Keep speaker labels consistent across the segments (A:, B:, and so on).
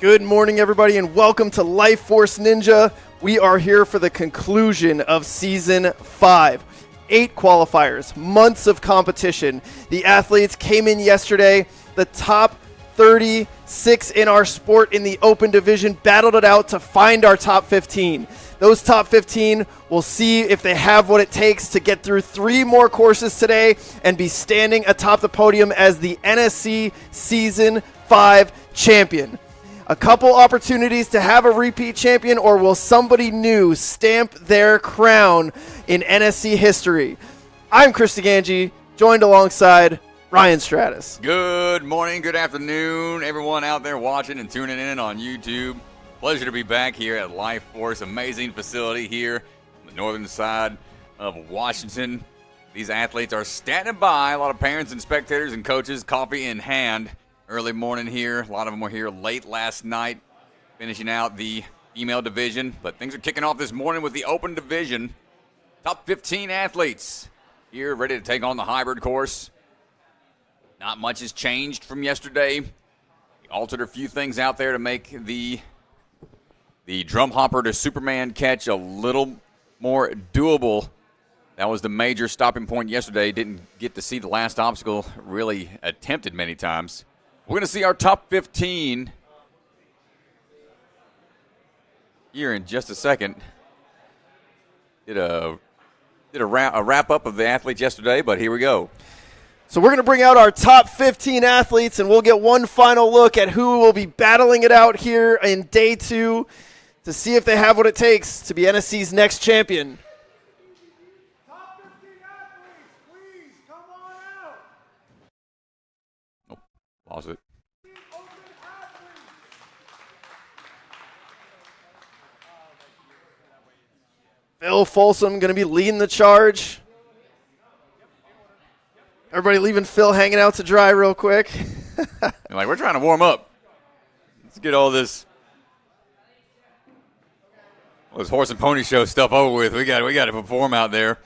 A: Good morning, everybody, and welcome to Life Force Ninja. We are here for the conclusion of Season 5. 8 qualifiers, months of competition. The athletes came in yesterday. The top 36 in our sport in the open division battled it out to find our top 15. Those top 15 will see if they have what it takes to get through 3 more courses today and be standing atop the podium as the NSC Season 5 champion. A couple opportunities to have a repeat champion, or will somebody new stamp their crown in NSC history? I'm Chris DeGangi, joined alongside Ryan Stratus.
B: Good morning, good afternoon, everyone out there watching and tuning in on YouTube. Pleasure to be back here at Life Force, amazing facility here on the northern side of Washington. These athletes are standing by, a lot of parents and spectators and coaches, coffee in hand. Early morning here. A lot of them were here late last night, finishing out the female division. But things are kicking off this morning with the open division. Top 15 athletes here ready to take on the hybrid course. Not much has changed from yesterday. We altered a few things out there to make the drum hopper to Superman catch a little more doable. That was the major stopping point yesterday. Didn't get to see the last obstacle really attempted many times. We're going to see our top 15 here in just a second. Did a wrap-up of the athletes yesterday, but here we go.
A: So we're going to bring out our top 15 athletes, and we'll get one final look at who will be battling it out here in day 2 to see if they have what it takes to be NSC's next champion.
C: Top 15 athletes, please come on out.
B: Lost it.
A: Phil Folsom going to be leading the charge. Everybody leaving Phil hanging out to dry real quick.
B: We're trying to warm up. Let's get all this horse and pony show stuff over with. We got to perform out there.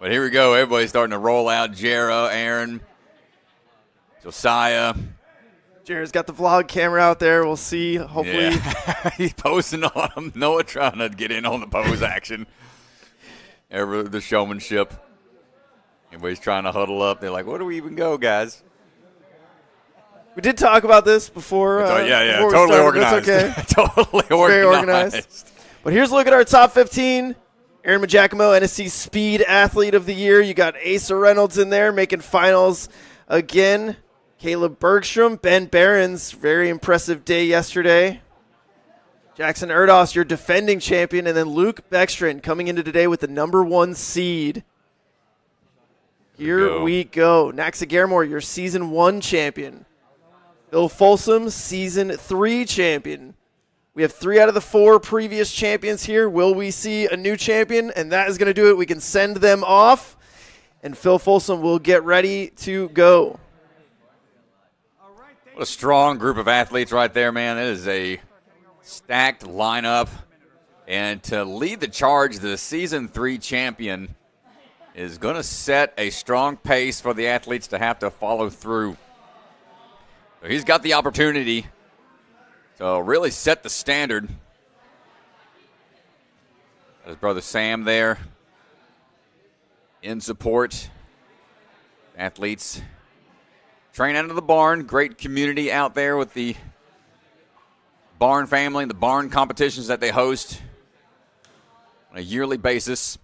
B: But here we go. Everybody's starting to roll out. Jara, Aaron, Josiah.
A: Jared's got the vlog camera out there. We'll see. Hopefully.
B: Yeah. He's posting on him. Noah trying to get in on the pose action. The showmanship. Everybody's trying to huddle up. They're like, where do we even go, guys?
A: We did talk about this before.
B: Yeah.
A: Before
B: Totally organized.
A: That's okay.
B: Totally organized.
A: Very organized. But here's a look at our top 15. Aaron Mcccleintoch, NSC Speed Athlete of the Year. You got Asa Reynolds in there making finals again. Caleb Bergstrom, Ben Barrens, very impressive day yesterday. Jackson Erdos, your defending champion, and then Luke Beckstrom coming into today with the number 1 seed. Here we go. Naxa Carmore, your Season 1 champion. Bill Folsom, Season 3 champion. We have 3 out of the 4 previous champions here. Will we see a new champion? And that is going to do it. We can send them off, and Phil Folsom will get ready to go.
B: What a strong group of athletes right there, man. It is a stacked lineup. And to lead the charge, the Season 3 champion is going to set a strong pace for the athletes to have to follow through. So he's got the opportunity to really set the standard. His brother Sam there in support. Athletes train out of the barn. Great community out there with the barn family, the barn competitions that they host on a yearly basis.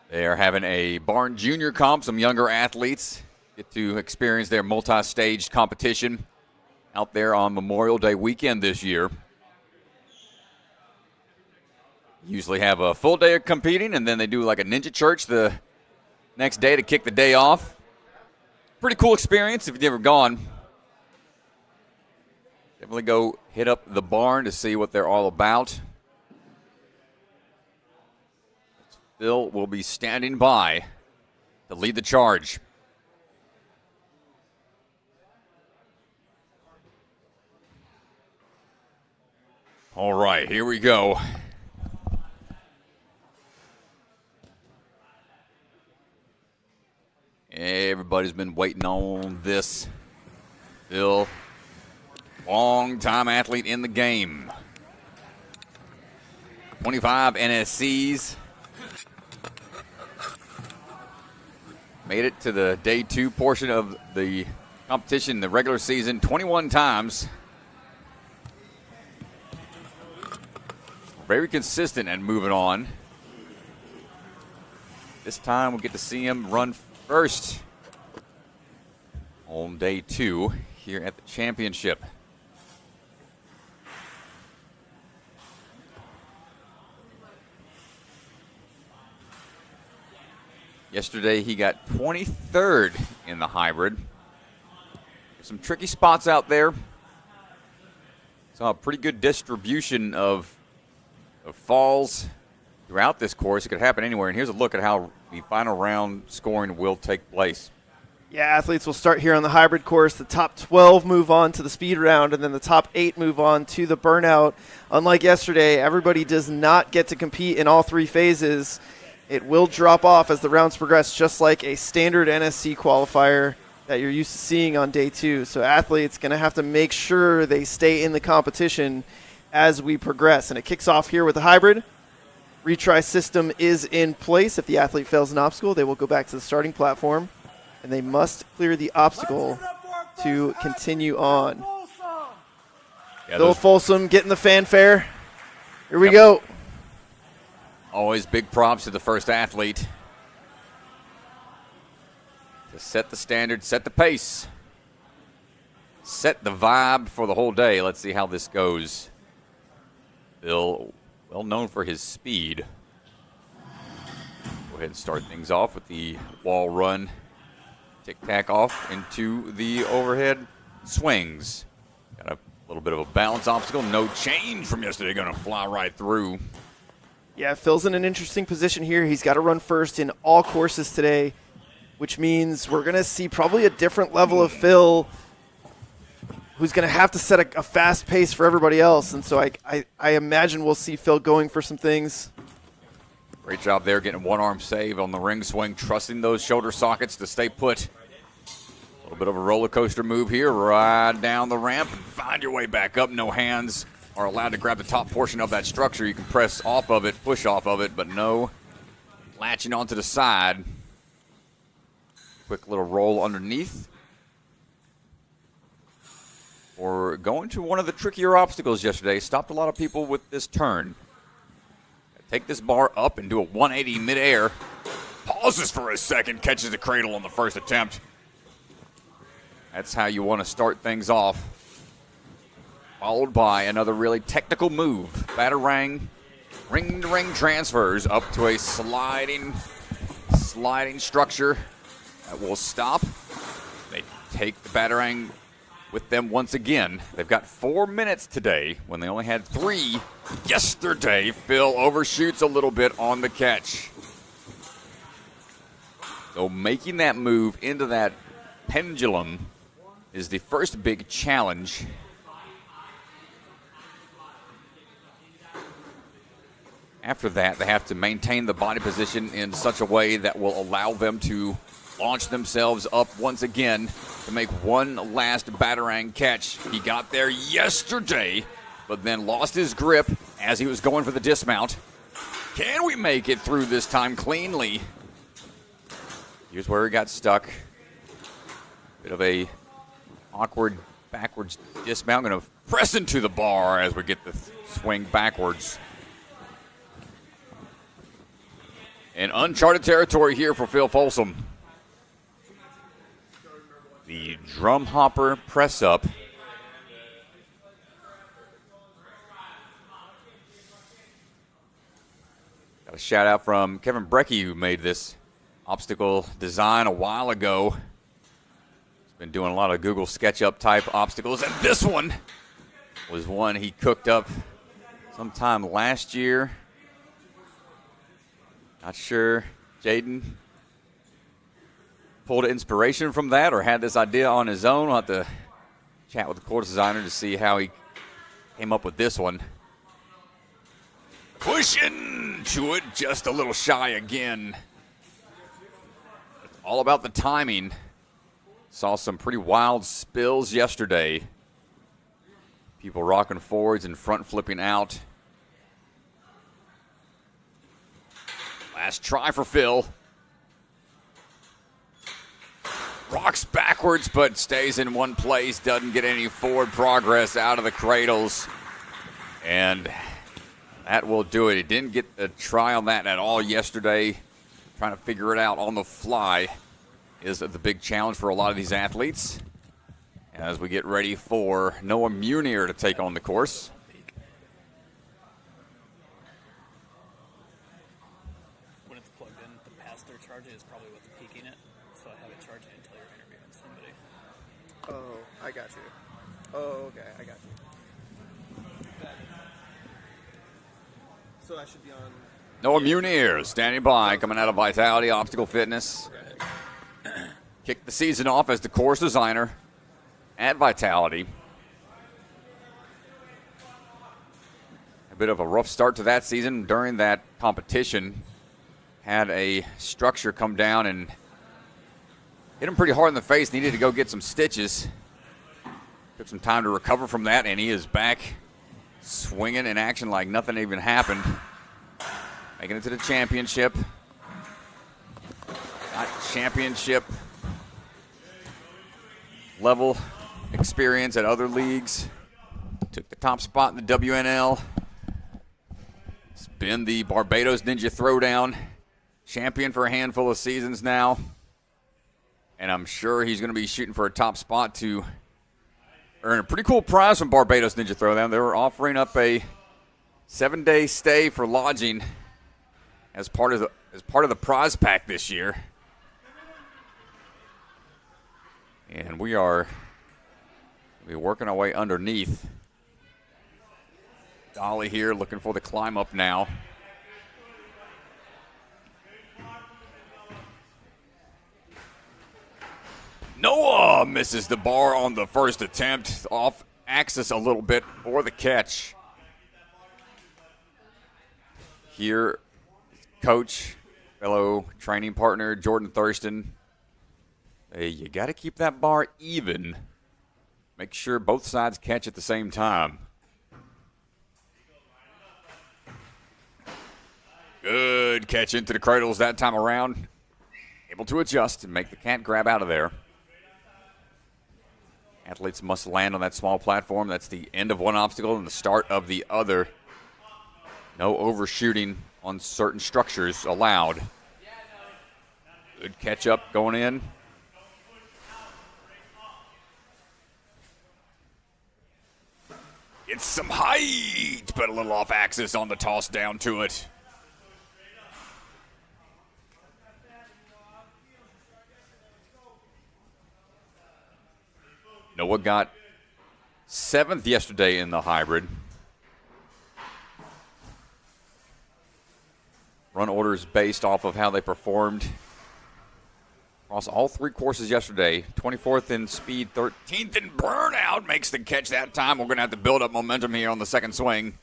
B: They are having a barn junior comp. Some younger athletes get to experience their multi-staged competition out there on Memorial Day weekend this year. Usually have a full day of competing, and then they do like a ninja church the next day to kick the day off. Pretty cool experience if you've never gone. Definitely go hit up the barn to see what they're all about. Phil will be standing by to lead the charge. All right, here we go. Everybody's been waiting on this. Phil Long-time athlete in the game. 25 NSCs. Made it to the day 2 portion of the competition, the regular season, 21 times. Very consistent and moving on. This time we'll get to see him run first on day 2 here at the championship. Yesterday he got 23rd in the hybrid. Some tricky spots out there. Saw a pretty good distribution of falls throughout this course. It could happen anywhere. And here's a look at how the final round scoring will take place.
A: Yeah, athletes will start here on the hybrid course. The top 12 move on to the speed round, and then the top 8 move on to the burnout. Unlike yesterday, everybody does not get to compete in all 3 phases. It will drop off as the rounds progress, just like a standard NSC qualifier that you're used to seeing on day 2. So athletes going to have to make sure they stay in the competition as we progress. And it kicks off here with the hybrid. Retry system is in place. If the athlete fails an obstacle, they will go back to the starting platform, and they must clear the obstacle to continue on. Phil Folsom getting the fanfare. Here we go.
B: Always big props to the first athlete to set the standard, set the pace, set the vibe for the whole day. Let's see how this goes. Phil, well known for his speed. Go ahead and start things off with the wall run. Tic-tac off into the overhead swings. Got a little bit of a balance obstacle. No change from yesterday. Going to fly right through.
A: Yeah, Phil's in an interesting position here. He's got to run first in all courses today, which means we're going to see probably a different level of Phil, who's going to have to set a fast pace for everybody else. And so I imagine we'll see Phil going for some things.
B: Great job there, getting one arm save on the ring swing, trusting those shoulder sockets to stay put. A little bit of a roller coaster move here, ride down the ramp and find your way back up. No hands are allowed to grab the top portion of that structure. You can press off of it, push off of it, but no latching onto the side. Quick little roll underneath. Or going to one of the trickier obstacles yesterday. Stopped a lot of people with this turn. Take this bar up and do a 180 midair. Pauses for a second, catches the cradle on the first attempt. That's how you want to start things off. Followed by another really technical move. Batarang, ring-to-ring transfers up to a sliding structure that will stop. They take the batarang with them once again. They've got 4 minutes today when they only had 3 yesterday. Phil overshoots a little bit on the catch. So making that move into that pendulum is the first big challenge. After that, they have to maintain the body position in such a way that will allow them to launch themselves up once again to make one last batarang catch. He got there yesterday, but then lost his grip as he was going for the dismount. Can we make it through this time cleanly? Here's where he got stuck. Bit of a awkward backwards dismount. Going to press into the bar as we get the swing backwards. And uncharted territory here for Phil Folsom. The drum hopper press up. Got a shout out from Kevin Brecky, who made this obstacle design a while ago. He's been doing a lot of Google SketchUp type obstacles, and this one was one he cooked up sometime last year. Not sure Jaden pulled inspiration from that or had this idea on his own. We'll have to chat with the course designer to see how he came up with this one. Pushing to it, just a little shy again. It's all about the timing. Saw some pretty wild spills yesterday. People rocking forwards and front flipping out. Last try for Phil. Rocks backwards, but stays in one place. Doesn't get any forward progress out of the cradles. And that will do it. He didn't get a try on that at all yesterday. Trying to figure it out on the fly is the big challenge for a lot of these athletes. As we get ready for Noah Munir to take on the course.
D: When it's plugged in, the pass-through charging is probably what's peaking it. So I have it charging until you're interviewing somebody.
A: Oh, I got you. Oh, okay, I got you. So I should be on.
B: Noah Munir standing by, coming out of Vitality Obstacle Fitness. Kicked the season off as the course designer at Vitality. A bit of a rough start to that season. During that competition, had a structure come down and hit him pretty hard in the face. Needed to go get some stitches. Took some time to recover from that, and he is back swinging in action like nothing even happened. Making it to the championship. Not championship level experience at other leagues. Took the top spot in the WNL. It's been the Barbados Ninja Throwdown champion for a handful of seasons now. And I'm sure he's going to be shooting for a top spot to earn a pretty cool prize from Barbados Ninja Throwdown. They were offering up a 7-day stay for lodging as part of the prize pack this year. And we'll be working our way underneath. Dolly here looking for the climb up now. Noah misses the bar on the first attempt. Off axis a little bit for the catch. Here, coach, fellow training partner, Jordan Thurston. Hey, you got to keep that bar even. Make sure both sides catch at the same time. Good catch into the cradles that time around. Able to adjust and make the cat grab out of there. Athletes must land on that small platform. That's the end of one obstacle and the start of the other. No overshooting on certain structures allowed. Good catch up going in. It's some height, but a little off axis on the toss down to it. Noah got 7th yesterday in the hybrid. Run orders based off of how they performed across all 3 courses yesterday. 24th in speed, 13th in burnout. Makes the catch that time. We're going to have to build up momentum here on the second swing.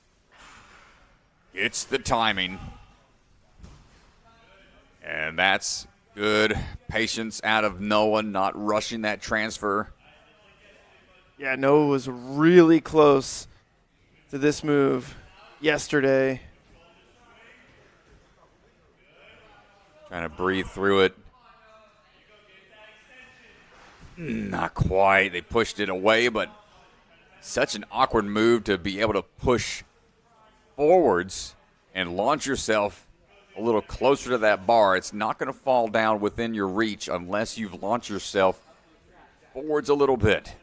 B: It's the timing. And that's good patience out of Noah, not rushing that transfer.
A: Yeah, Noah was really close to this move yesterday.
B: Trying to breathe through it. Not quite. They pushed it away, but such an awkward move to be able to push forwards and launch yourself a little closer to that bar. It's not going to fall down within your reach unless you've launched yourself forwards a little bit.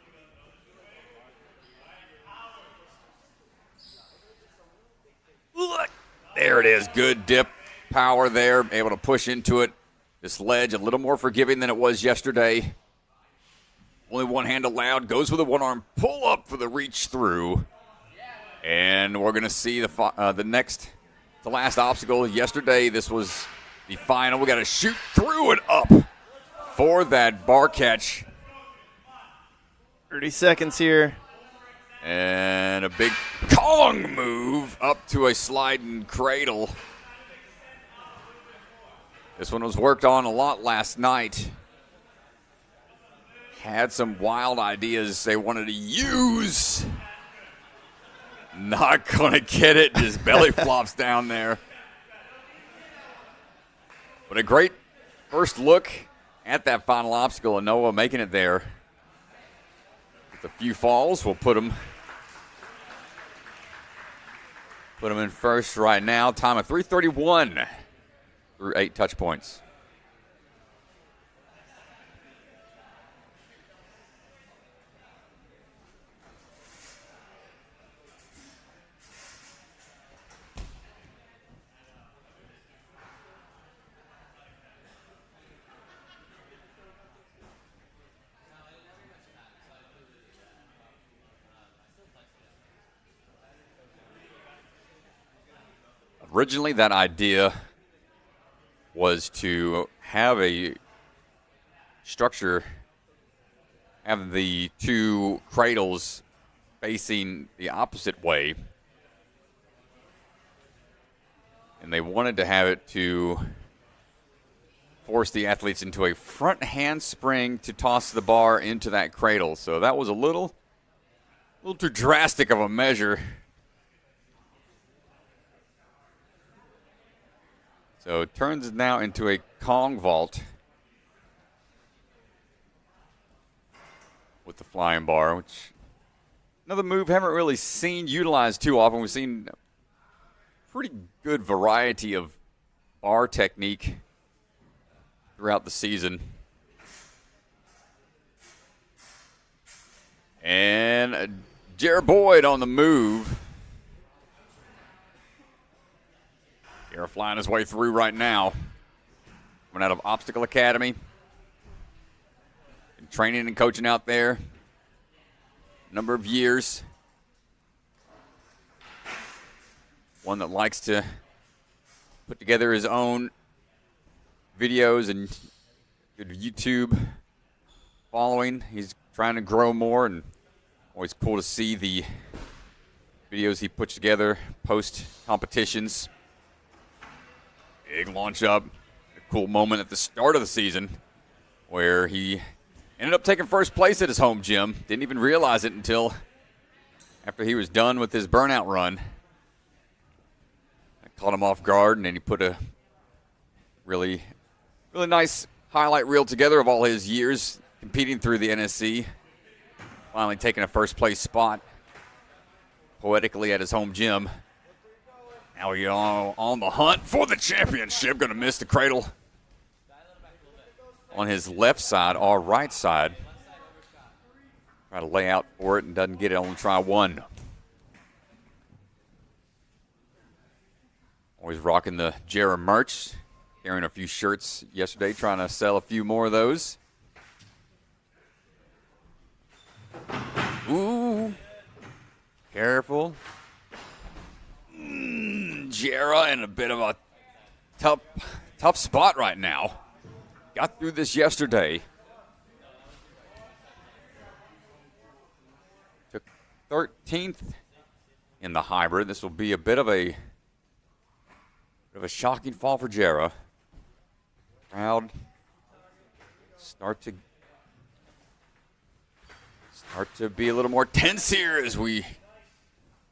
B: Look, there it is. Good dip power there. Able to push into it. This ledge a little more forgiving than it was yesterday. Only one hand allowed. Goes with a one-arm pull-up for the reach through. And we're going to see the last obstacle. Yesterday, this was the final. We got to shoot through and up for that bar catch.
A: 30 seconds here.
B: And a big Kong move up to a sliding cradle. This one was worked on a lot last night. Had some wild ideas they wanted to use Not going to get it. Just belly flops down there. But a great first look at that final obstacle, and Noah making it there. With a few falls, we'll put him in first right now. Time of 3:31 through 8 touch points. Originally, that idea was to have a structure, have the two cradles facing the opposite way. And they wanted to have it to force the athletes into a front handspring to toss the bar into that cradle. So that was a little too drastic of a measure. So it turns now into a Kong vault with the flying bar, which another move haven't really seen utilized too often. We've seen a pretty good variety of bar technique throughout the season. And Jara Boyd on the move. Jara flying his way through right now. Coming out of Obstacle Academy. Been training and coaching out there a number of years. One that likes to put together his own videos and good YouTube following. He's trying to grow more, and always cool to see the videos he puts together post competitions. Big launch up, a cool moment at the start of the season where he ended up taking first place at his home gym. Didn't even realize it until after he was done with his Burnout Run. I caught him off guard, and then he put a really nice highlight reel together of all his years competing through the NSC. Finally taking a first place spot poetically at his home gym. Now we're on the hunt for the championship. Going to miss the cradle on his left side or right side. Try to lay out for it and doesn't get it on try one. Always rocking the Jara merch. Carrying a few shirts yesterday, trying to sell a few more of those. Ooh. Careful. Jara in a bit of a tough spot right now. Got through this yesterday. Took 13th in the hybrid. This will be a bit of a shocking fall for Jara. Crowd start to be a little more tense here as we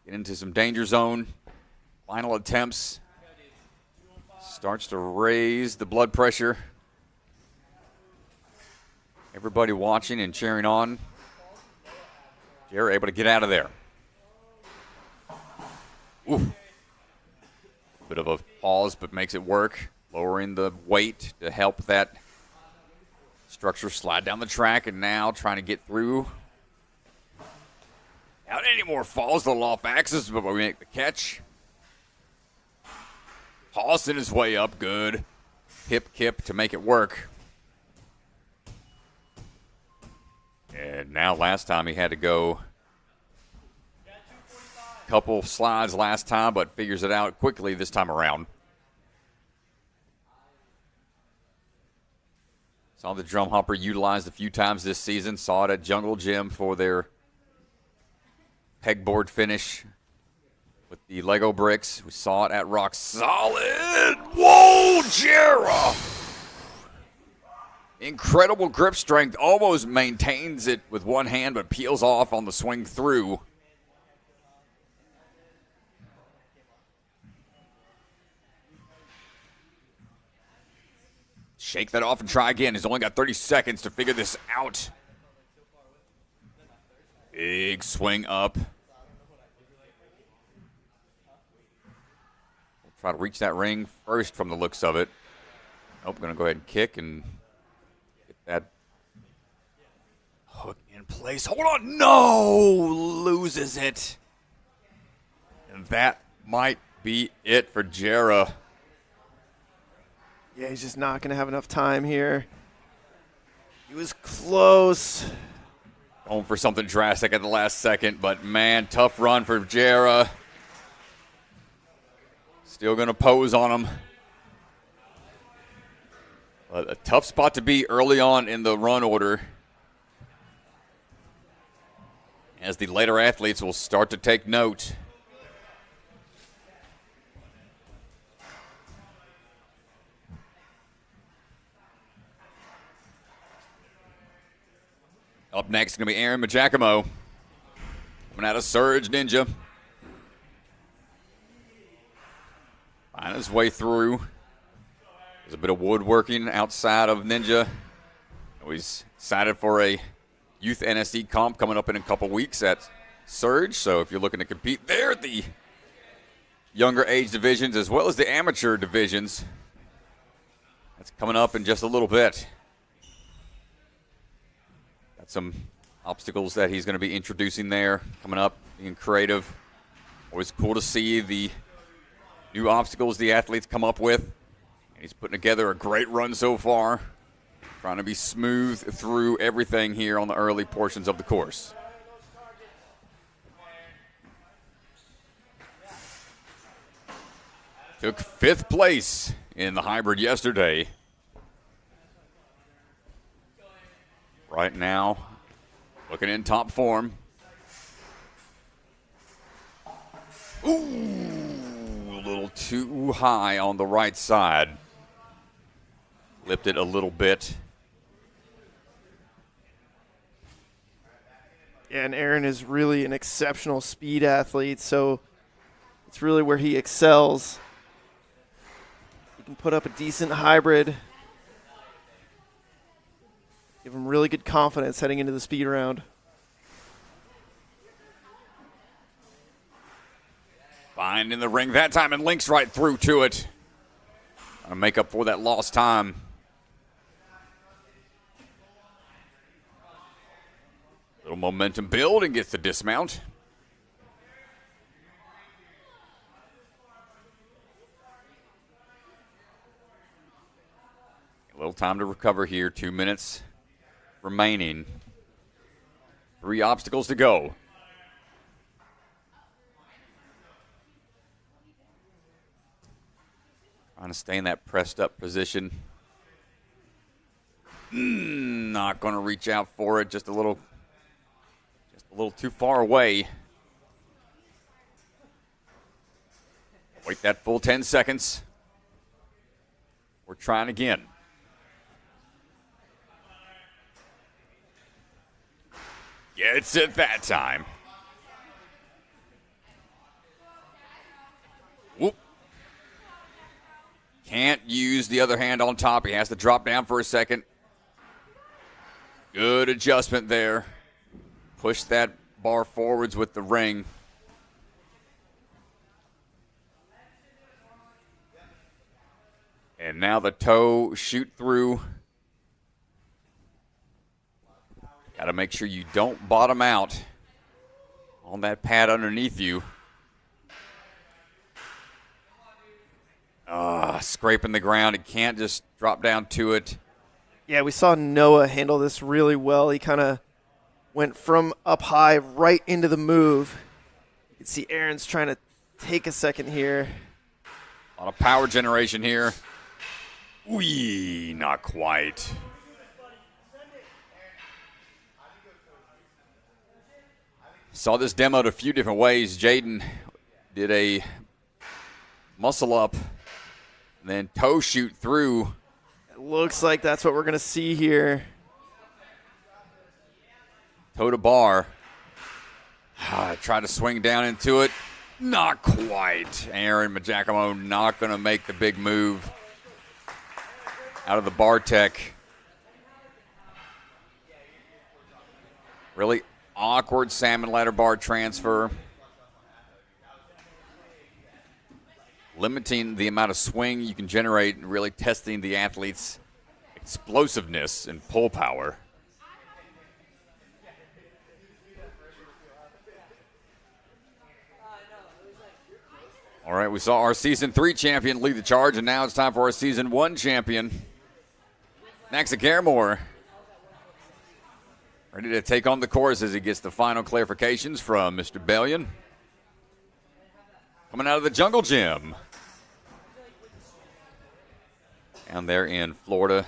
B: get into some danger zone. Final attempts. Starts to raise the blood pressure. Everybody watching and cheering on. Jara able to get out of there. Ooh. Bit of a pause, but makes it work. Lowering the weight to help that structure slide down the track, and now trying to get through. Not any more falls, a little off axis, but we make the catch. Tossing his way up, good. Hip kip to make it work. And now last time he had to go a couple slides last time, but figures it out quickly this time around. Saw the drum hopper utilized a few times this season. Saw it at Jungle Gym for their pegboard finish with the Lego bricks. We saw it at Rock Solid. Whoa, Jara! Incredible grip strength. Almost maintains it with one hand, but peels off on the swing through. shake that off and try again. He's only got 30 seconds to figure this out. Big swing up. We'll try to reach that ring first from the looks of it. Nope, going to go ahead and kick and get that hook in place. Hold on. No! Loses it. And that might be it for Jara.
A: Yeah, he's just not going to have enough time here. He was close.
B: Going for something drastic at the last second, but man, tough run for Jara. Still going to pose on him. But a tough spot to be early on in the run order, as the later athletes will start to take note. Up next is going to be Aaron Mcccleintoch, coming out of Surge Ninja. Find his way through. There's a bit of woodworking outside of Ninja. He's excited for a youth NSC comp coming up in a couple weeks at Surge. So if you're looking to compete there at the younger age divisions as well as the amateur divisions, that's coming up in just a little bit. Got some obstacles that he's going to be introducing there coming up, being creative. Always cool to see the new obstacles the athletes come up with. And he's putting together a great run so far, trying to be smooth through everything here on the early portions of the course. Took 5th place in the hybrid yesterday. Right now, looking in top form. Ooh, a little too high on the right side. Lipped it a little bit.
A: Yeah, and Aaron is really an exceptional speed athlete, so it's really where he excels. He can put up a decent hybrid. Give him really good confidence heading into the speed round.
B: Finding the ring that time and links right through to it. Trying to make up for that lost time. Little momentum build and gets the dismount. A little time to recover here. 2 minutes remaining. 3 obstacles to go. Trying to stay in that pressed up position. Not going to reach out for it. Just a little too far away. Wait that full 10 seconds. We're trying again. Gets it that time. Whoop. Can't use the other hand on top. He has to drop down for a second. Good adjustment there. Push that bar forwards with the ring. And now the toe shoot through. Got to make sure you don't bottom out on that pad underneath you. Scraping the ground. It can't just drop down to it.
A: Yeah, we saw Noah handle this really well. He kind of went from up high right into the move. You can see Aaron's trying to take a second here.
B: A lot of power generation here. Wee, not quite. Saw this demoed a few different ways. Jaden did a muscle up, then toe shoot through.
A: It looks like that's what we're going to see here.
B: Toe to bar. Try to swing down into it. Not quite. Aaron Mcccleintoch not going to make the big move out of the bar tech. Really awkward salmon ladder bar transfer. Limiting the amount of swing you can generate and really testing the athlete's explosiveness and pull power. All right, we saw our Season 3 champion lead the charge, and now it's time for our Season 1 champion, Asa Carmore. Ready to take on the course as he gets the final clarifications from Mr. Bellion. Coming out of the Jungle Gym. Down there in Florida.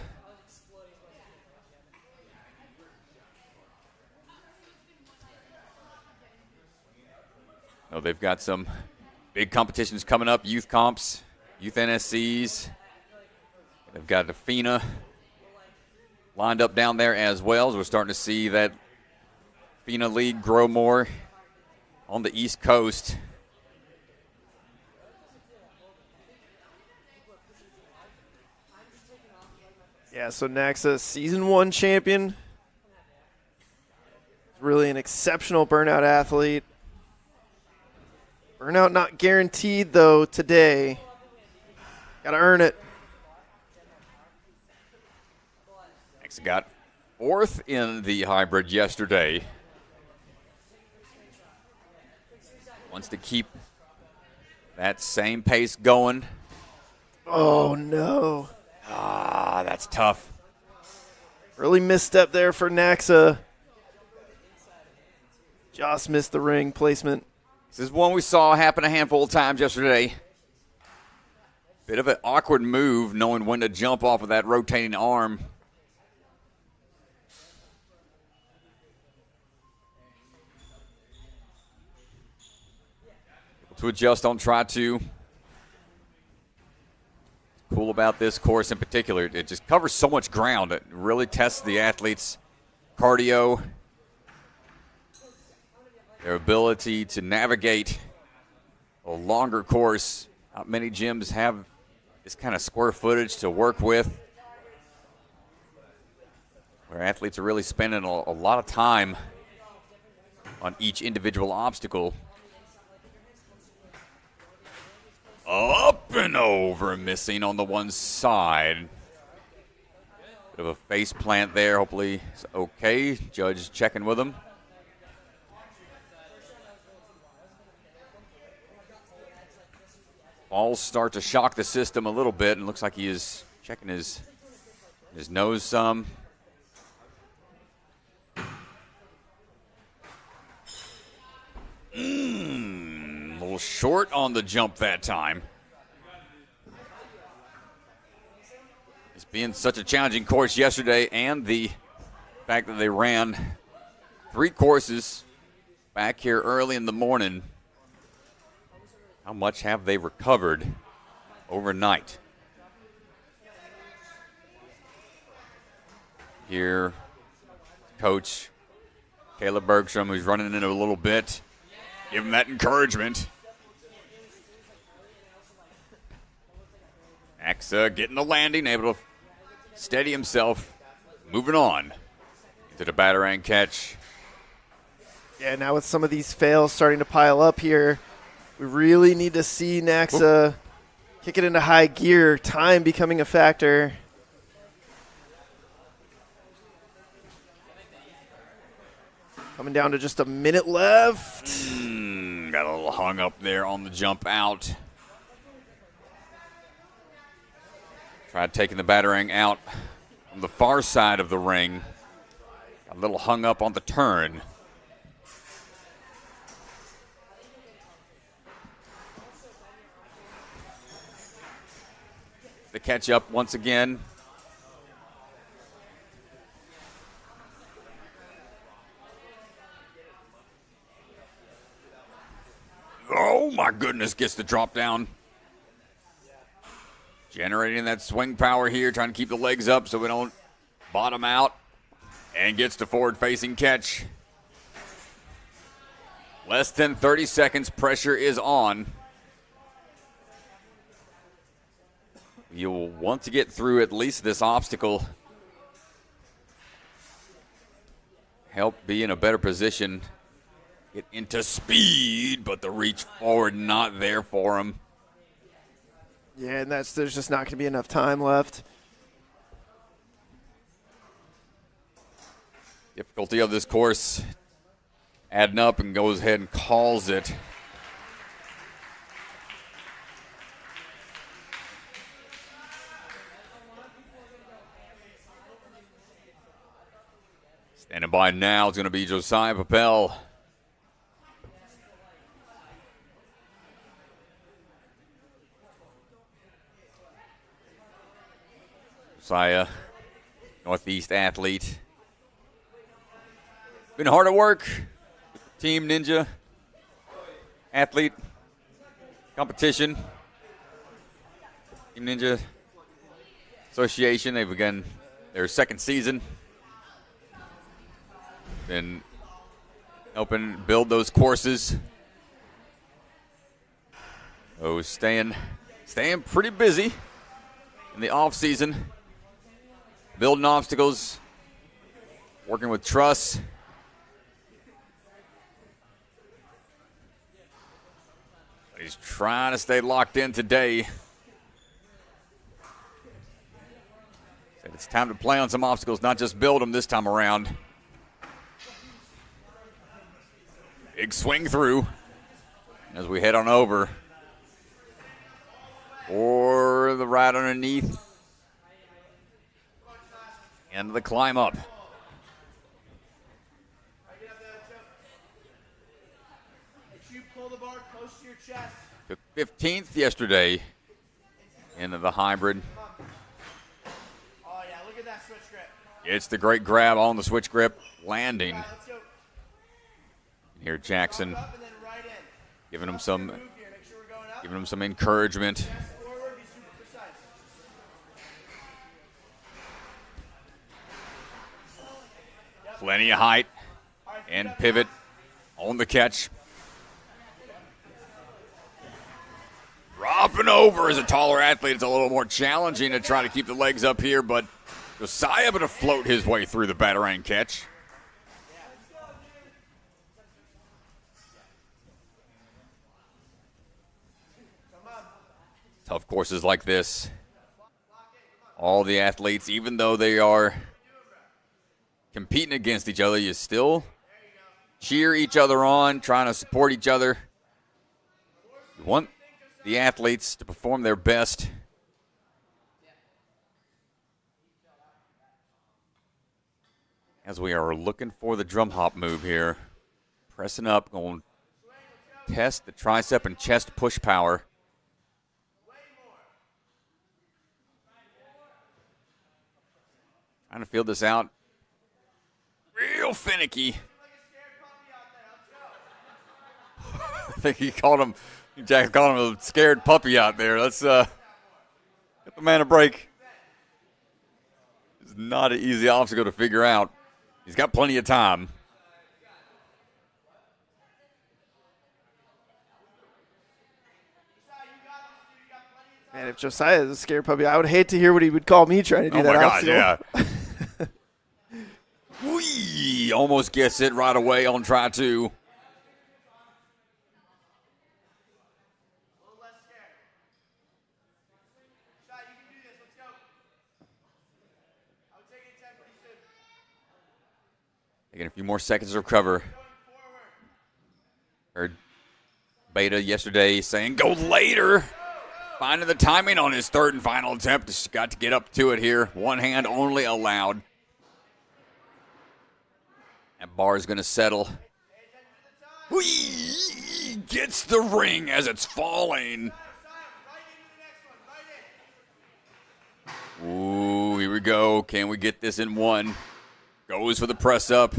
B: Oh, they've got some big competitions coming up, youth comps, youth NSCs. They've got the FINA lined up down there as well. As we're starting to see that FINA league grow more on the East Coast.
A: Yeah, so Naxa, Season 1 champion. Really an exceptional burnout athlete. Burnout not guaranteed, though, today. Got to earn it.
B: Next got 4th in the hybrid yesterday. Wants to keep that same pace going.
A: Oh, no.
B: Ah, that's tough.
A: Really misstep there for Naxa. Just missed the ring placement.
B: This is one we saw happen a handful of times yesterday. Bit of an awkward move, knowing when to jump off of that rotating arm. To adjust, don't try to. Cool about this course in particular, it just covers so much ground. It really tests the athlete's cardio, their ability to navigate a longer course. Not many gyms have this kind of square footage to work with, where athletes are really spending a lot of time on each individual obstacle. Up and over, missing on the one side. Bit of a face plant there. Hopefully it's okay. Judge checking with him. Balls start to shock the system a little bit, and looks like he is checking his nose some. A little short on the jump that time. It's been such a challenging course yesterday, and the fact that they ran 3 courses back here early in the morning. How much have they recovered overnight? Here, Coach Caleb Bergstrom, who's running in a little bit. Give him that encouragement. Asa getting the landing, able to steady himself. Moving on into the batarang catch.
A: Yeah, now with some of these fails starting to pile up here, we really need to see Naxa kick it into high gear, time becoming a factor. Coming down to just a minute left.
B: Got a little hung up there on the jump out. Tried taking the batarang out on the far side of the ring. Got a little hung up on the turn. The catch up once again. Oh my goodness, gets the drop down. Generating that swing power here, trying to keep the legs up so we don't bottom out. And gets the forward-facing catch. Less than 30 seconds, pressure is on. You'll want to get through at least this obstacle. Help be in a better position. Get into speed, but the reach forward not there for him.
A: Yeah, and there's just not going to be enough time left.
B: Difficulty of this course adding up, and goes ahead and calls it. Standing by now is going to be Josiah Pel. Josiah, Northeast athlete. Been hard at work. Team Ninja athlete competition. Team Ninja Association. They've begun their second season. Been helping build those courses. Oh, staying pretty busy in the off season. Building obstacles, working with truss. He's trying to stay locked in today. Said it's time to play on some obstacles, not just build them this time around. Big swing through as we head on over. Or the ride underneath. And the climb up. Took 15th yesterday into the hybrid.
C: Oh, yeah, look at that switch grip.
B: It's the great grab on the switch grip, landing.
C: All right, let's go.
B: Here Jackson
C: Up and then right in.
B: giving him some
C: Move here. Make sure we're going up.
B: giving him some encouragement.
C: Forward, be super precise.
B: Plenty of height and pivot on the catch. Dropping over as a taller athlete. It's a little more challenging to try to keep the legs up here, but Josiah able to float his way through the batarang catch. Tough courses like this. All the athletes, even though they are competing against each other, you still cheer each other on, trying to support each other. You want the athletes to perform their best. As we are looking for the drum hop move here. Pressing up, going to test the tricep and chest push power. Trying to feel this out. Real finicky. I think he called him, Jack called him a scared puppy out there. Let's get the man a break. It's not an easy obstacle to figure out. He's got plenty of time.
A: Man, if Josiah is a scared puppy, I would hate to hear what he would call me trying to do that obstacle.
B: Oh, my God, yeah. Whee! Almost gets it right away on try two. Taking a few more seconds to recover. Heard Beta yesterday saying, go later. Finding the timing on his third and final attempt. Just got to get up to it here. One hand only allowed. That bar is going to settle. Whee! Gets the ring as it's falling. Ooh, here we go. Can we get this in one? Goes for the press up.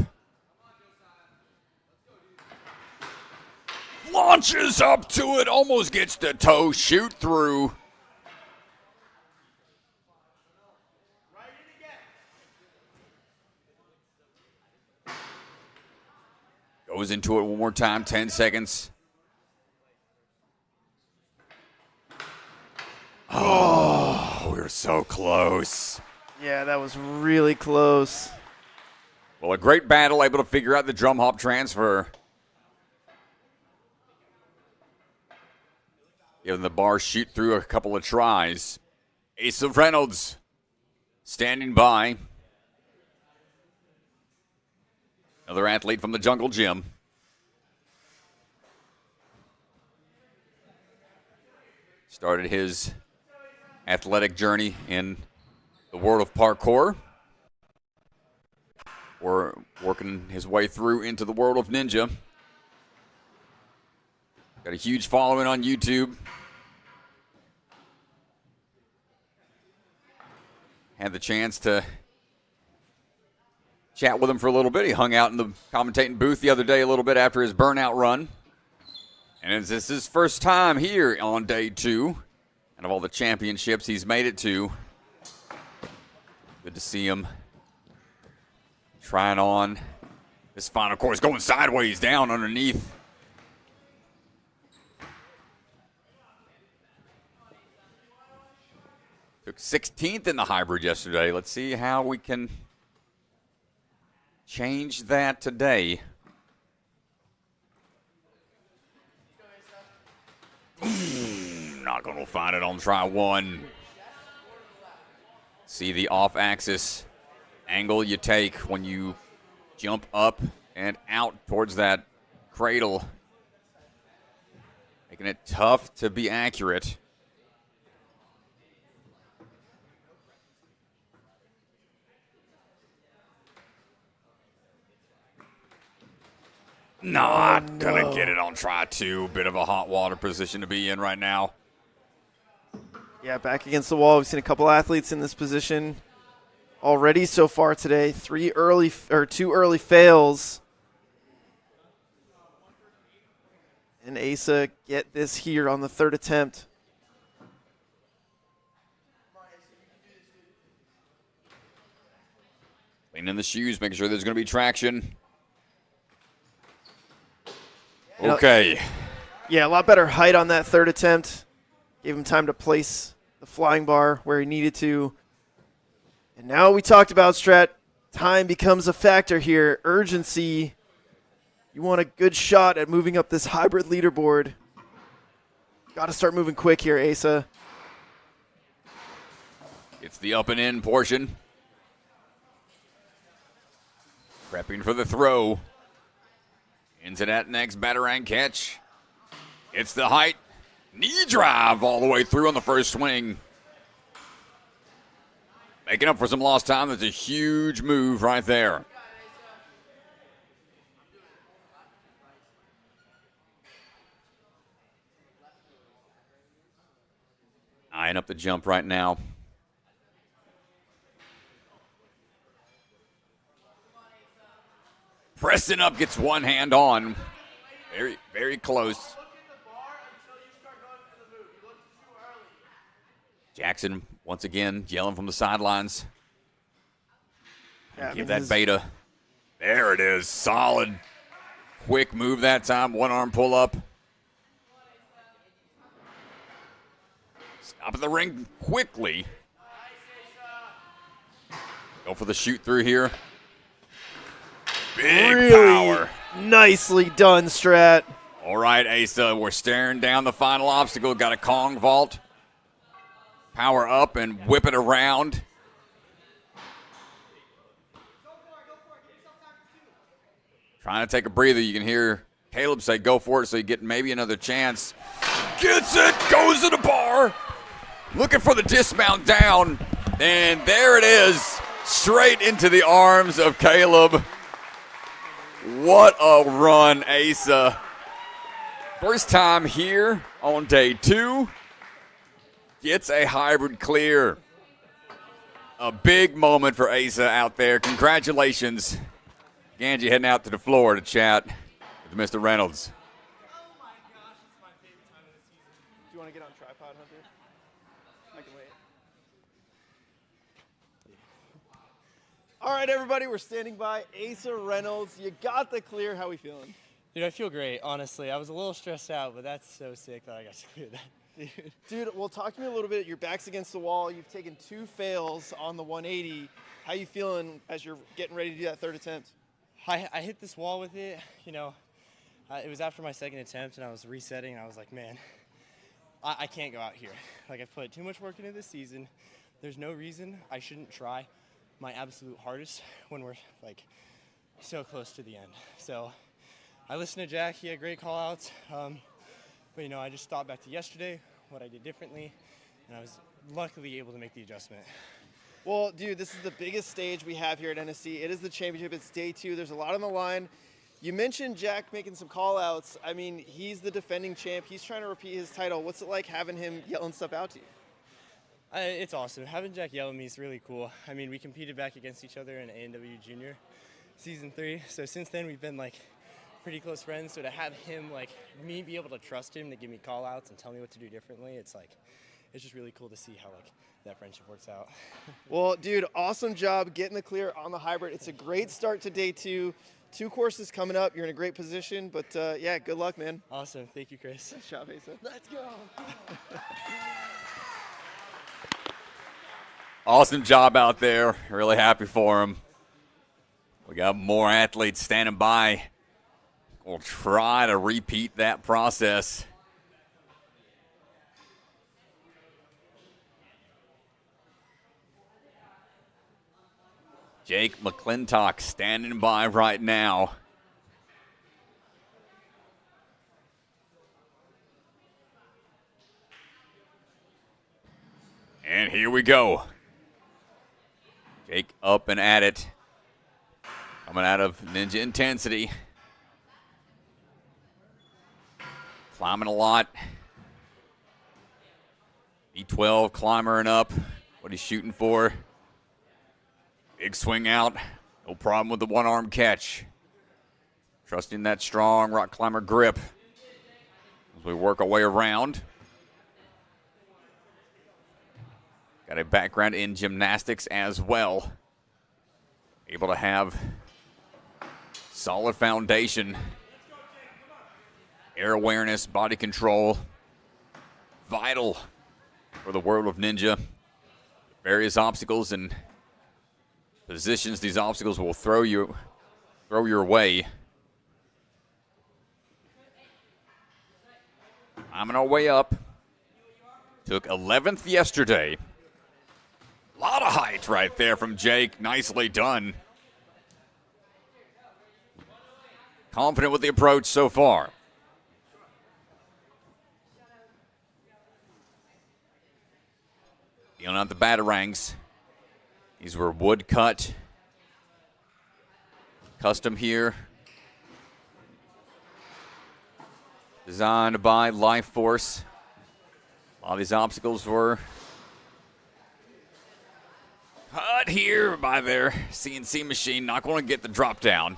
B: Launches up to it. Almost gets the toe. Shoot through. Goes into it one more time. 10 seconds. Oh, so close.
A: Yeah, that was really close.
B: Well, a great battle, able to figure out the drum hop transfer. Giving the bar shoot through a couple of tries. Asa Reynolds standing by. Another athlete from the Jungle Gym. Started his athletic journey in the world of parkour. Or working his way through into the world of ninja. Got a huge following on YouTube. Had the chance to chat with him for a little bit. He hung out in the commentating booth the other day a little bit after his Burnout Run. And this is his first time here on day 2. And of all the championships he's made it to, good to see him trying on this final course, going sideways down underneath. Took 16th in the hybrid yesterday. Let's see how we can change that today. Not going to find it on try 1. See the off-axis angle you take when you jump up and out towards that cradle. Making it tough to be accurate. Not gonna get it on try 2. Bit of a hot water position to be in right now.
A: Yeah, back against the wall. We've seen a couple athletes in this position already so far today. 2 early fails. And Asa get this here on the 3rd attempt.
B: Cleaning the shoes, making sure there's going to be traction.
A: You know,
B: okay.
A: Yeah, a lot better height on that 3rd attempt. Gave him time to place the flying bar where he needed to. And now we talked about Strat. Time becomes a factor here. Urgency. You want a good shot at moving up this hybrid leaderboard. Got to start moving quick here, Asa.
B: It's the up and in portion. Prepping for the throw. Into that next batarang catch. It's the height. Knee drive all the way through on the first swing. Making up for some lost time. That's a huge move right there. Eyeing up the jump right now. Pressing up, gets one hand on. Very, very close. Jackson, once again, yelling from the sidelines.
A: Yeah,
B: give that beta. There it is. Solid. Quick move that time. One arm pull up. Stop at the ring quickly. Go for the shoot through here. Big
A: really
B: power.
A: Nicely done, Strat.
B: All right, Asa, we're staring down the final obstacle. Got a Kong vault. Power up and whip it around. Trying to take a breather. You can hear Caleb say, go for it, so you get maybe another chance. Gets it, goes to the bar. Looking for the dismount down. And there it is, straight into the arms of Caleb. What a run, Asa. First time here on day 2. Gets a hybrid clear. A big moment for Asa out there. Congratulations. Ganji heading out to the floor to chat with Mr. Reynolds.
C: Oh my gosh, it's my favorite time of the season.
A: Do you want to get on tripod, Hunter? I can wait. All right, everybody, we're standing by Asa Reynolds. You got the clear. How we feeling?
E: Dude, I feel great, honestly. I was a little stressed out, but that's so sick that I got to clear that.
A: Dude, well, talk to me a little bit. Your back's against the wall. You've taken 2 fails on the 180. How you feeling as you're getting ready to do that 3rd attempt?
E: I hit this wall with it. You know, it was after my 2nd attempt, and I was resetting, and I was like, man, I can't go out here. Like, I've put too much work into this season. There's no reason I shouldn't try my absolute hardest when we're, like, so close to the end. So I listened to Jack. He had great call-outs. But, you know, I just thought back to yesterday, what I did differently, and I was luckily able to make the adjustment.
A: Well, dude, this is the biggest stage we have here at NSC. It is the championship. It's day 2. There's a lot on the line. You mentioned Jack making some call-outs. I mean, he's the defending champ. He's trying to repeat his title. What's it like having him yelling stuff out to you?
E: It's awesome. Having Jack yell at me is really cool. I mean, we competed back against each other in A&W Junior Season 3. So since then, we've been, like, pretty close friends. So to have him, like, me be able to trust him to give me call-outs and tell me what to do differently, it's, like, it's just really cool to see how, like, that friendship works out.
A: Well, dude, awesome job getting the clear on the hybrid. It's a great start to day 2. 2 courses coming up. You're in a great position. But, yeah, good luck, man.
E: Awesome. Thank you, Chris.
A: Nice job, Asa.
E: Let's go.
B: Awesome job out there. Really happy for him. We got more athletes standing by. We'll try to repeat that process. Jake Mcccleintoch standing by right now. And here we go. Jake up and at it. Coming out of Ninja Intensity. Climbing a lot. E12 climbing up. What he's shooting for. Big swing out. No problem with the one-arm catch. Trusting that strong rock climber grip as we work our way around. Got a background in gymnastics as well. Able to have solid foundation. Air awareness, body control. Vital for the world of ninja. Various obstacles and positions these obstacles will throw your way. Climbing our way up. Took 11th yesterday. A lot of height right there from Jake. Nicely done. Confident with the approach so far. Feeling out the batarangs. These were wood cut. Custom here. Designed by Life Force. A lot of these obstacles were cut here by their CNC machine. Not going to get the drop down.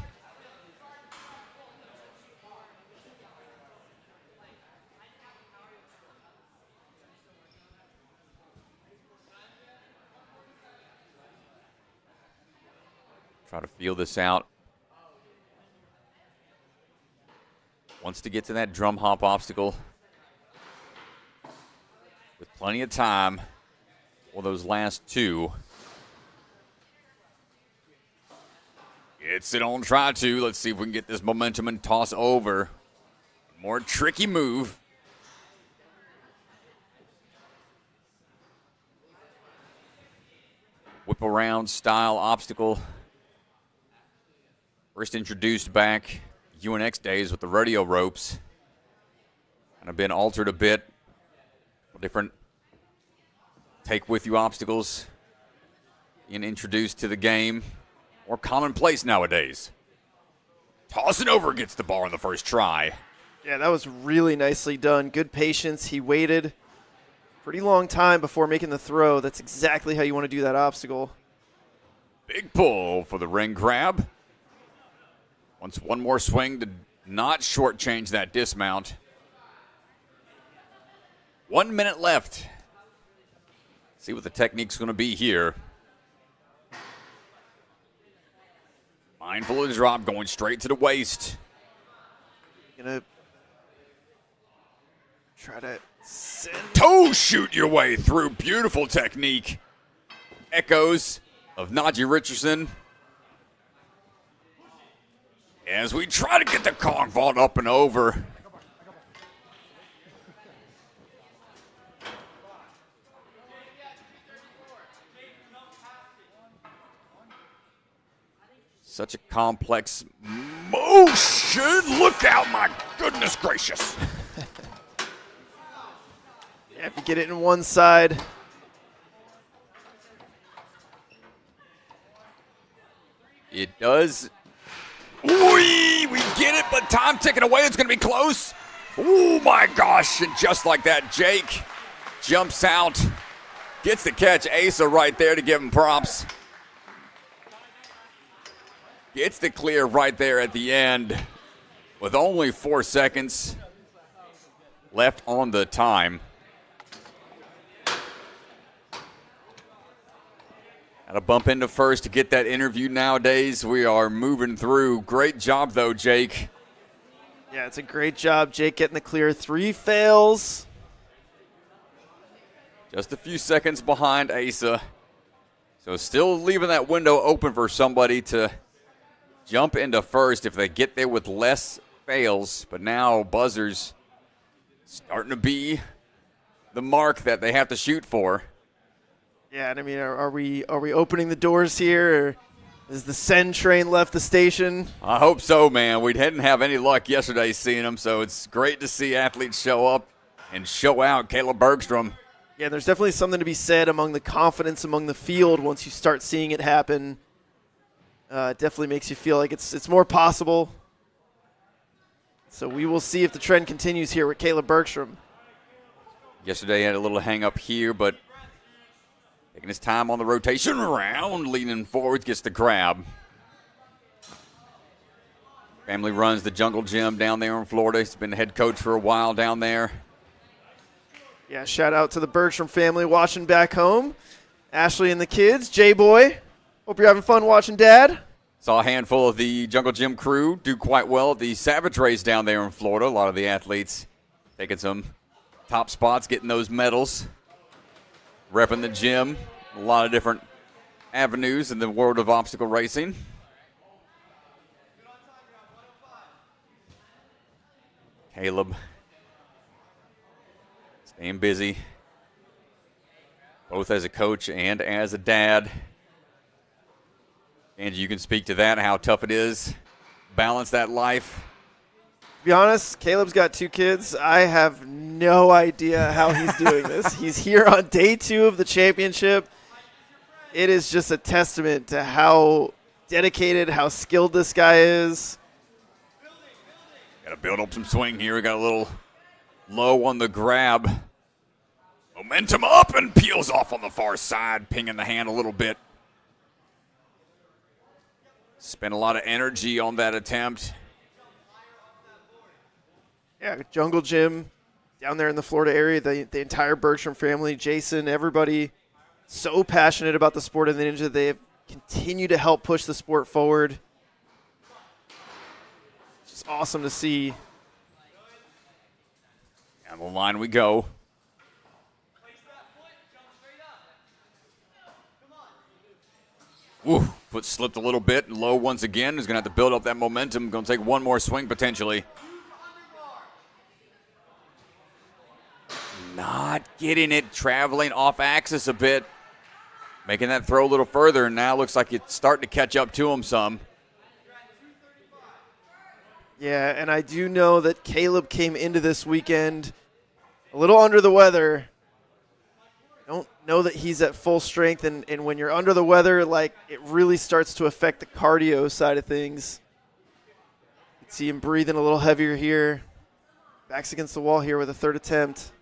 B: Try to feel this out. Wants to get to that drum hop obstacle with plenty of time for those last 2. Gets it on try to. Let's see if we can get this momentum and toss over. More tricky move. Whip around style obstacle. First introduced back UNX days with the rodeo ropes. Kind of been altered a bit. Different take with you obstacles being introduced to the game. More commonplace nowadays. Tossing over gets the bar on the first try.
A: Yeah, that was really nicely done. Good patience. He waited pretty long time before making the throw. That's exactly how you want to do that obstacle.
B: Big pull for the ring grab. Wants one more swing to not shortchange that dismount. 1 minute left. See what the technique's going to be here. Mindful of the drop, going straight to the waist.
A: Gonna try to
B: toe shoot your way through. Beautiful technique. Echoes of Najee Richardson. As we try to get the Kong vault up and over. Such a complex motion. Look out, my goodness gracious.
A: Yeah, if you get it in one side.
B: It does. We get it, but time ticking away. It's going to be close. Oh, my gosh. And just like that, Jake jumps out. Gets the catch. Asa right there to give him props. Gets the clear right there at the end with only 4 seconds left on the time. Got to bump into first to get that interview nowadays. We are moving through. Great job, though, Jake.
A: Yeah, it's a great job. Jake getting the clear. 3 fails.
B: Just a few seconds behind Asa. So still leaving that window open for somebody to jump into first if they get there with less fails. But now buzzers starting to be the mark that they have to shoot for.
A: Yeah, and I mean, are we opening the doors here, or has the Sen train left the station?
B: I hope so, man. We didn't have any luck yesterday seeing them, so it's great to see athletes show up and show out. Caleb Bergstrom.
A: Yeah, there's definitely something to be said among the confidence among the field once you start seeing it happen. It definitely makes you feel like it's more possible. So we will see if the trend continues here with Caleb Bergstrom.
B: Yesterday had a little hang up here, but taking his time on the rotation around, leaning forward, gets the grab. Family runs the Jungle Gym down there in Florida. He's been the head coach for a while down there.
A: Yeah, shout out to the Bergstrom family watching back home. Ashley and the kids, J-Boy. Hope you're having fun watching Dad.
B: Saw a handful of the Jungle Gym crew do quite well at the Savage Race down there in Florida. A lot of the athletes taking some top spots, getting those medals. Repping the gym, a lot of different avenues in the world of obstacle racing. Caleb staying busy, both as a coach and as a dad. And you can speak to that, how tough it is, balance that life.
A: To be honest, Caleb's got 2 kids. I have no idea how he's doing this. He's here on day 2 of the championship. It is just a testament to how dedicated, how skilled this guy is.
B: Got to build up some swing here. We got a little low on the grab. Momentum up and peels off on the far side, pinging the hand a little bit. Spent a lot of energy on that attempt.
A: Yeah, Jungle Gym down there in the Florida area, the entire Bergstrom family, Jason, everybody so passionate about the sport of the ninja. They have continued to help push the sport forward. It's just awesome to see.
B: Down the line we go. Ooh, foot slipped a little bit. Low once again. He's going to have to build up that momentum. Going to take one more swing potentially. Not getting it. Traveling off axis a bit. Making that throw a little further. And now looks like it's starting to catch up to him some.
A: Yeah, and I do know that Caleb came into this weekend a little under the weather. I don't know that he's at full strength, and when you're under the weather, like, it really starts to affect the cardio side of things. You can see him breathing a little heavier here. Back's against the wall here with a 3rd attempt.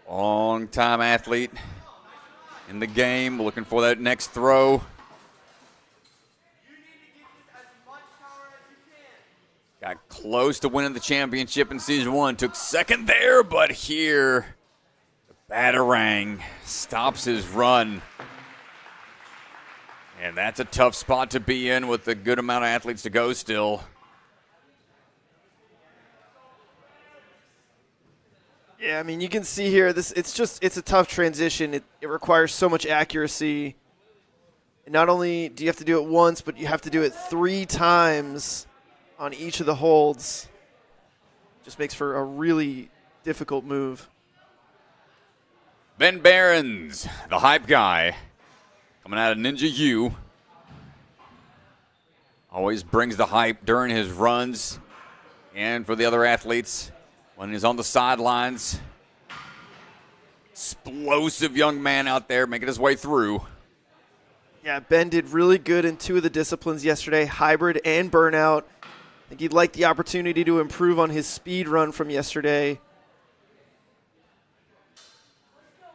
B: Long-time athlete in the game, looking for that next throw. Got close to winning the championship in Season 1. Took 2nd there, but here, the Batarang stops his run. And that's a tough spot to be in with a good amount of athletes to go still.
A: Yeah, I mean, you can see here, it's a tough transition. It requires so much accuracy. And not only do you have to do it once, but you have to do it 3 times on each of the holds. Just makes for a really difficult move.
B: Ben Barrens, the hype guy, coming out of Ninja U. Always brings the hype during his runs and for the other athletes when he's on the sidelines. Explosive young man out there making his way through.
A: Yeah, Ben did really good in 2 of the disciplines yesterday, hybrid and burnout. I think he'd like the opportunity to improve on his speed run from yesterday.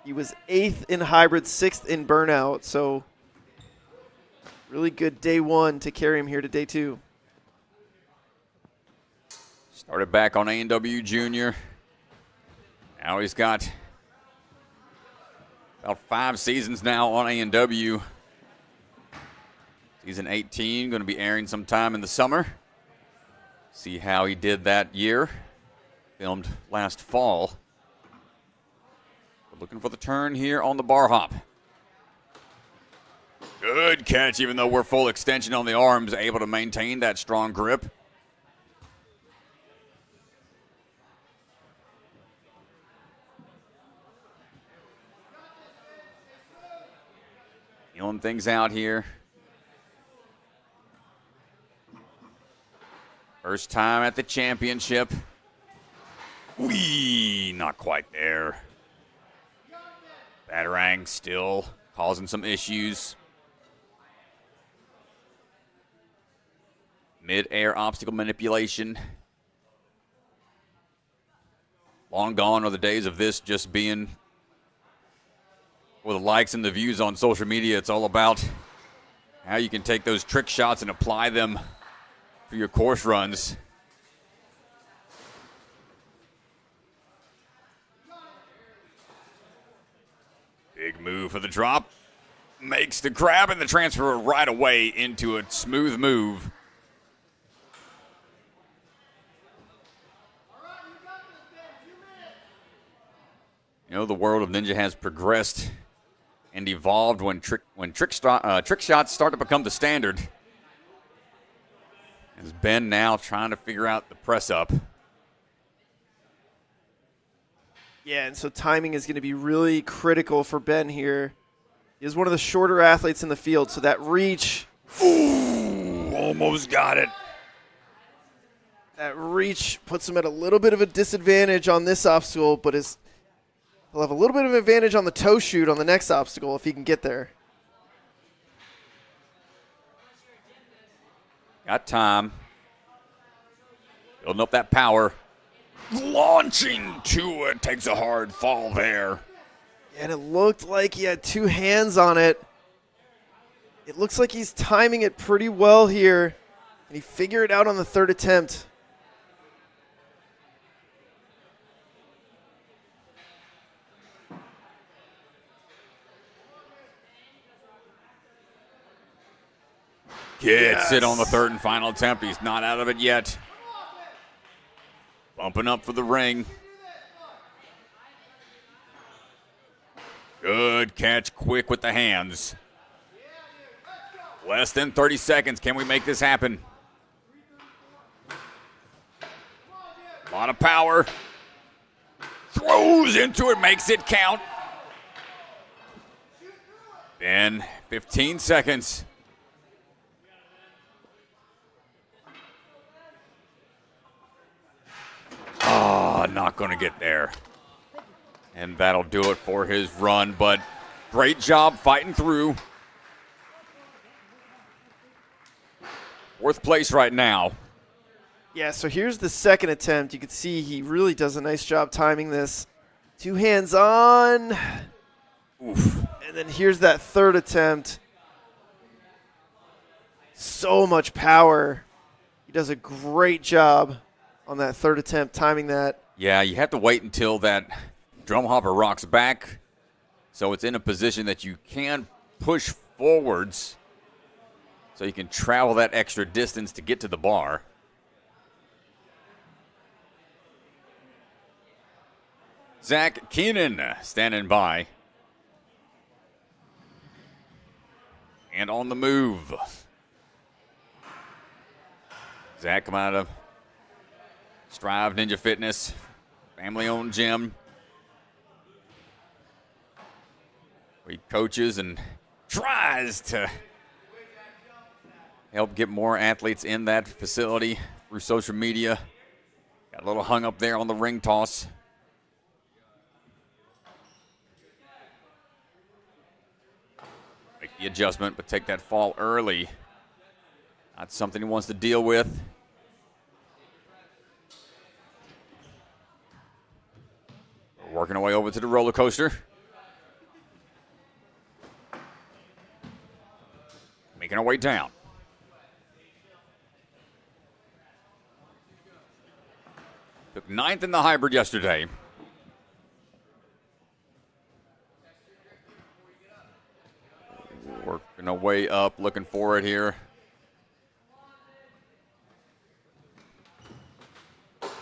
A: He was 8th in hybrid, 6th in burnout, so really good day 1 to carry him here to day 2.
B: Started back on A&W Junior. Now he's got about 5 seasons now on A&W. Season 18 going to be airing sometime in the summer. See how he did that year. Filmed last fall. We're looking for the turn here on the bar hop. Good catch, even though we're full extension on the arms, able to maintain that strong grip. Feeling things out here. First time at the championship. Whee! Not quite there. Batarang still causing some issues. Mid-air obstacle manipulation. Long gone are the days of this just being with the likes and the views on social media. It's all about how you can take those trick shots and apply them for your course runs. Big move for the drop. Makes the grab and the transfer right away into a smooth move. You know, the world of Ninja has progressed and evolved when trick shots start to become the standard. As Ben now trying to figure out the press up.
A: Yeah, and so timing is going to be really critical for Ben here. He is one of the shorter athletes in the field, so that reach.
B: Ooh, almost got it.
A: That reach puts him at a little bit of a disadvantage on this obstacle, but he'll have a little bit of advantage on the toe shoot on the next obstacle if he can get there.
B: Got time. Building up that power. Launching to it. Takes a hard fall there.
A: And it looked like he had 2 hands on it. It looks like he's timing it pretty well here. And he figured it out on the 3rd attempt.
B: Gets it on the 3rd and final attempt. He's not out of it yet. Bumping up for the ring. Good catch, quick with the hands. Less than 30 seconds. Can we make this happen? A lot of power. Throws into it, makes it count. Ben, 15 seconds. Oh, not going to get there. And that'll do it for his run, but great job fighting through. 4th place right now.
A: Yeah, so here's the 2nd attempt. You can see he really does a nice job timing this. 2 hands on.
B: Oof.
A: And then here's that 3rd attempt. So much power. He does a great job on that 3rd attempt, timing that.
B: Yeah, you have to wait until that drum hopper rocks back so it's in a position that you can push forwards so you can travel that extra distance to get to the bar. Zach Keenan standing by. And on the move. Zach come out of Strive Ninja Fitness, family-owned gym. He coaches and tries to help get more athletes in that facility through social media. Got a little hung up there on the ring toss. Make the adjustment, but take that fall early. Not something he wants to deal with. We're working our way over to the roller coaster. Making our way down. Took 9th in the hybrid yesterday. Working our way up, looking for it here.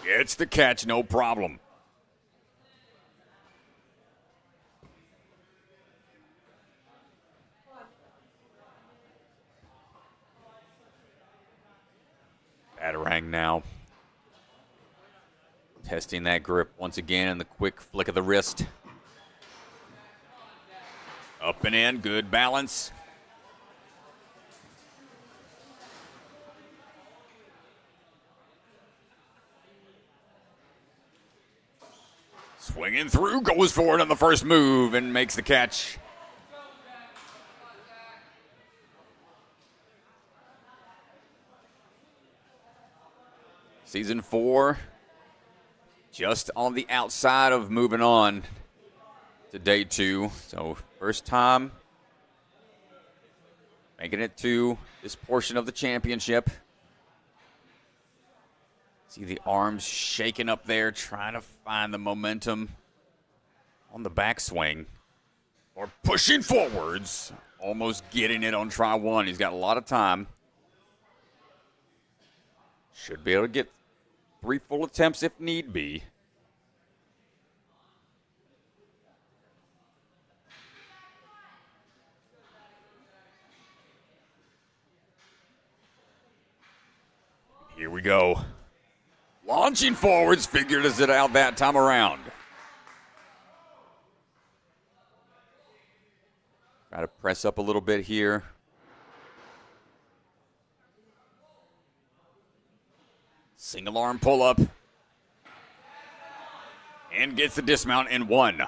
B: Gets the catch, no problem. Batarang now. Testing that grip once again and the quick flick of the wrist. Up and in, good balance. Swinging through, goes for it on the first move and makes the catch. Season 4, just on the outside of moving on to day 2. So first time making it to this portion of the championship. See the arms shaking up there, trying to find the momentum on the backswing. Or pushing forwards, almost getting it on try 1. He's got a lot of time. Should be able to get 3 full attempts if need be. Here we go. Launching forwards, figured it out that time around. Try to press up a little bit here. Single arm pull up. And gets the dismount in 1.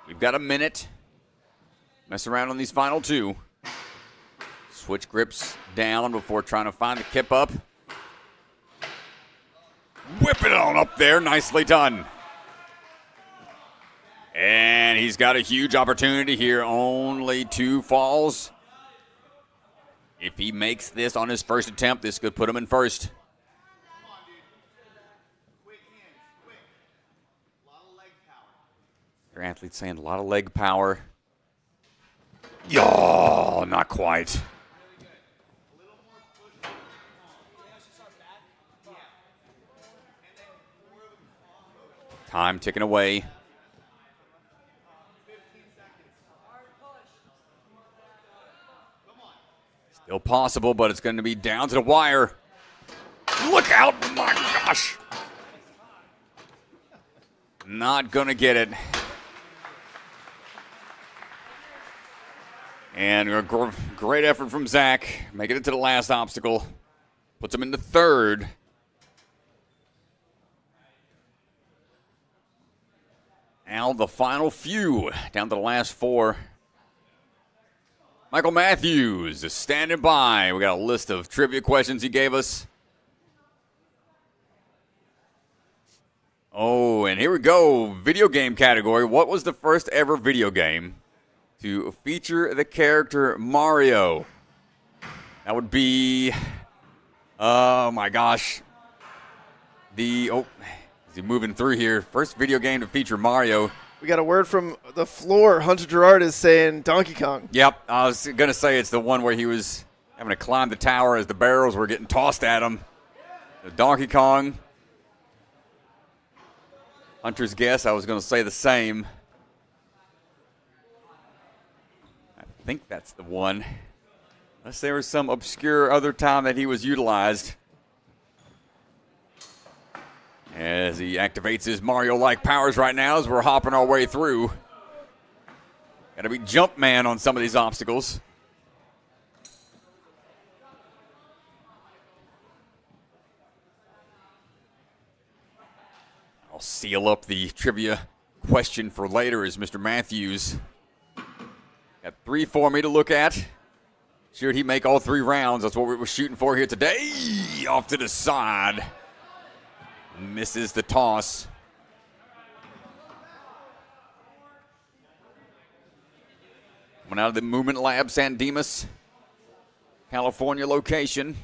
B: We've got a minute. Mess around on these final 2. Switch grips down before trying to find the kip up. Whip it on up there. Nicely done. And he's got a huge opportunity here. Only 2 falls. If he makes this on his first attempt, this could put him in first. Your athlete's saying a lot of leg power. Yo, not quite. Time ticking away. Still possible, but it's going to be down to the wire. Look out, my gosh. Not going to get it. And a great effort from Zach, making it to the last obstacle. Puts him into 3rd. Now the final few, down to the last 4. Michael Matthews is standing by. We got a list of trivia questions he gave us. Oh, and here we go. Video game category. What was the first ever video game to feature the character Mario? That would be, oh my gosh. Is he moving through here? First video game to feature Mario.
A: We got a word from the floor. Hunter Gerard is saying Donkey Kong.
B: Yep, I was going to say it's the one where he was having to climb the tower as the barrels were getting tossed at him. The Donkey Kong. Hunter's guess, I was going to say the same. I think that's the one. Unless there was some obscure other time that he was utilized. As he activates his Mario-like powers right now as we're hopping our way through. Got to be jump man on some of these obstacles. I'll seal up the trivia question for later as Mr. Matthews got 3 for me to look at. Should he make all 3 rounds? That's what we were shooting for here today. Off to the side. Misses the toss. Coming out of the Movement Lab, San Dimas, California location.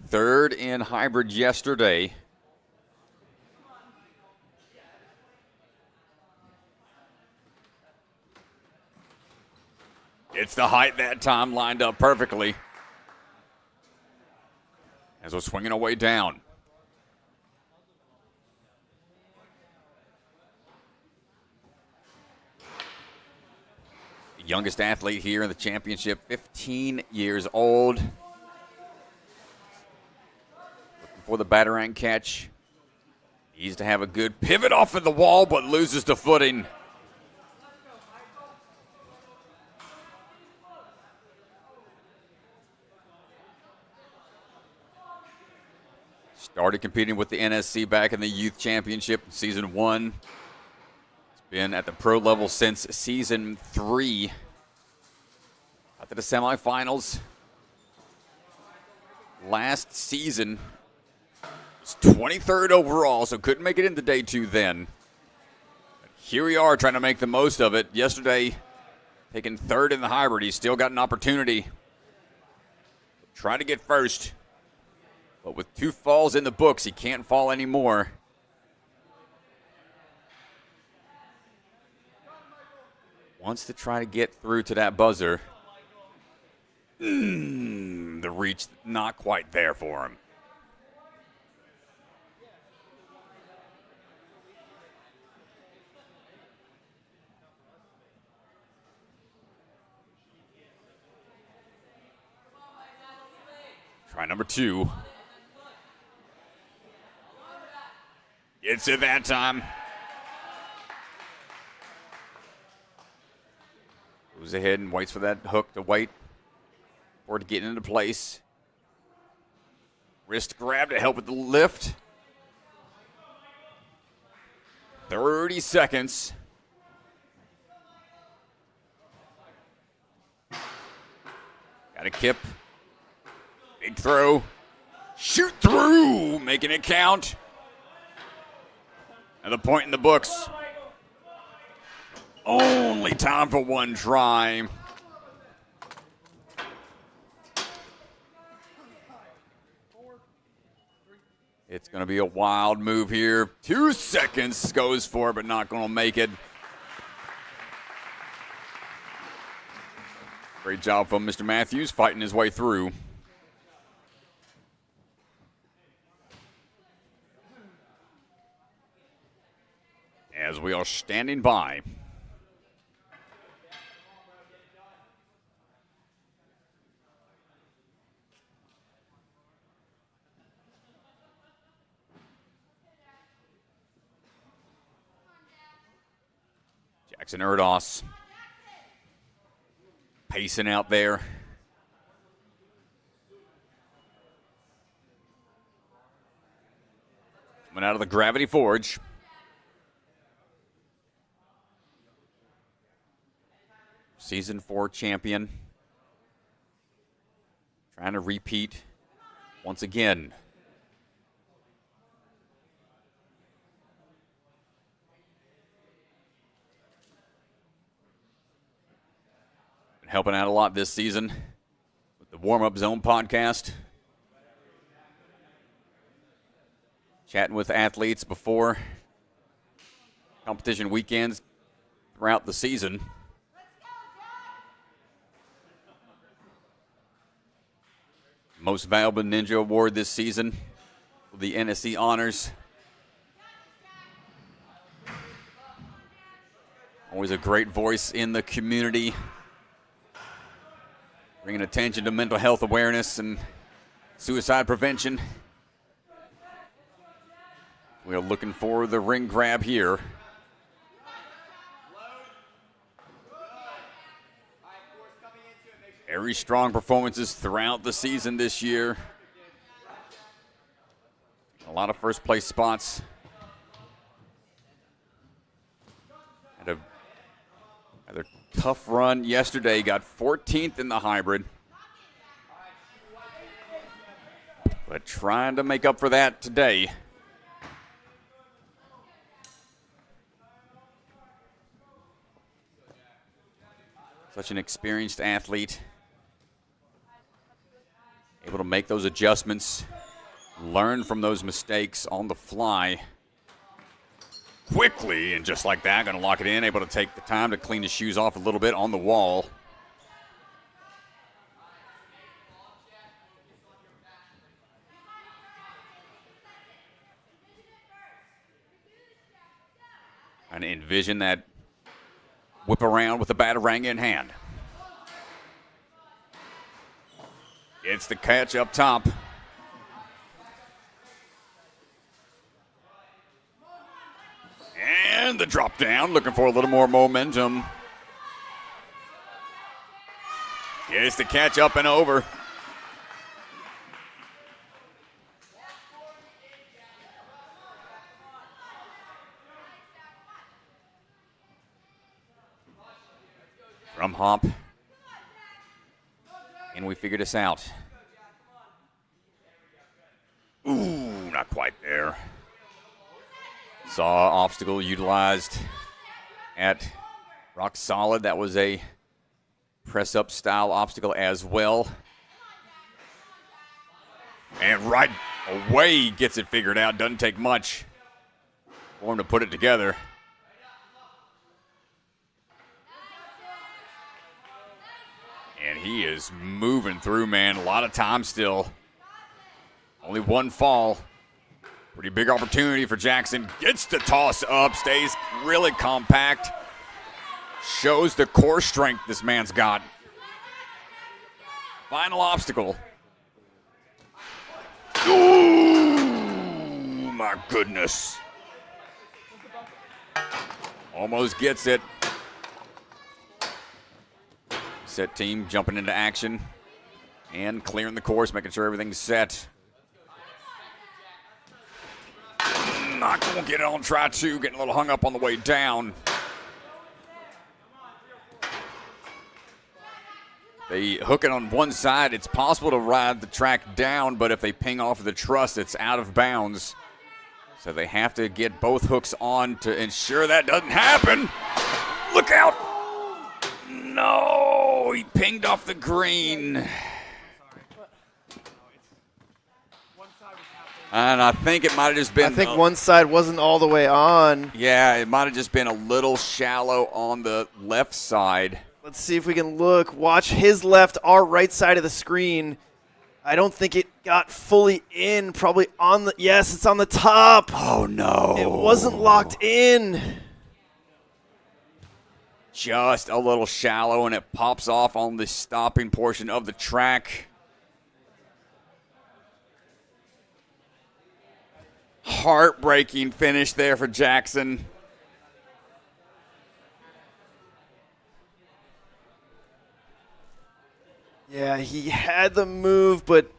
B: Third in hybrid yesterday. It's the height that time, lined up perfectly. As we're swinging our way down. The youngest athlete here in the championship, 15 years old. Looking for the batarang catch. Needs to have a good pivot off of the wall, but loses the footing. Started competing with the NSC back in the Youth Championship in Season 1. It's been at the pro level since Season 3. Got to the semifinals. Last season was 23rd overall, so couldn't make it into Day 2 then. But here we are trying to make the most of it. Yesterday, taking 3rd in the hybrid. He's still got an opportunity. Try to get first. But with 2 falls in the books, he can't fall anymore. Wants to try to get through to that buzzer. The reach not quite there for him. Try number 2. It's it that time. Goes ahead and waits for that hook to wait for it to get into place. Wrist grab to help with the lift. 30 seconds. Got a kip. Big throw. Shoot through. Making it count. Another point in the books. Only time for 1 try. It's going to be a wild move here. 2 seconds goes for it, but not going to make it. Great job from Mr. Matthews fighting his way through. As we are standing by. Jackson Erdos pacing out there. Coming out of the Gravity Forge. Season 4 champion. Trying to repeat once again. Been helping out a lot this season with the Warm-Up Zone podcast. Chatting with athletes before competition weekends throughout the season. Most Valuable Ninja Award this season with the NSC honors. Always a great voice in the community, bringing attention to mental health awareness and suicide prevention. We are looking for the ring grab here. Very strong performances throughout the season this year. A lot of first place spots. Had a tough run yesterday, got 14th in the hybrid. But trying to make up for that today. Such an experienced athlete. Able to make those adjustments, learn from those mistakes on the fly. Quickly, and just like that, going to lock it in, able to take the time to clean his shoes off a little bit on the wall. And envision that whip around with the batarang in hand. It's the catch up top. And the drop down, looking for a little more momentum. Gets the catch up and over. Drum hop. And we figured this out. Ooh, not quite there. Saw obstacle utilized at Rock Solid. That was a press-up style obstacle as well. And right away gets it figured out. Doesn't take much for him to put it together. And he is moving through, man. A lot of time still. Only one fall. Pretty big opportunity for Jackson. Gets the toss up, stays really compact. Shows the core strength this man's got. Final obstacle. Ooh, my goodness. Almost gets it. Set team jumping into action and clearing the course, making sure everything's set. Not going to get it on try two, getting a little hung up on the way down. They hook it on one side. It's possible to ride the track down, but if they ping off the truss, it's out of bounds. So they have to get both hooks on to ensure that doesn't happen. Look out. No, he pinged off the green. And I think it might have just been...
A: I think one side wasn't all the way on.
B: Yeah, it might have just been a little shallow on the left side.
A: Let's see if we can look. Watch his left, our right side of the screen. I don't think it got fully in. Probably on the... Yes, it's on the top.
B: Oh, no.
A: It wasn't locked in.
B: Just a little shallow, and it pops off on the stopping portion of the track. Heartbreaking finish there for Jackson.
A: Yeah, he had the move, but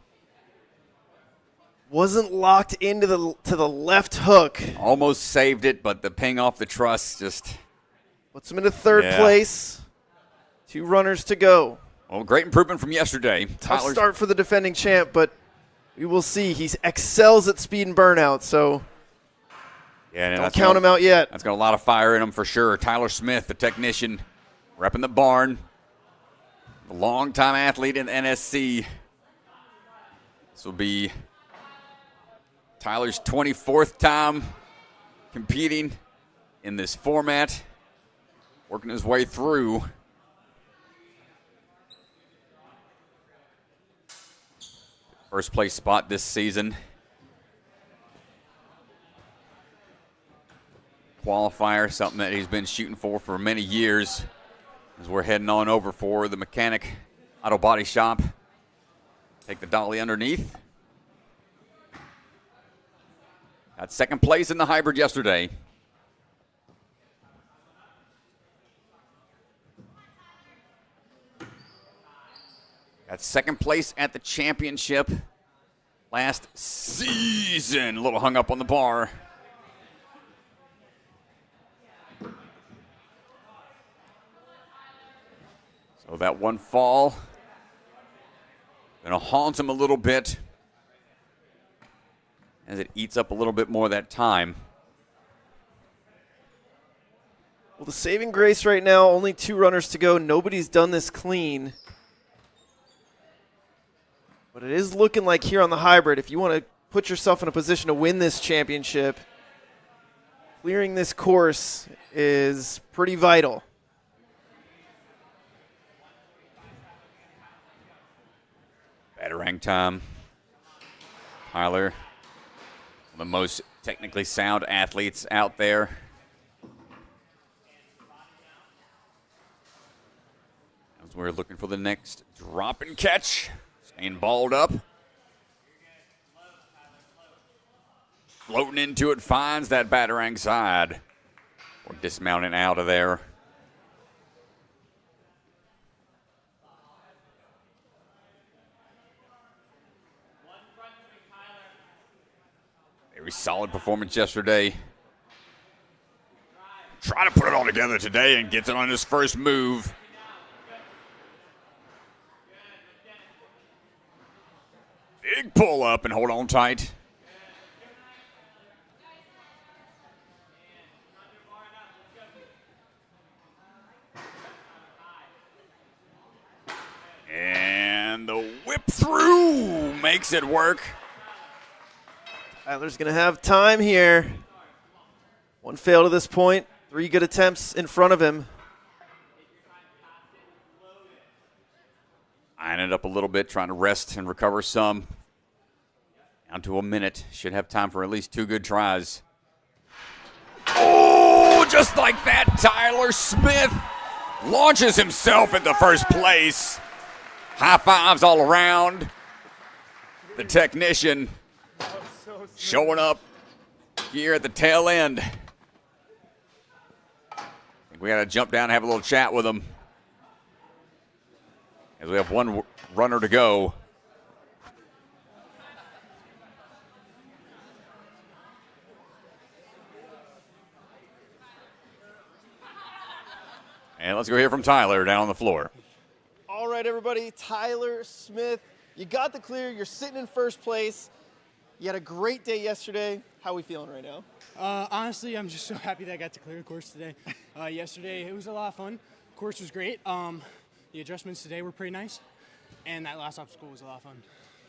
A: wasn't locked into the left hook.
B: Almost saved it, but the ping off the truss just
A: puts him into third place. 2 runners to go.
B: Well, great improvement from yesterday.
A: Tough start for the defending champ, but we will see. He excels at speed and burnout, so don't count him out yet.
B: That's got a lot of fire in him for sure. Tyler Smith, the technician, repping the barn. A longtime athlete in NSC. This will be Tyler's 24th time competing in this format. Working his way through. first place spot this season. Qualifier, something that he's been shooting for many years, as we're heading on over for the Mechanic Auto Body Shop. Take the dolly underneath. Got second place in the hybrid yesterday. Got second place at the championship last season. A little hung up on the bar. So that one fall gonna haunt him a little bit as it eats up a little bit more of that time.
A: Well, the saving grace right now, only 2 runners to go. Nobody's done this clean. But it is looking like here on the hybrid, if you want to put yourself in a position to win this championship, clearing this course is pretty vital.
B: Batarang time. Tyler, one of the most technically sound athletes out there. As we're looking for the next drop and catch. Staying balled up. Floating into it, finds that Batarang side. Or dismounting out of there. Very solid performance yesterday. Trying to put it all together today and gets it on his first move. Big pull up and hold on tight. And the whip through makes it work.
A: Tyler's going to have time here. 1 fail to this point. 3 good attempts in front of him.
B: Eyeing it up a little bit, trying to rest and recover some. Down to a minute. Should have time for at least 2 good tries. Oh, just like that, Tyler Smith launches himself into first place. High fives all around. The technician showing up here at the tail end. I think we got to jump down and have a little chat with him, as we have 1 runner to go. And let's go hear from Tyler down on the floor.
A: All right, everybody. Tyler Smith, you got the clear. You're sitting in first place. You had a great day yesterday. How are we feeling right now?
F: Honestly, I'm just so happy that I got to clear the course today. Yesterday, it was a lot of fun. Course was great. The adjustments today were pretty nice. And that last obstacle was a lot of fun.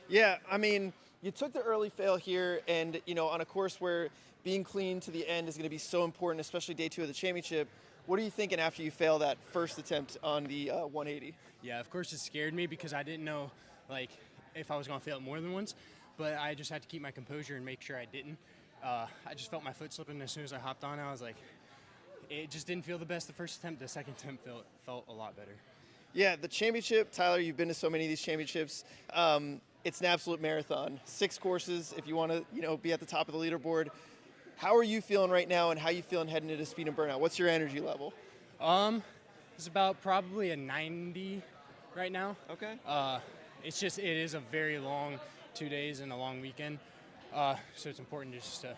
A: Yeah, I mean, you took the early fail here, and, you know, on a course where being clean to the end is going to be so important, especially day 2 of the championship. What are you thinking after you fail that first attempt on the 180?
F: Yeah, of course it scared me because I didn't know, like, if I was going to fail it more than once. But I just had to keep my composure and make sure I didn't. I just felt my foot slipping as soon as I hopped on. I was like, it just didn't feel the best the first attempt. The second attempt felt a lot better.
A: Yeah, the championship, Tyler, you've been to so many of these championships. It's an absolute marathon. 6 courses if you want to, you know, be at the top of the leaderboard. How are you feeling right now, and how are you feeling heading into speed and burnout? What's your energy level?
F: It's about probably a 90 right now.
A: Okay.
F: It is a very long 2 days and a long weekend. So it's important just to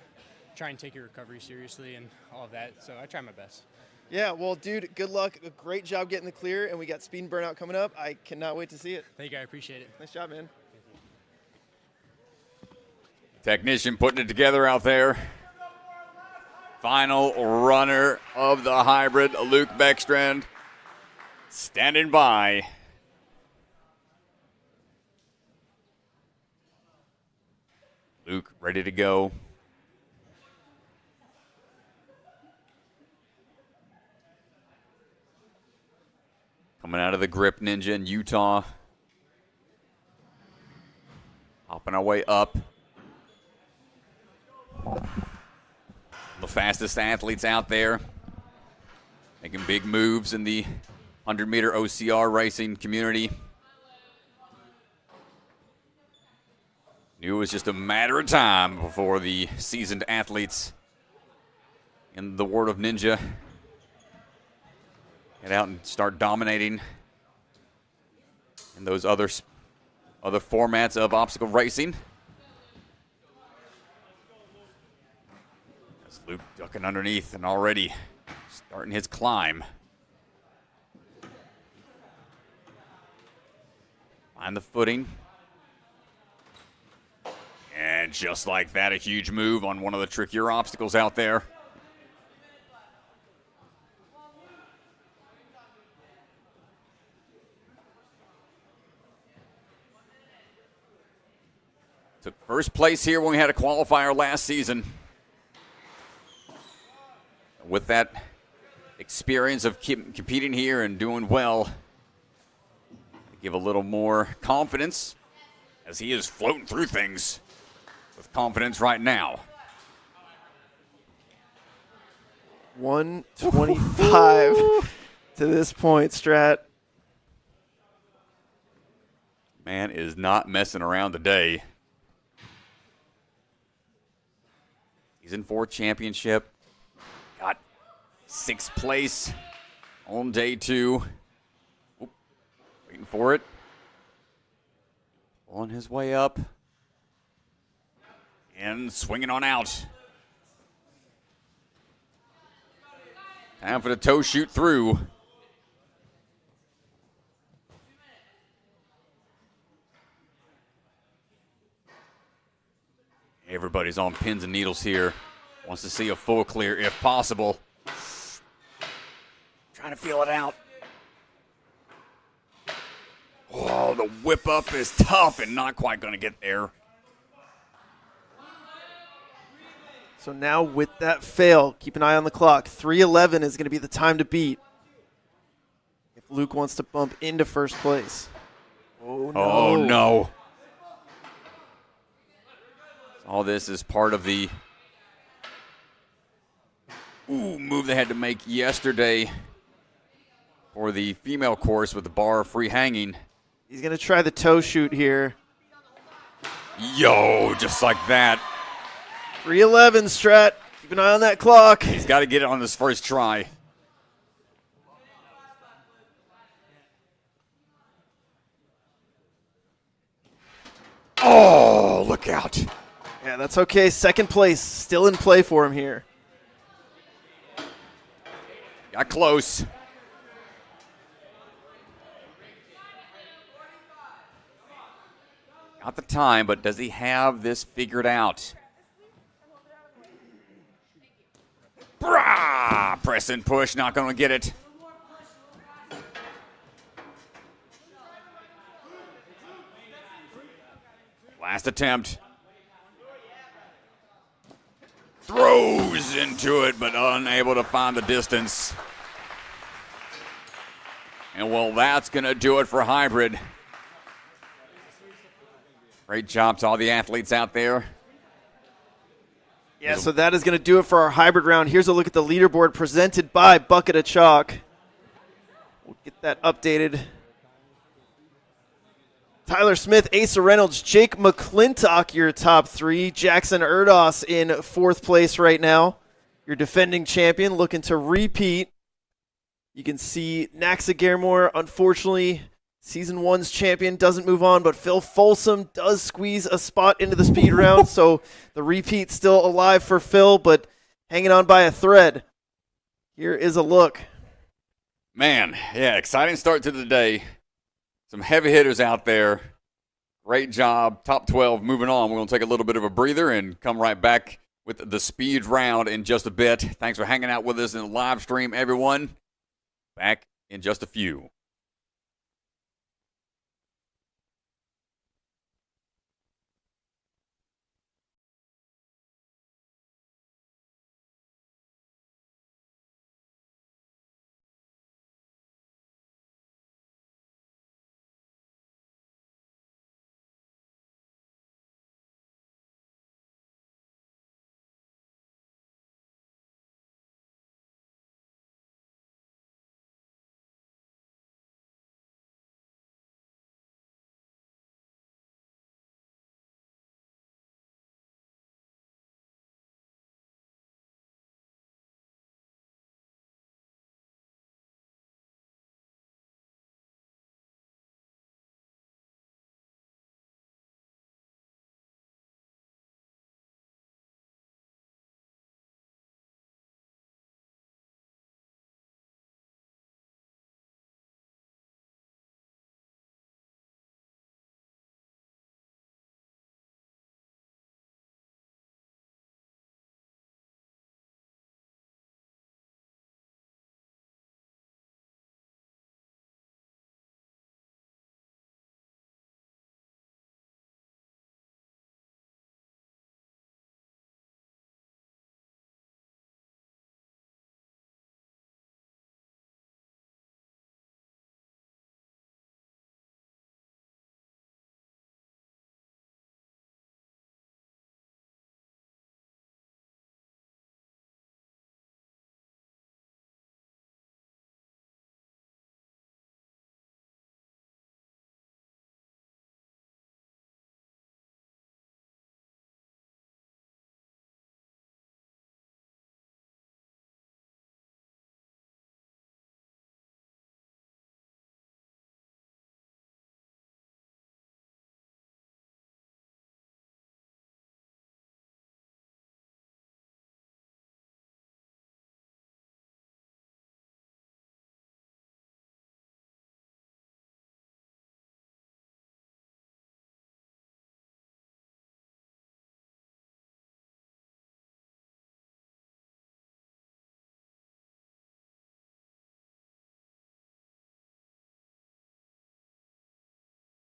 F: try and take your recovery seriously and all of that. So I try my best.
A: Yeah, well, dude, good luck. A great job getting the clear, and we got speed and burnout coming up. I cannot wait to see it.
F: Thank you. I appreciate it.
A: Nice job, man.
B: Technician putting it together out there. Final runner of the hybrid, Luke Beckstrand, standing by. Luke ready to go. Coming out of the Grip Ninja in Utah. Hopping chopping our way up. The fastest athletes out there, making big moves in the 100-meter OCR racing community. Knew it was just a matter of time before the seasoned athletes in the world of Ninja get out and start dominating in those other formats of obstacle racing. As Luke ducking underneath and already starting his climb. Find the footing. And just like that, a huge move on one of the trickier obstacles out there. Took first place here when we had a qualifier last season. With that experience of competing here and doing well, give a little more confidence as he is floating through things with confidence right now.
A: 125 to this point, Strat.
B: Man is not messing around today. Season 4 championship. Got 6th place on day 2. Oop, waiting for it. On his way up. And swinging on out. Time for the toe shoot through. Everybody's on pins and needles here. Wants to see a full clear if possible. Trying to feel it out. Oh, the whip up is tough and not quite going to get there.
A: So now with that fail, keep an eye on the clock. 3:11 is going to be the time to beat if Luke wants to bump into first place. Oh, no.
B: Oh, no. All this is part of the move they had to make yesterday for the female course with the bar free hanging.
A: He's going to try the toe shoot here.
B: Yo, just like that.
A: 3:11, Strat. Keep an eye on that clock.
B: He's got to get it on this first try. Oh, look out.
A: Yeah, that's okay. Second place still in play for him here.
B: Got close. Got the time, but does he have this figured out? Brah! Press and push, not going to get it. Last attempt. Throws into it, but unable to find the distance. And well, that's going to do it for hybrid. Great job to all the athletes out there.
A: Yeah, so that is going to do it for our hybrid round. Here's a look at the leaderboard presented by Bucket of Chalk. We'll get that updated. Tyler Smith, Asa Reynolds, Jake McCleintoch, your top 3. Jackson Erdos in 4th place right now. Your defending champion looking to repeat. You can see Naxa Carmore, unfortunately, Season 1's champion doesn't move on, but Phil Folsom does squeeze a spot into the speed round, so the repeat still alive for Phil, but hanging on by a thread. Here is a look.
B: Man, yeah, exciting start to the day. Some heavy hitters out there. Great job. Top 12 moving on. We're going to take a little bit of a breather and come right back with the speed round in just a bit. Thanks for hanging out with us in the live stream, everyone. Back in just a few.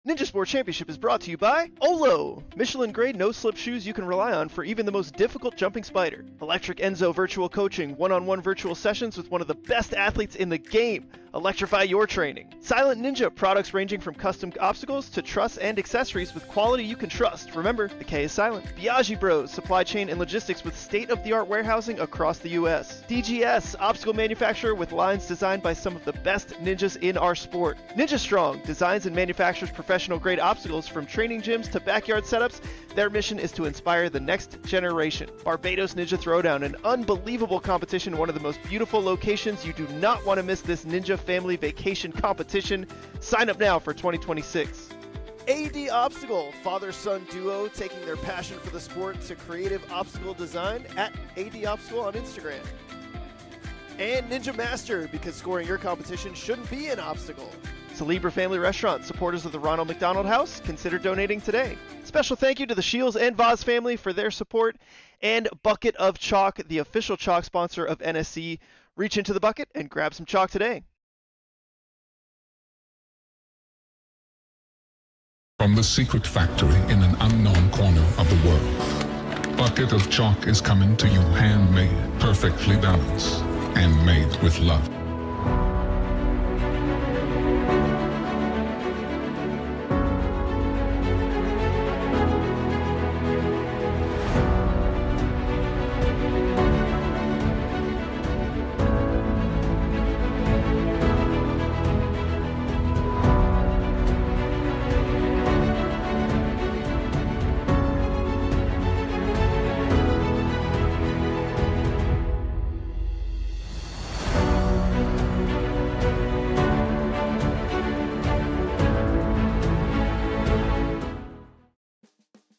A: Ninja Sport Championship is brought to you by Olo, Michelin-grade no-slip shoes you can rely on for even the most difficult jumping spider. Electric Enzo virtual coaching, one-on-one virtual sessions with one of the best athletes in the game. Electrify your training. Silent Ninja, products ranging from custom obstacles to truss and accessories with quality you can trust. Remember, the K is silent. Biaggi Bros, supply chain and logistics with state-of-the-art warehousing across the U.S. DGS, obstacle manufacturer with lines designed by some of the best ninjas in our sport. Ninja Strong, designs and manufactures professional-grade obstacles from training gyms to backyard setups. Their mission is to inspire the next generation. Barbados Ninja Throwdown, an unbelievable competition in one of the most beautiful locations. You do not want to miss this Ninja Family Vacation competition. Sign up now for 2026. AD Obstacle, father-son duo taking their passion for the sport to creative obstacle design at AD Obstacle on Instagram. And Ninja Master, because scoring your competition shouldn't be an obstacle. Celebra Family Restaurant, supporters of the Ronald McDonald House, consider donating today. Special thank you to the Shields and Voz family for their support, and Bucket of Chalk, the official chalk sponsor of NSC. Reach into the bucket and grab some chalk today.
G: From the secret factory in an unknown corner of the world, Bucket of Chalk is coming to you handmade, perfectly balanced, and made with love.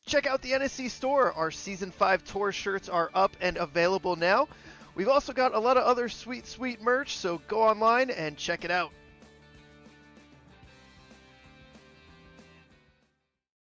A: Check out the NSC store. Our Season 5 tour shirts are up and available now. We've also got a lot of other sweet merch, so go online and check it out.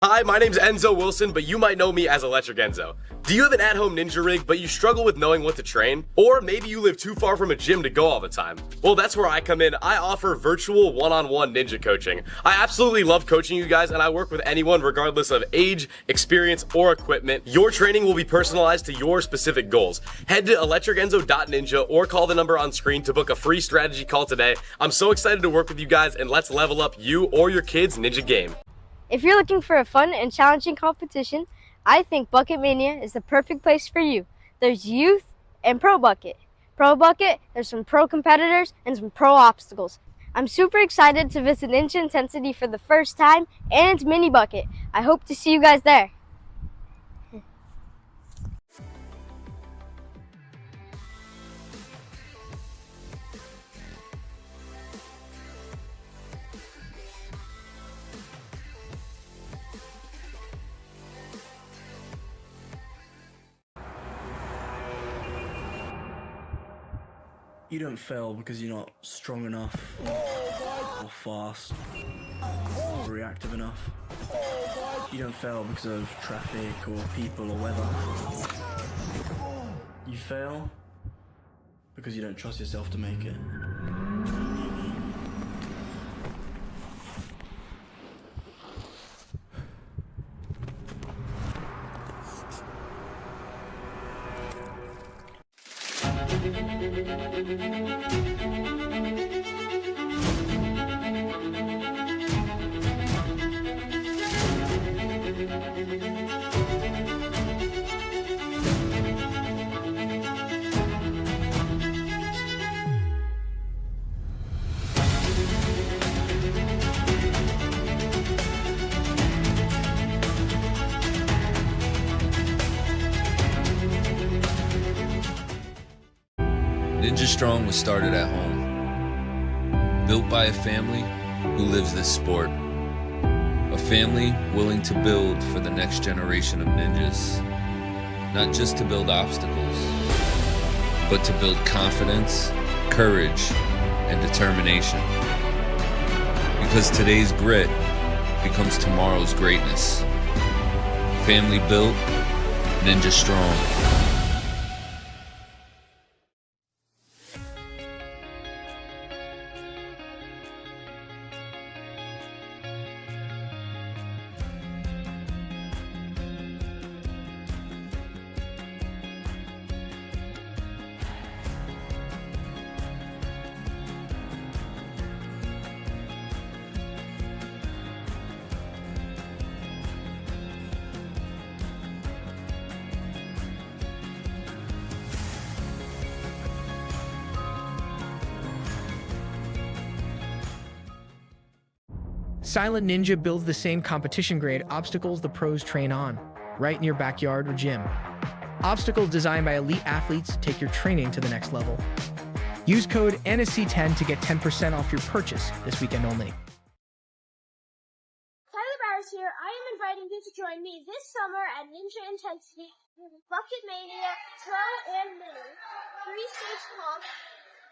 H: Hi, my name's Enzo Wilson, but you might know me as Electric Enzo. Do you have an at-home ninja rig, but you struggle with knowing what to train? Or maybe you live too far from a gym to go all the time? Well, that's where I come in. I offer virtual one-on-one ninja coaching. I absolutely love coaching you guys, and I work with anyone regardless of age, experience, or equipment. Your training will be personalized to your specific goals. Head to electricenzo.ninja or call the number on screen to book a free strategy call today. I'm so excited to work with you guys, and let's level up you or your kids' ninja game.
I: If you're looking for a fun and challenging competition, I think Bucket Mania is the perfect place for you. There's youth and pro bucket. Pro bucket, there's some pro competitors and some pro obstacles. I'm super excited to visit Ninja Intensity for the first time and mini bucket. I hope to see you guys there.
J: You don't fail because you're not strong enough, or fast, or reactive enough. You don't fail because of traffic or people or weather. You fail because you don't trust yourself to make it.
K: Ninja Strong was started at home, built by a family who lives this sport. A family willing to build for the next generation of ninjas, not just to build obstacles, but to build confidence, courage, and determination. Because today's grit becomes tomorrow's greatness. Family built, Ninja Strong.
L: Silent Ninja builds the same competition-grade obstacles the pros train on, right in your backyard or gym. Obstacles designed by elite athletes take your training to the next level. Use code NSC10 to get 10% off your purchase this weekend only.
M: Tyler Barrens here. I am inviting you to join me this summer at Ninja Intensity, Bucket Mania, Pro, and Mini. 3-stage comp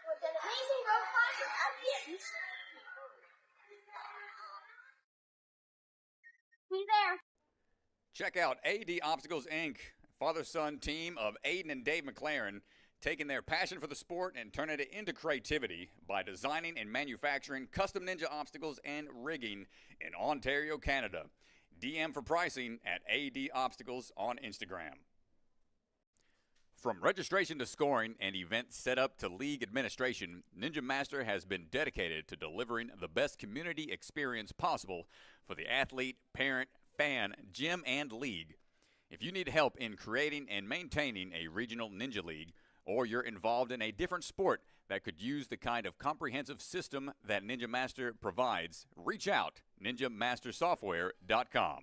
M: with an amazing road classes at the end. Be there.
B: Check out AD Obstacles Inc., father-son team of Aiden and Dave McLaren, taking their passion for the sport and turning it into creativity by designing and manufacturing custom ninja obstacles and rigging in Ontario, Canada. DM for pricing at AD Obstacles on Instagram. From registration to scoring and event setup to league administration, Ninja Master has been dedicated to delivering the best community experience possible for the athlete, parent, fan, gym, and league. If you need help in creating and maintaining a regional ninja league, or you're involved in a different sport that could use the kind of comprehensive system that Ninja Master provides, reach out, ninjamastersoftware.com.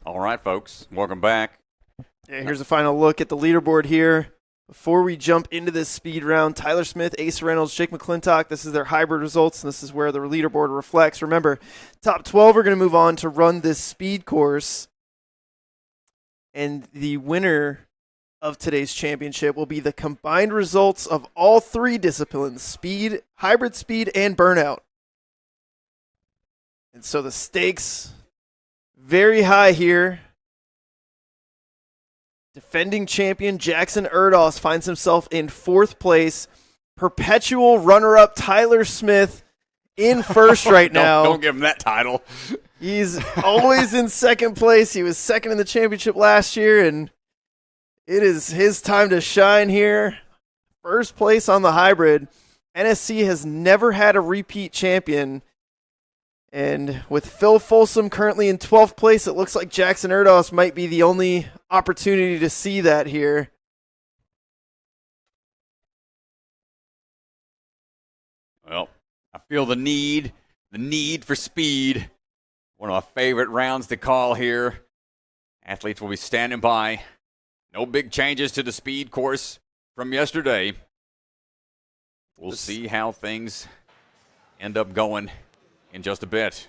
B: All right, folks, welcome back.
A: Yeah, here's a final look at the leaderboard here. Before we jump into this speed round, Tyler Smith, Asa Reynolds, Jake McCleintoch, this is their hybrid results, and this is where the leaderboard reflects. Remember, top 12 are going to move on to run this speed course, and the winner of today's championship will be the combined results of all three disciplines: speed, hybrid speed, and burnout. And so the stakes very high here. Defending champion Jackson Erdos finds himself in 4th place. Perpetual runner-up Tyler Smith in first right now.
B: Don't give him that title.
A: He's always in 2nd place. He was 2nd in the championship last year, and it is his time to shine here. 1st place on the hybrid. NSC has never had a repeat champion. And with Phil Folsom currently in 12th place, it looks like Jackson Erdos might be the only opportunity to see that here.
B: Well, I feel the need for speed. One of my favorite rounds to call here. Athletes will be standing by. No big changes to the speed course from yesterday. We'll see how things end up going in just a bit.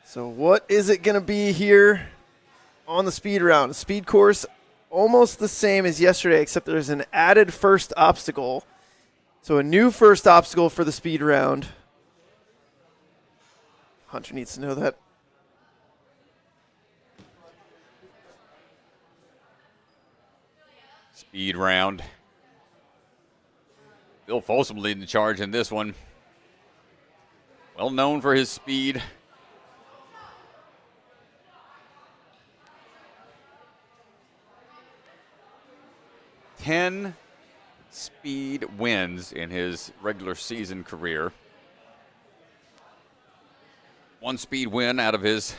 A: So what is it going to be here on the speed round? Speed course almost the same as yesterday, except there's an added first obstacle. So a new first obstacle for the speed round. Hunter needs to know that.
B: Speed round. Bill Folsom leading the charge in this one. Well known for his speed. Ten speed wins in his regular season career. 1 speed win out of his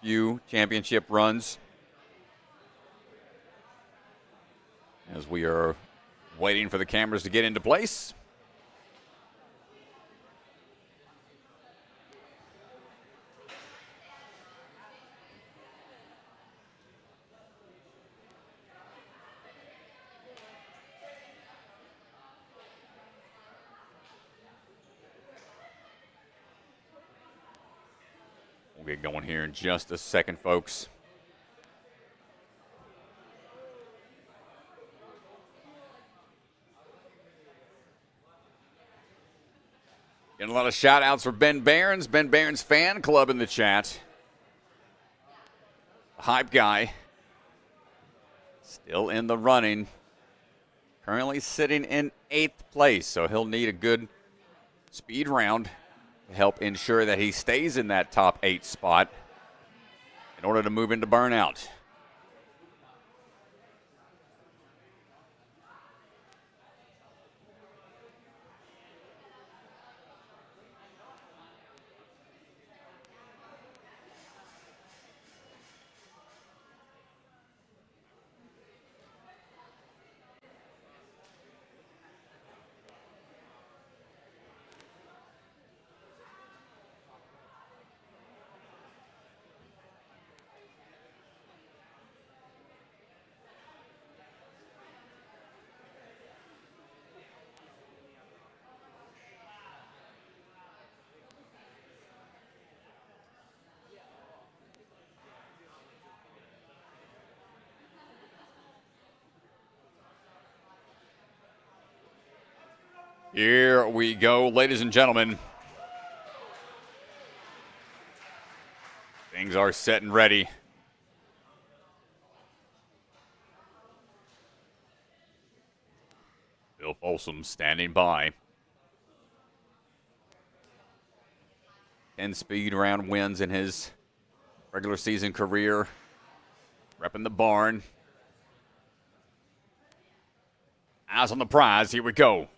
B: few championship runs. As we are waiting for the cameras to get into place. We'll get going here in just a second, folks. Getting a lot of shout outs for Ben Barrens fan club in the chat. The hype guy. Still in the running. Currently sitting in 8th place, so he'll need a good speed round to help ensure that he stays in that top 8 spot in order to move into burnout. Here we go, ladies and gentlemen. Things are set and ready. Bill Folsom standing by. 10 speed round wins in his regular season career. Repping the barn. Eyes on the prize, here we go.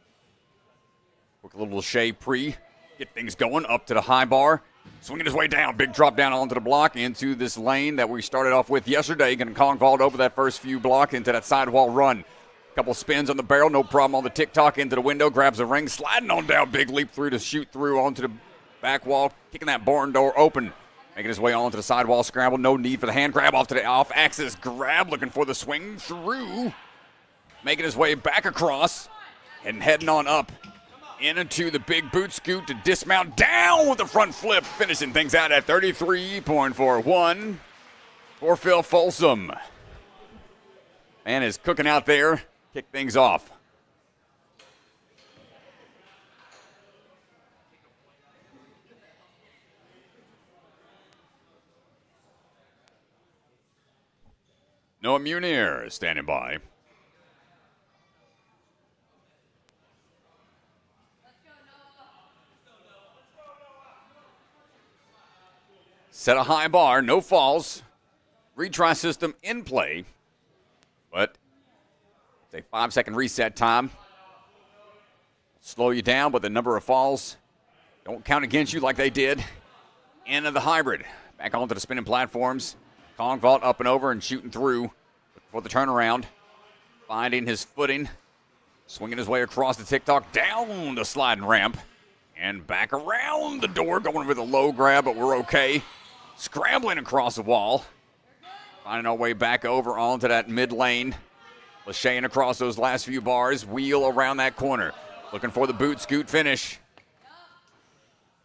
B: Quick little Shea pre. Get things going up to the high bar. Swinging his way down. Big drop down onto the block into this lane that we started off with yesterday. Going to Kong vault over that first few block into that sidewall run. Couple spins on the barrel. No problem on the tick-tock into the window. Grabs the ring. Sliding on down. Big leap through to shoot through onto the back wall. Kicking that barn door open. Making his way onto the sidewall scramble. No need for the hand grab off to the off-axis grab. Looking for the swing through. Making his way back across. And heading on up. Into the big boot scoot to dismount down with the front flip, finishing things out at 33.41 for Phil Folsom. Man is cooking out there. Kick things off. Noah Munir is standing by. Set a high bar, no falls. Retry system in play. But it's a 5-second reset time. Slow you down, but the number of falls don't count against you like they did. End of the hybrid. Back onto the spinning platforms. Kong vault up and over and shooting through for the turnaround. Finding his footing. Swinging his way across the tick-tock, down the sliding ramp. And back around the door, going with a low grab, but we're okay. Scrambling across the wall. Finding our way back over onto that mid lane. Lacheying across those last few bars. Wheel around that corner. Looking for the boot scoot finish.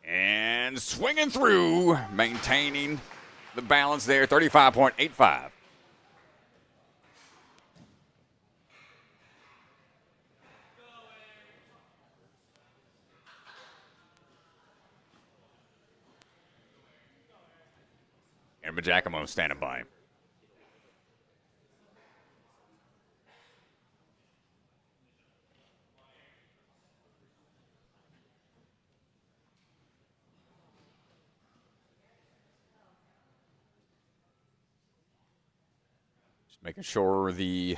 B: And swinging through. Maintaining the balance there. 35.85. And Mcccleintoch standing by. Just making sure the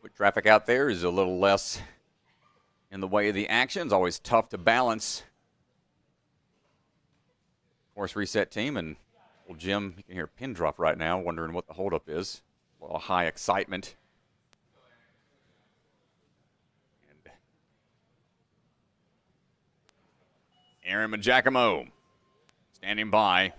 B: foot traffic out there is a little less in the way of the action. It's always tough to balance. Course reset team, and well, Jim, you can hear a pin drop right now, wondering what the holdup is. A little high excitement. And Aaron Mcccleintoch standing by.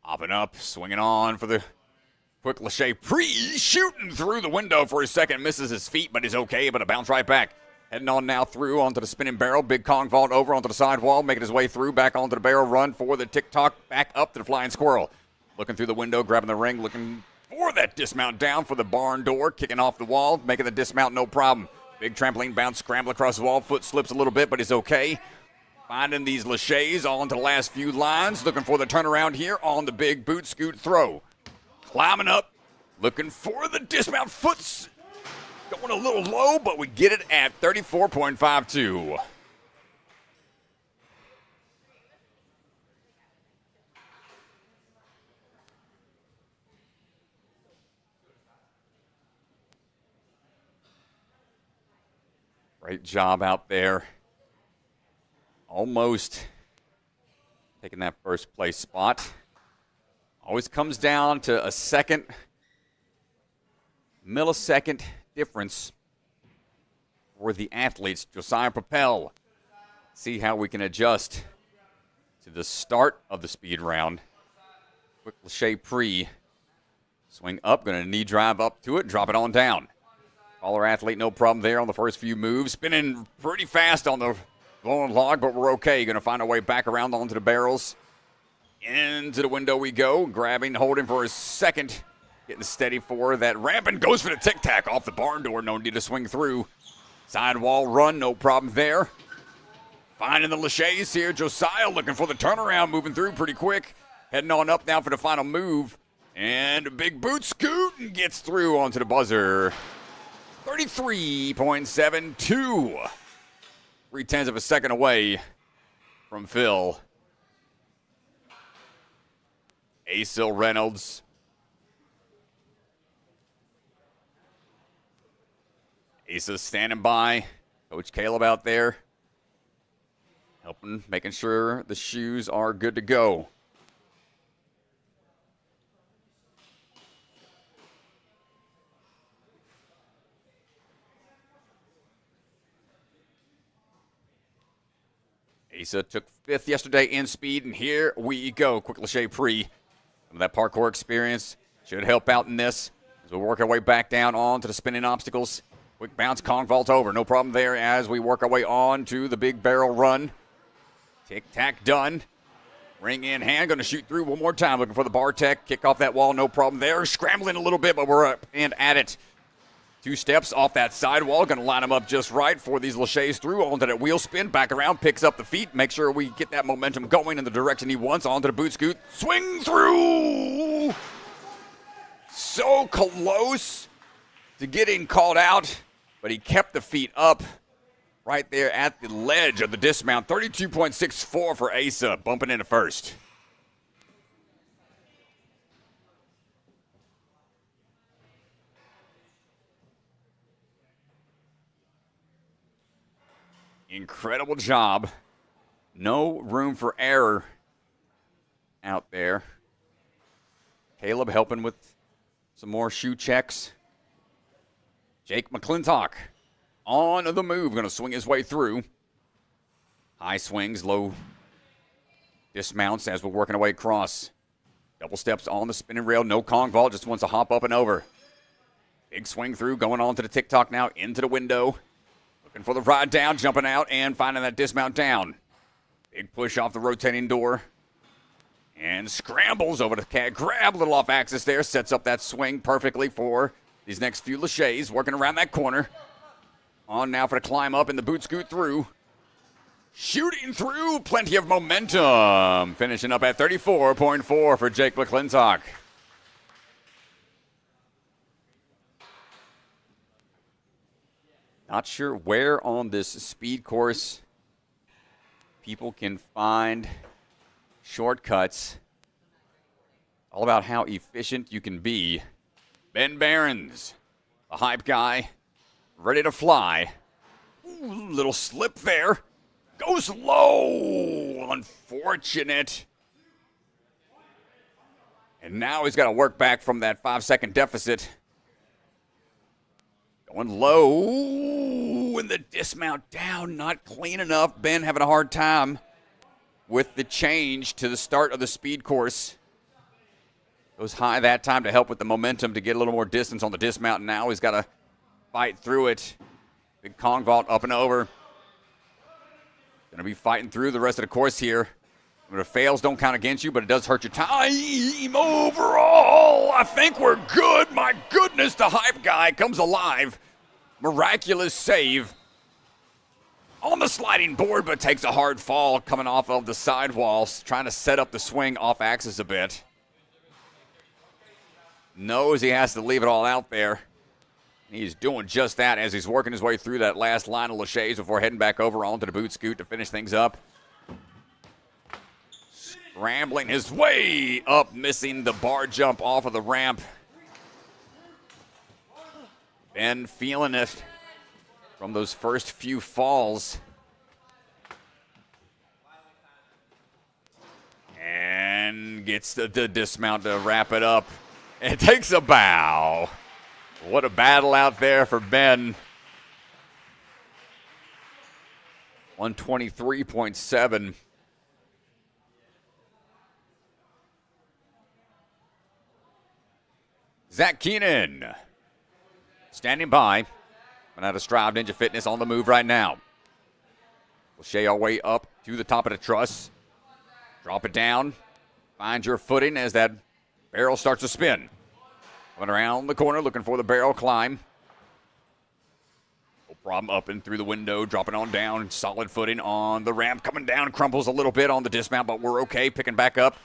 B: Hopping up, swinging on for the quick Lachey pre, shooting through the window for a second, misses his feet, but he's okay, but a bounce right back. Heading on now through onto the spinning barrel, big Kong vault over onto the sidewall, making his way through, back onto the barrel run for the tick-tock, back up to the flying squirrel. Looking through the window, grabbing the ring, looking for that dismount down for the barn door, kicking off the wall, making the dismount no problem. Big trampoline bounce, scramble across the wall, foot slips a little bit, but he's okay. Finding these Lacheys on to the last few lines. Looking for the turnaround here on the big boot scoot throw. Climbing up. Looking for the dismount. Foot's going a little low, but we get it at 34.52. Great job out there. Almost taking that first place spot. Always comes down to a millisecond difference for the athletes. Josiah Pel. See how we can adjust to the start of the speed round. Quick Lachey pre. Swing up, going to knee drive up to it, drop it on down. Caller athlete, no problem there on the first few moves. Spinning pretty fast on the blowing log, but we're okay. Going to find our way back around onto the barrels. Into the window we go. Grabbing, holding for a second. Getting steady for that ramp and goes for the tic-tac off the barn door. No need to swing through. Sidewall run, no problem there. Finding the Lacheys here. Josiah looking for the turnaround, moving through pretty quick. Heading on up now for the final move. And a big boot scoot and gets through onto the buzzer. 33.72. 0.3 of a second away from Phil. Asa Reynolds. Asa standing by. Coach Caleb out there. Helping, making sure the shoes are good to go. Asa took 5th yesterday in speed, and here we go. Quick Lachey Pre. Some of that parkour experience should help out in this as we work our way back down onto the spinning obstacles. Quick bounce, Kong vault over. No problem there as we work our way on to the big barrel run. Tic-tac done. Ring in hand. Going to shoot through one more time. Looking for the bar tech. Kick off that wall. No problem there. Scrambling a little bit, but we're up and at it. 2 steps off that sidewall. Going to line them up just right for these Lachays through. Onto that wheel spin. Back around. Picks up the feet. Make sure we get that momentum going in the direction he wants. Onto the boot scoot. Swing through. So close to getting called out, but he kept the feet up right there at the ledge of the dismount. 32.64 for Asa, bumping into first. Incredible job. No room for error out there. Caleb helping with some more shoe checks. Jake Mcccleintoch on the move. Going to swing his way through. High swings, low dismounts as we're working our way across. Double steps on the spinning rail. No Kong vault. Just wants to hop up and over. Big swing through. Going on to the TikTok now. Into the window. Looking for the ride down. Jumping out and finding that dismount down. Big push off the rotating door. And scrambles over the cat. Grab a little off axis there. Sets up that swing perfectly for these next few Lachays. Working around that corner. On now for the climb up and the boot scoot through. Shooting through. Plenty of momentum. Finishing up at 34.4 for Jake Mcccleintoch. Not sure where on this speed course people can find shortcuts. All about how efficient you can be. Ben Barrens, the hype guy, ready to fly. Ooh, little slip there. Goes low. Unfortunate. And now he's got to work back from that 5-second deficit. Going low. And the dismount down. Not clean enough. Ben having a hard time with the change to the start of the speed course. Goes high that time to help with the momentum to get a little more distance on the dismount. Now he's got to fight through it. Big Kong vault up and over. Going to be fighting through the rest of the course here. If it fails, don't count against you, but it does hurt your time overall. I think we're good. My goodness, the hype guy comes alive. Miraculous save on the sliding board, but takes a hard fall coming off of the sidewalls, trying to set up the swing off axis a bit. Knows he has to leave it all out there. He's doing just that as he's working his way through that last line of Lachays before heading back over onto the boot scoot to finish things up. Scrambling his way up, missing the bar jump off of the ramp. Ben feeling it from those first few falls. And gets the dismount to wrap it up. And takes a bow. What a battle out there for Ben. 123.7. Zach Keenan standing by. Went out of Strive Ninja Fitness on the move right now. We'll shay our way up to the top of the truss. Drop it down. Find your footing as that barrel starts to spin. Coming around the corner, looking for the barrel climb. No problem up and through the window, dropping on down. Solid footing on the ramp. Coming down, crumbles a little bit on the dismount, but we're okay. Picking back up.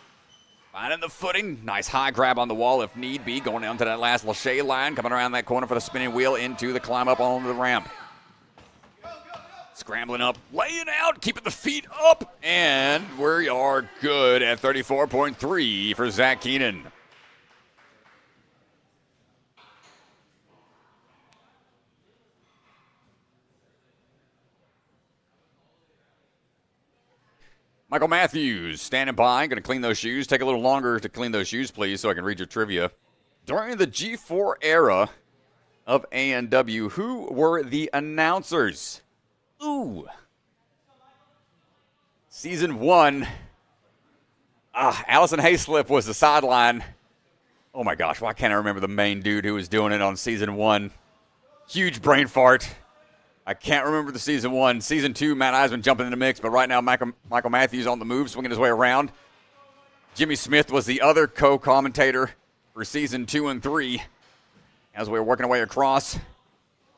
B: Finding the footing. Nice high grab on the wall if need be. Going down to that last Lachey line. Coming around that corner for the spinning wheel into the climb up onto the ramp. Scrambling up, laying out, keeping the feet up. And we are good at 34.3 for Zach Keenan. Michael Matthews standing by, going to clean those shoes. Take a little longer to clean those shoes, please, so I can read your trivia. During the G4 era of A&W, who were the announcers? Ooh. Season 1. Allison Hayslip was the sideline. Oh my gosh, why can't I remember the main dude who was doing it on Season 1? Huge brain fart. I can't remember the Season 1. Season 2, Matt Eisman jumping in the mix, but right now Michael Matthews on the move, swinging his way around. Jimmy Smith was the other co-commentator for Season 2 and 3 as we were working our way across.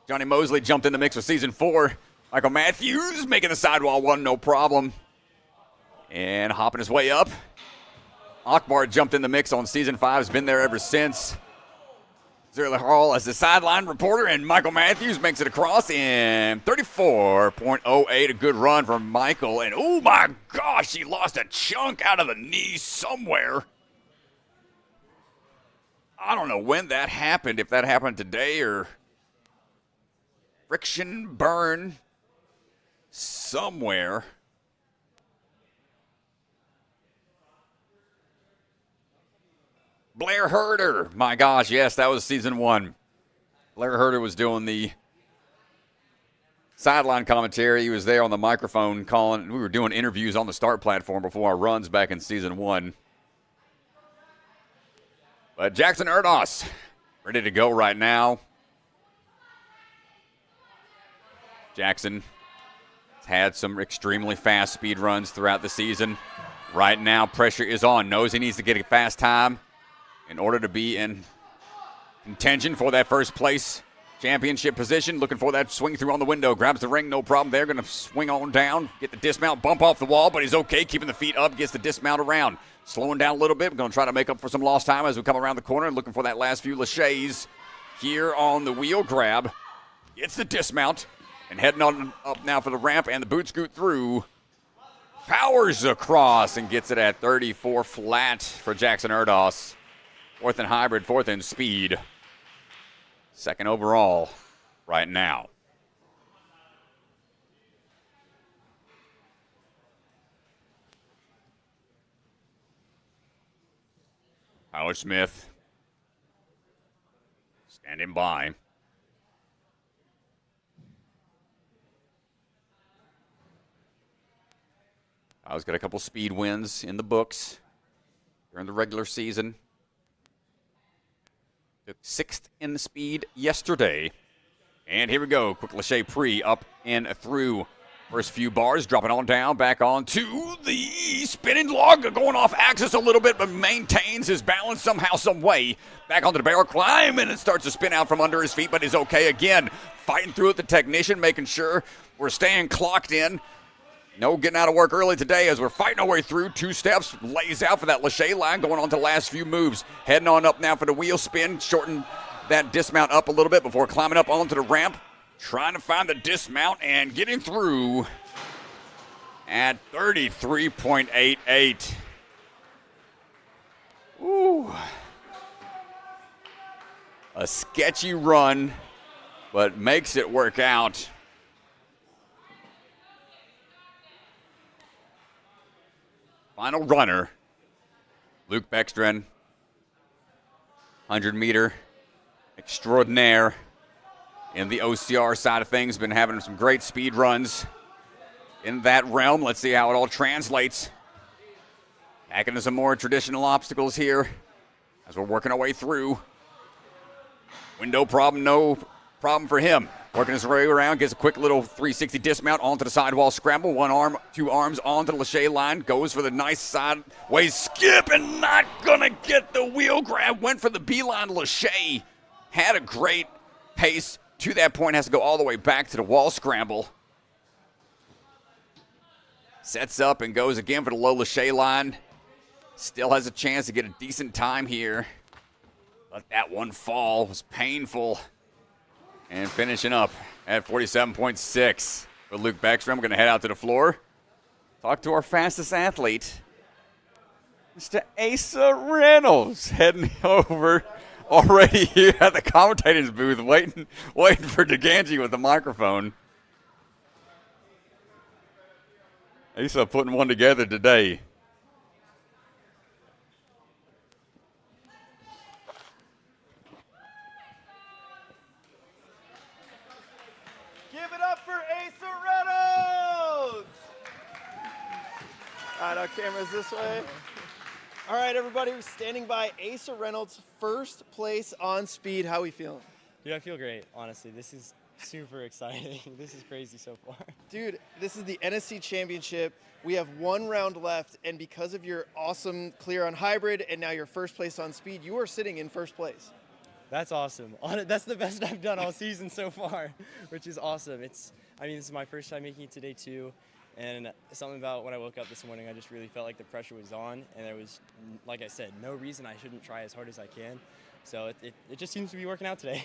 B: Johnny Mosley jumped in the mix for Season 4. Michael Matthews making the sidewall one, no problem. And hopping his way up. Akbar jumped in the mix on Season 5, has been there ever since. Zerla Hall as the sideline reporter, and Michael Matthews makes it across in 34.08. A good run from Michael, and oh my gosh, he lost a chunk out of the knee somewhere. I don't know when that happened, if that happened today or friction burn somewhere. Blair Herder. My gosh, yes, that was Season 1. Blair Herder was doing the sideline commentary. He was there on the microphone calling. We were doing interviews on the start platform before our runs back in Season 1. But Jackson Erdos, ready to go right now. Jackson has had some extremely fast speed runs throughout the season. Right now, pressure is on. Knows he needs to get a fast time in order to be in contention for that first place championship position. Looking for that swing through on the window. Grabs the ring, no problem there. Going to swing on down, get the dismount, bump off the wall, but he's okay. Keeping the feet up, gets the dismount around. Slowing down a little bit. We're going to try to make up for some lost time as we come around the corner. Looking for that last few Lacheys here on the wheel grab. Gets the dismount and heading on up now for the ramp and the boot scoot through. Powers across and gets it at 34 flat for Jackson Erdos. Fourth in hybrid, fourth in speed. Second overall right now. Tyler Smith standing by. Tyler's got a couple speed wins in the books during the regular season. Took sixth in the speed yesterday. And here we go. Quick Lachey pre up and through. First few bars, dropping on down, back on to the spinning log, going off axis a little bit, but maintains his balance somehow, some way. Back onto the barrel climb, and it starts to spin out from under his feet, but he's okay again. Fighting through it, the technician, making sure we're staying clocked in. No getting out of work early today as we're fighting our way through. 2 steps, lays out for that Lachey line, going on to the last few moves. Heading on up now for the wheel spin, shorten that dismount up a little bit before climbing up onto the ramp. Trying to find the dismount and getting through at 33.88. Ooh. A sketchy run, but makes it work out. Final runner, Luke Beckstrom, 100-meter extraordinaire in the OCR side of things. Been having some great speed runs in that realm. Let's see how it all translates. Back into some more traditional obstacles here as we're working our way through. Window problem, no problem for him. Working his way around, gets a quick little 360 dismount onto the sidewall scramble. One arm, 2 arms onto the Lachey line. Goes for the nice sideways skip and not gonna get the wheel grab. Went for the beeline. Lachey had a great pace to that point. Has to go all the way back to the wall scramble. Sets up and goes again for the low Lachey line. Still has a chance to get a decent time here. Let that one fall. It was painful. And finishing up at 47.6. But Luke Bergstrom, we're going to head out to the floor. Talk to our fastest athlete, Mr. Asa Reynolds, heading over already here at the commentator's booth, waiting for DeGangi with the microphone. Asa putting one together today.
A: Give it up for Asa Reynolds! All right, our camera's this way. All right, everybody, we're standing by Asa Reynolds, first place on speed. How we feeling?
E: Dude, I feel great, honestly. This is super exciting. This is crazy so far.
A: Dude, this is the NSC Championship. We have one round left, and because of your awesome clear on hybrid and now your first place on speed, you are sitting in first place.
E: That's awesome. That's the best I've done all season so far, which is awesome. This is my first time making it today too, and something about when I woke up this morning, I just really felt like the pressure was on, and there was, like I said, no reason I shouldn't try as hard as I can. So it just seems to be working out today.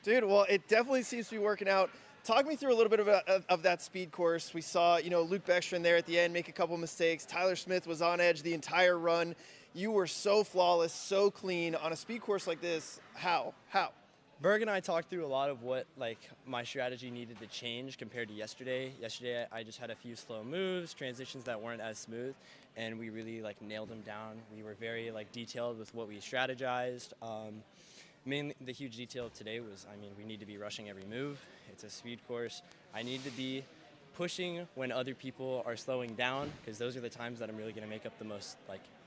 A: Dude, well, it definitely seems to be working out. Talk me through a little bit of that speed course. We saw, Luke Bergstrom there at the end make a couple mistakes. Tyler Smith was on edge the entire run. You were so flawless, so clean on a speed course like this. How?
E: Berg and I talked through a lot of what my strategy needed to change compared to yesterday. Yesterday I just had a few slow moves, transitions that weren't as smooth, and we really nailed them down. We were very detailed with what we strategized. Mainly the huge detail of today was, we need to be rushing every move. It's a speed course. I need to be pushing when other people are slowing down, because those are the times that I'm really going to make up the most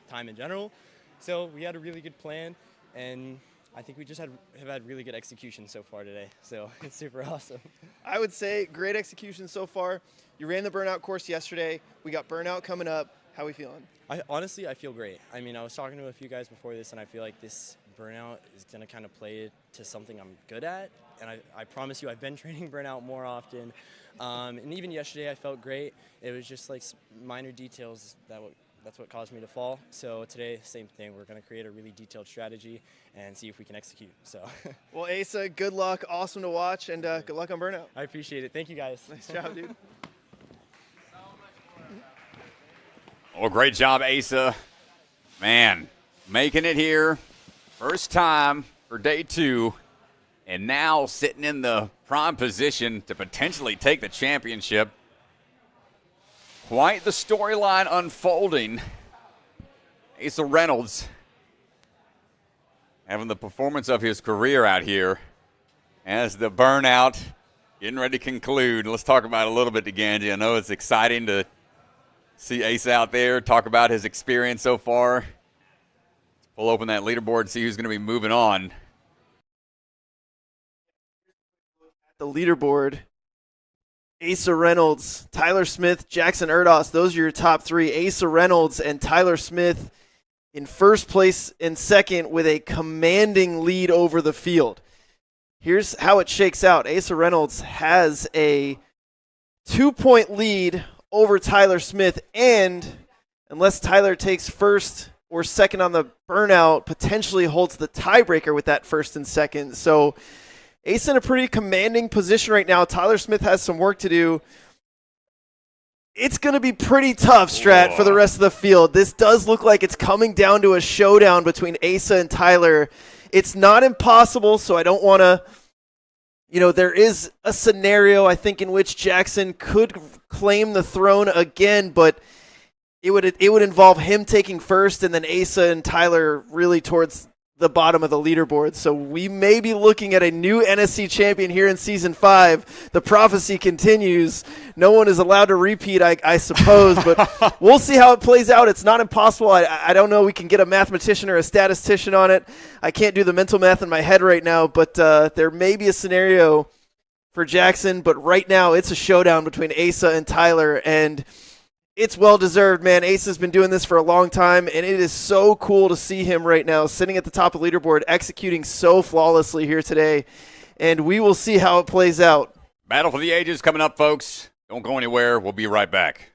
E: time in general. So we had a really good plan, and I think we just have had really good execution so far today. So it's super awesome.
A: I would say great execution so far. You ran the burnout course yesterday. We got burnout coming up. How are we feeling?
E: Honestly, I feel great. I was talking to a few guys before this, and I feel like this burnout is going to kind of play to something I'm good at. And I promise you, I've been training burnout more often. And even yesterday, I felt great. It was just minor details that's what caused me to fall. So today, same thing. We're going to create a really detailed strategy and see if we can execute. So,
A: well, Asa, good luck. Awesome to watch, and good luck on burnout.
E: I appreciate it. Thank you, guys.
A: Nice job, dude.
B: Well, great job, Asa. Man, making it here. First time for day 2. And now sitting in the prime position to potentially take the championship. Quite the storyline unfolding. Asa Reynolds having the performance of his career out here as the burnout getting ready to conclude. Let's talk about it a little bit, DeGangi. I know it's exciting to see Asa out there, talk about his experience so far. Let's pull open that leaderboard and see who's going to be moving on.
A: The leaderboard. Asa Reynolds, Tyler Smith, Jackson Erdos, those are your top 3. Asa Reynolds and Tyler Smith in first place and second with a commanding lead over the field. Here's how it shakes out. Asa Reynolds has a 2-point lead over Tyler Smith, and unless Tyler takes first or second on the burnout, potentially holds the tiebreaker with that first and second. So Asa in a pretty commanding position right now. Tyler Smith has some work to do. It's going to be pretty tough, Strat, for the rest of the field. This does look like it's coming down to a showdown between Asa and Tyler. It's not impossible, so I don't want to, there is a scenario, I think, in which Jackson could claim the throne again, but it would involve him taking first and then Asa and Tyler really towards the bottom of the leaderboard. So we may be looking at a new NSC champion here in Season 5. The prophecy continues. No one is allowed to repeat, I suppose, but we'll see how it plays out. It's not impossible. I don't know. We can get a mathematician or a statistician on it. I can't do the mental math in my head right now, but there may be a scenario for Jackson, but right now it's a showdown between Asa and Tyler, and it's well-deserved, man. Asa's been doing this for a long time, and it is so cool to see him right now sitting at the top of the leaderboard, executing so flawlessly here today, and we will see how it plays out.
B: Battle for the ages coming up, folks. Don't go anywhere. We'll be right back.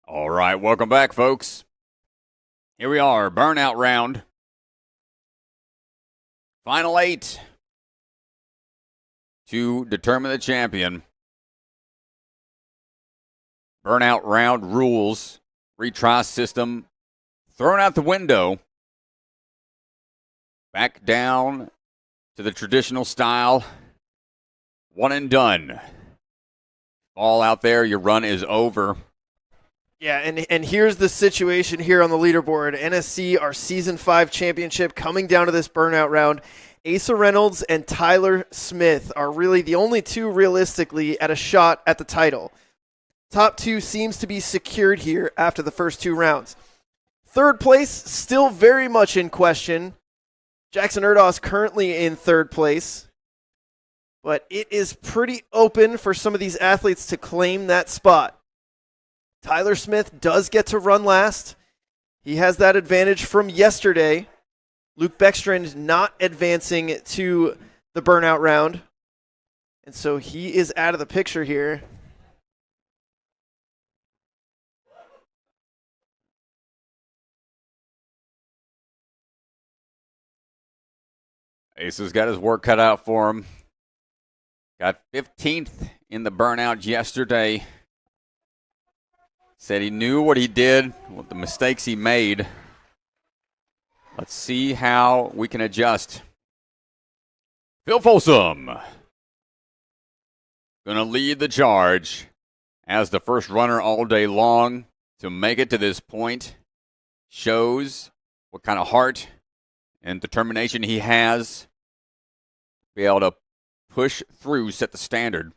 B: All right, welcome back, folks. Here we are, burnout round. Final 8 to determine the champion. Burnout round rules, retry system thrown out the window. Back down to the traditional style. One and done. All out there, your run is over.
A: Yeah, and here's the situation here on the leaderboard. NSC, our Season 5 championship, coming down to this burnout round. Asa Reynolds and Tyler Smith are really the only two realistically at a shot at the title. Top 2 seems to be secured here after the first 2 rounds. Third place, still very much in question. Jackson Erdos currently in third place. But it is pretty open for some of these athletes to claim that spot. Tyler Smith does get to run last. He has that advantage from yesterday. Luke Beckstrom not advancing to the burnout round. And so he is out of the picture here.
B: Asa's got his work cut out for him. Got 15th in the burnout yesterday. Said he knew what he did, what the mistakes he made. Let's see how we can adjust. Phil Folsom gonna lead the charge as the first runner all day long to make it to this point. Shows what kind of heart and determination he has. Be able to push through, set the standard.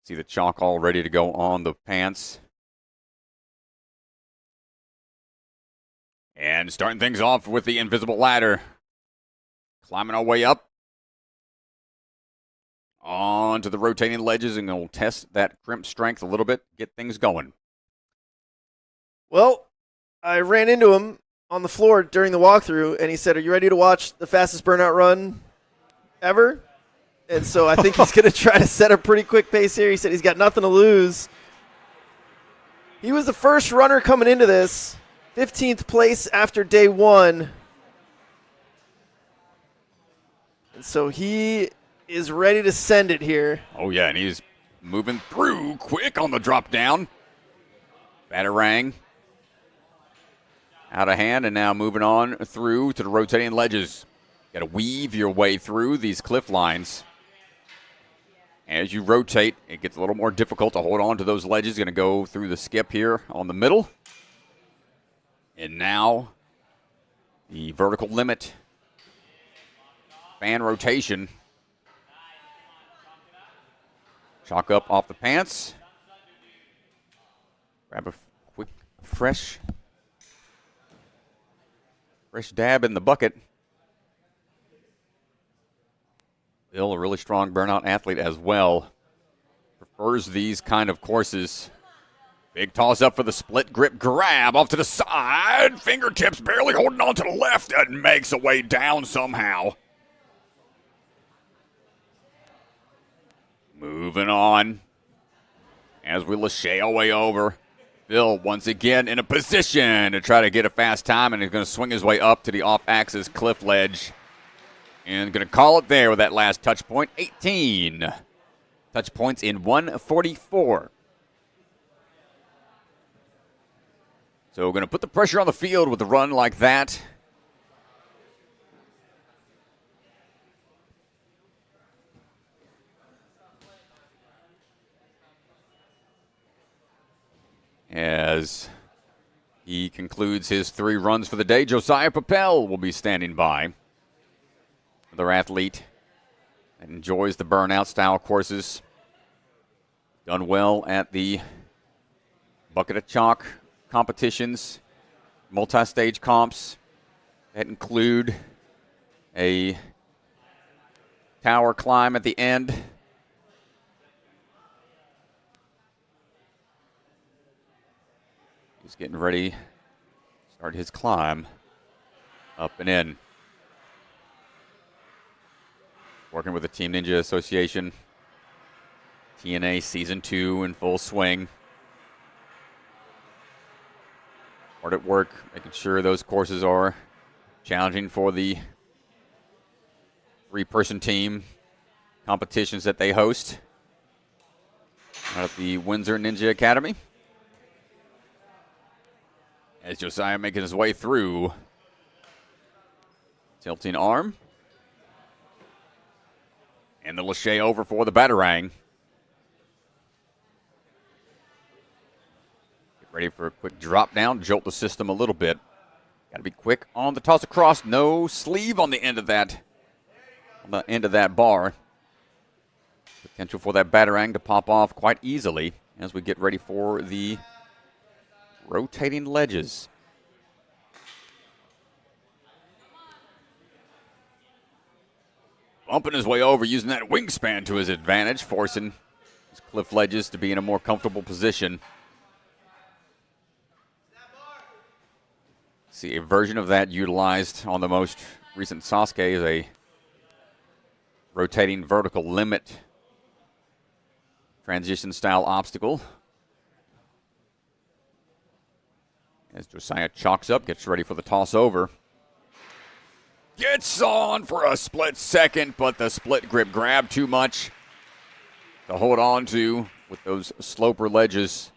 B: See the chalk all ready to go on the pants. And starting things off with the invisible ladder. Climbing our way up. Onto the rotating ledges, and we'll test that crimp strength a little bit, get things going.
A: Well, I ran into him on the floor during the walkthrough, and he said, "Are you ready to watch the fastest burnout run ever?" And so I think he's going to try to set a pretty quick pace here. He said he's got nothing to lose. He was the first runner coming into this, 15th place after day 1. And so he is ready to send it here.
B: Oh, yeah, and he's moving through quick on the drop down. Batarang out of hand, and now moving on through to the rotating ledges. Got to weave your way through these cliff lines. As you rotate, it gets a little more difficult to hold on to those ledges. Going to go through the skip here on the middle. And now the vertical limit. Fan rotation. Chalk up off the pants. Grab a quick, fresh dab in the bucket. Bill, a really strong burnout athlete as well. Prefers these kind of courses. Big toss up for the split grip grab off to the side. Fingertips barely holding on to the left and makes a way down somehow. Moving on as we lachey our way over. Bill once again in a position to try to get a fast time, and he's going to swing his way up to the off-axis cliff ledge. And going to call it there with that last touch point. 18 touch points in 1:44. So we're going to put the pressure on the field with a run like that. As he concludes his 3 runs for the day, Josiah Pel will be standing by. Another athlete that enjoys the burnout style courses. Done well at the bucket of chalk competitions, multi-stage comps that include a tower climb at the end. He's getting ready to start his climb up and in. Working with the Team Ninja Association TNA Season 2 in full swing. Hard at work, making sure those courses are challenging for the 3-person team competitions that they host out at the Windsor Ninja Academy. As Josiah making his way through. Tilting arm. And the Lachey over for the Batarang. Get ready for a quick drop down, jolt the system a little bit. Got to be quick on the toss across. No sleeve on the end of that. On the end of that bar. Potential for that Batarang to pop off quite easily as we get ready for the rotating ledges. Bumping his way over, using that wingspan to his advantage, forcing his cliff ledges to be in a more comfortable position. See a version of that utilized on the most recent Sasuke is a rotating vertical limit transition style obstacle. As Josiah chalks up, gets ready for the toss over. Gets on for a split second, but the split grip grabbed too much to hold on to with those sloper ledges.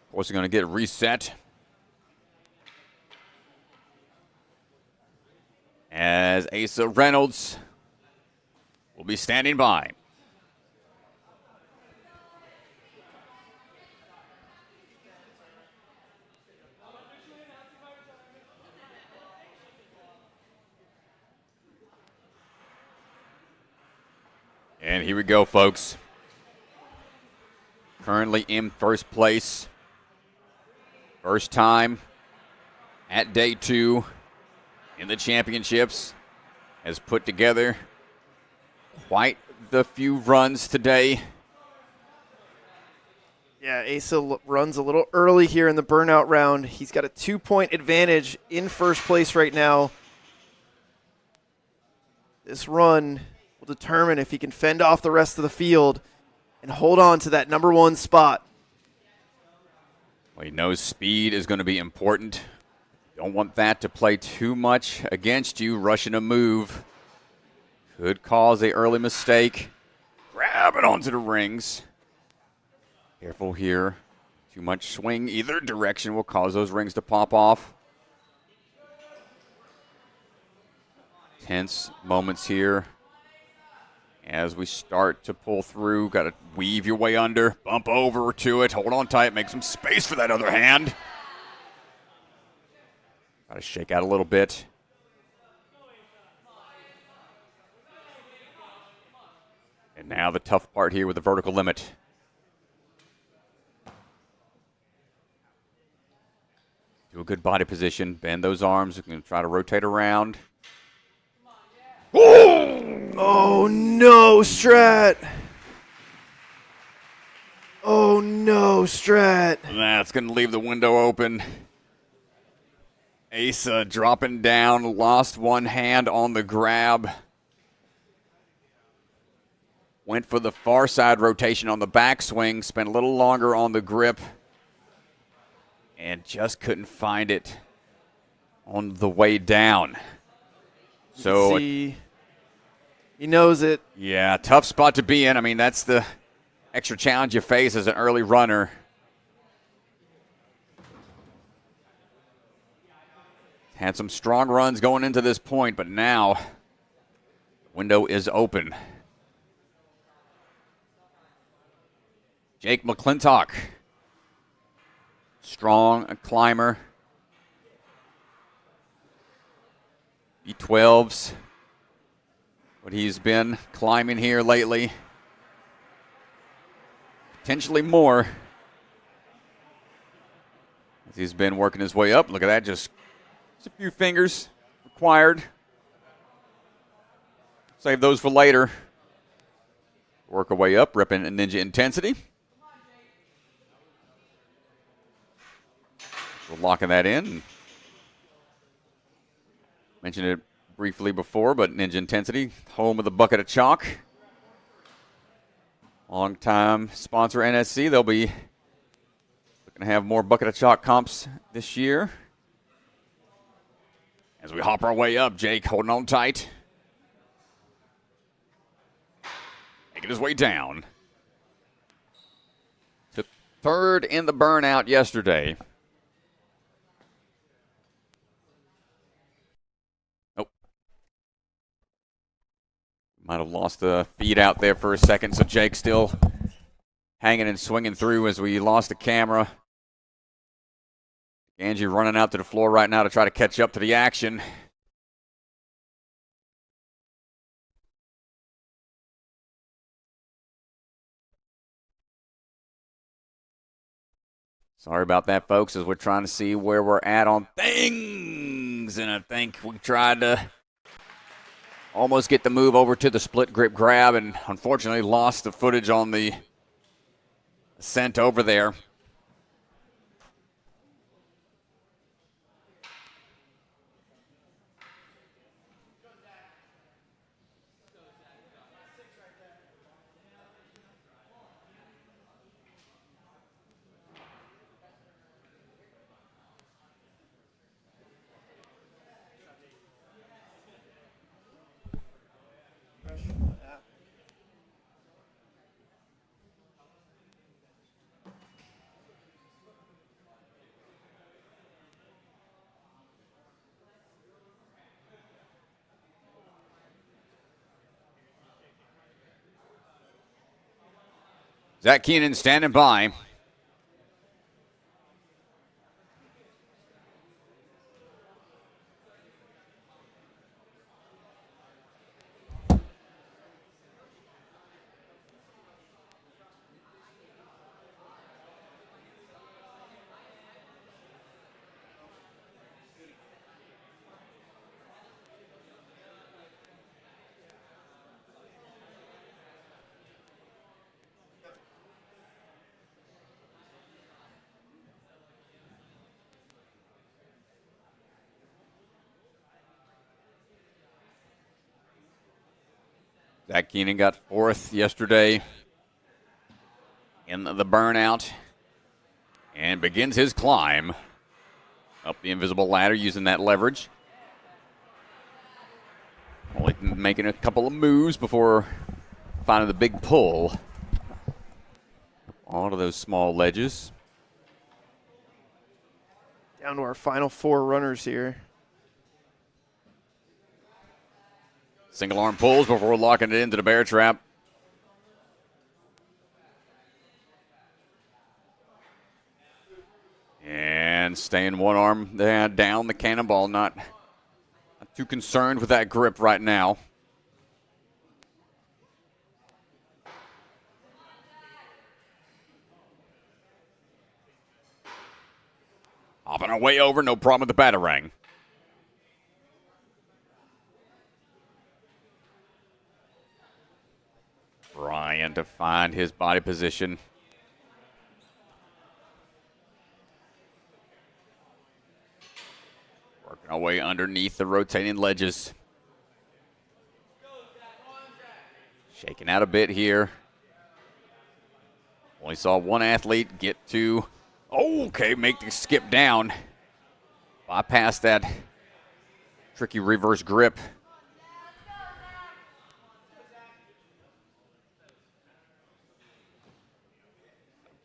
B: Of course, they're going to get reset. As Asa Reynolds will be standing by. And here we go, folks. Currently in first place. First time at day 2 in the championships. Has put together quite the few runs today.
A: Yeah, Asa runs a little early here in the burnout round. He's got a 2-point advantage in first place right now. This run will determine if he can fend off the rest of the field and hold on to that number 1 spot.
B: Well, he knows speed is going to be important. Don't want that to play too much against you. Rushing a move could cause an early mistake. Grab it onto the rings. Careful here. Too much swing either direction will cause those rings to pop off. Tense moments here as we start to pull through. Got to weave your way under, bump over to it, hold on tight, make some space for that other hand. Got to shake out a little bit. And now the tough part here with the vertical limit. Do a good body position, bend those arms, we're going to try to rotate around.
A: Oh no, Strat. Oh no, Strat.
B: That's going to leave the window open. Asa dropping down, lost one hand on the grab. Went for the far side rotation on the backswing, spent a little longer on the grip, and just couldn't find it on the way down. So
A: see, he knows it.
B: Yeah, tough spot to be in. I mean, that's the extra challenge you face as an early runner. Had some strong runs going into this point, but now the window is open. Jake McCleintoch, strong climber. E12s, what he's been climbing here lately. Potentially more. As he's been working his way up. Look at that, just a few fingers required. Save those for later. Work our way up, ripping ninja intensity. We're locking that in. Mentioned it briefly before, but ninja intensity, home of the bucket of chalk. Long-time sponsor NSC. They'll be looking to have more bucket of chalk comps this year. As we hop our way up, Jake holding on tight. Making his way down. Took third in the burnout yesterday. Nope. Might have lost the feed out there for a second, so Jake still hanging and swinging through as we lost the camera. Angie running out to the floor right now to try to catch up to the action. Sorry about that, folks, as we're trying to see where we're at on things. And I think we tried to almost get the move over to the split grip grab and unfortunately lost the footage on the ascent over there. Zach Keenan standing by. Zach Keenan got fourth yesterday in the burnout and begins his climb up the invisible ladder using that leverage. Only making a couple of moves before finding the big pull onto those small ledges.
A: Down to our final four runners here.
B: Single arm pulls before locking it into the bear trap. And staying one arm down the cannonball. Not too concerned with that grip right now. Hopping our way over, no problem with the batarang. Ryan to find his body position. Working our way underneath the rotating ledges. Shaking out a bit here. Only saw one athlete get to, make the skip down. Bypass that tricky reverse grip.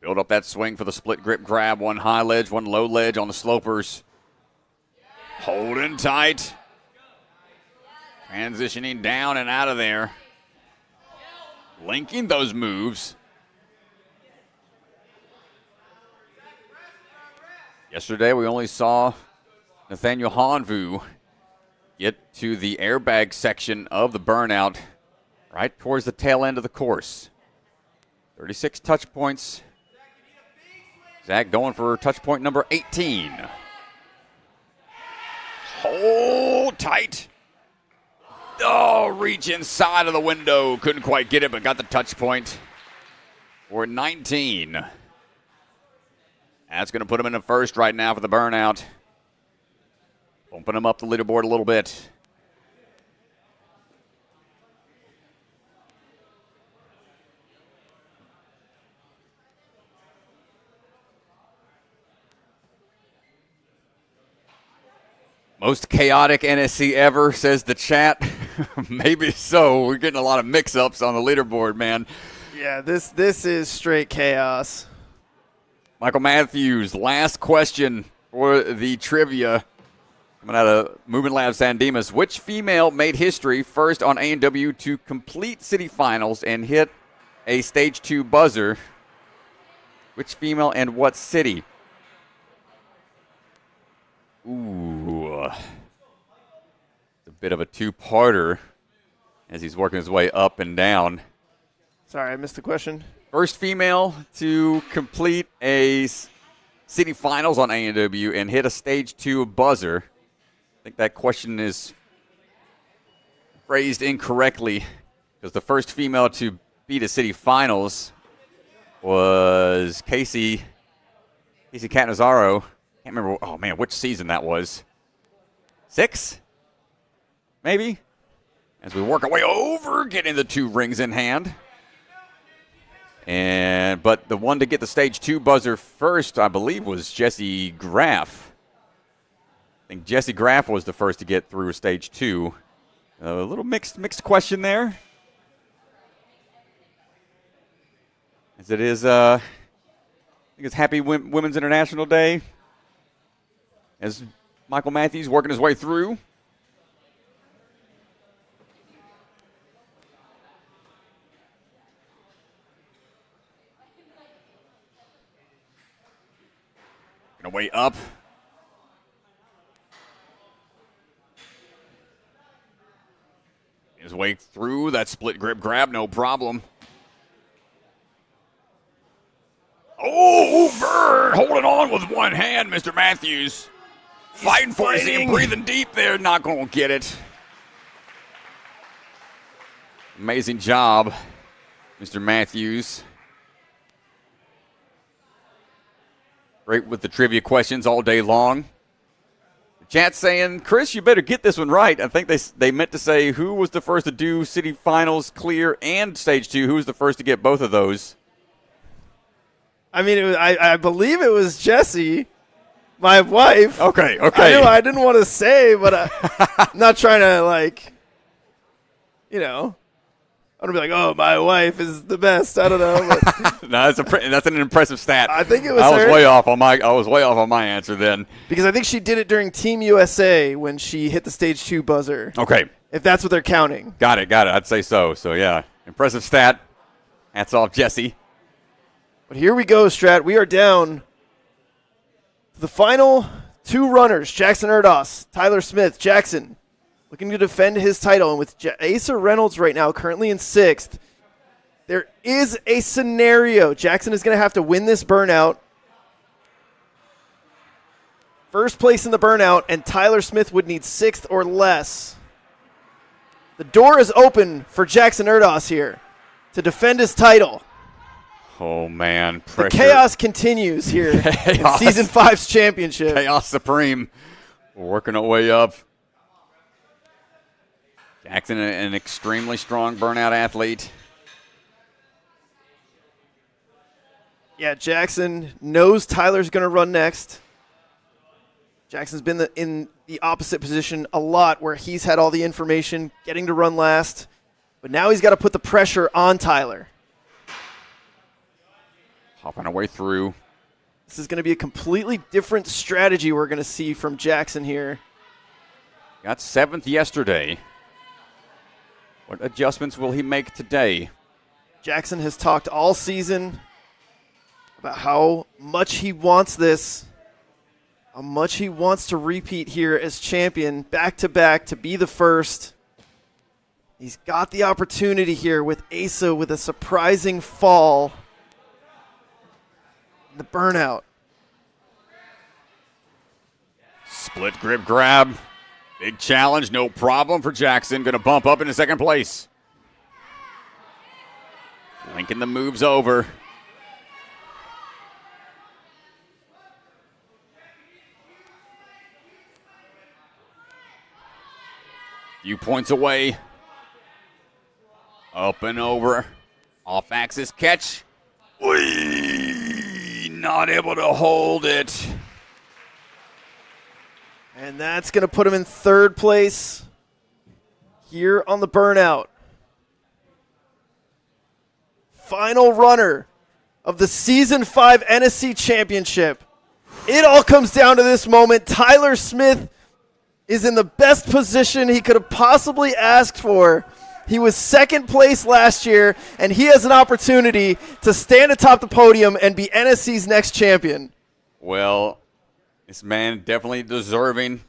B: Build up that swing for the split grip grab. One high ledge, one low ledge on the slopers. Holding tight. Transitioning down and out of there. Linking those moves. Yesterday we only saw Nathaniel Hanvu get to the airbag section of the burnout right towards the tail end of the course. 36 touch points. Zach going for touch point number 18. Hold tight. Oh, reach inside of the window. Couldn't quite get it, but got the touch point for 19. That's going to put him in the first right now for the burnout. Bumping him up the leaderboard a little bit. Most chaotic NSC ever, says the chat. Maybe so. We're getting a lot of mix-ups on the leaderboard, man.
A: Yeah, this is straight chaos.
B: Michael Matthews, last question for the trivia. Coming out of Movement Lab San Dimas. Which female made history first on A&W to complete city finals and hit a stage 2 buzzer? Which female and what city? Ooh. It's a bit of a two-parter as he's working his way up and down.
A: Sorry, I missed the question.
B: First female to complete a city finals on A&W and hit a stage 2 buzzer. I think that question is phrased incorrectly because the first female to beat a city finals was Casey Catanzaro. Can't remember, oh man, which season that was. 6? Maybe? As we work our way over, getting the 2 rings in hand. But the one to get the stage 2 buzzer first, I believe, was Jesse Graff. I think Jesse Graff was the first to get through stage 2. A little mixed question there. As it is, I think it's Happy Women's International Day. As Michael Matthews working his way through. Gonna way up. His way through that split grip grab, no problem. Over! Holding on with one hand, Mr. Matthews. Fighting for it, breathing deep there, not going to get it. Amazing job, Mr. Matthews. Great with the trivia questions all day long. The chat's saying, Chris, you better get this one right. I think they meant to say who was the first to do city finals, clear, and stage 2. Who was the first to get both of those?
A: I mean, I believe it was Jessie, my wife.
B: Okay.
A: I didn't want to say, but I'm not trying to, I don't be like, oh, my wife is the best. I don't know. But
B: No, that's an impressive stat.
A: I think it was
B: I was
A: her.
B: way off on my answer then.
A: Because I think she did it during Team USA when she hit the stage 2 buzzer.
B: Okay.
A: If that's what they're counting.
B: Got it. I'd say so. So, yeah, impressive stat. Hats off, Jesse.
A: But here we go, Strat. We are down to the final 2 runners, Jackson Erdos, Tyler Smith. Jackson looking to defend his title. And with Asa Reynolds right now currently in 6th, there is a scenario. Jackson is going to have to win this burnout. First place in the burnout, and Tyler Smith would need 6th or less. The door is open for Jackson Erdos here to defend his title.
B: Oh, man. Pressure.
A: The chaos continues here in Season 5's championship.
B: Chaos supreme. We're working our way up. Jackson, an extremely strong burnout athlete.
A: Yeah, Jackson knows Tyler's going to run next. Jackson's been in the opposite position a lot where he's had all the information, getting to run last. But now he's got to put the pressure on Tyler.
B: Hopping our way through.
A: This is going to be a completely different strategy we're going to see from Jackson here.
B: Got 7th yesterday. What adjustments will he make today?
A: Jackson has talked all season about how much he wants this, how much he wants to repeat here as champion, back-to-back, to be the first. He's got the opportunity here with Asa with a surprising fall. The burnout.
B: Split grip grab. Big challenge, no problem for Jackson. Going to bump up into 2nd place. Linking the moves over. Few points away. Up and over. Off axis catch. Whee! Not able to hold it.
A: And that's going to put him in third place here on the Burnout. Final runner of the Season 5 NSC Championship. It all comes down to this moment. Tyler Smith is in the best position he could have possibly asked for. He was second place last year, and he has an opportunity to stand atop the podium and be NSC's next champion.
B: Well, this man definitely deserving.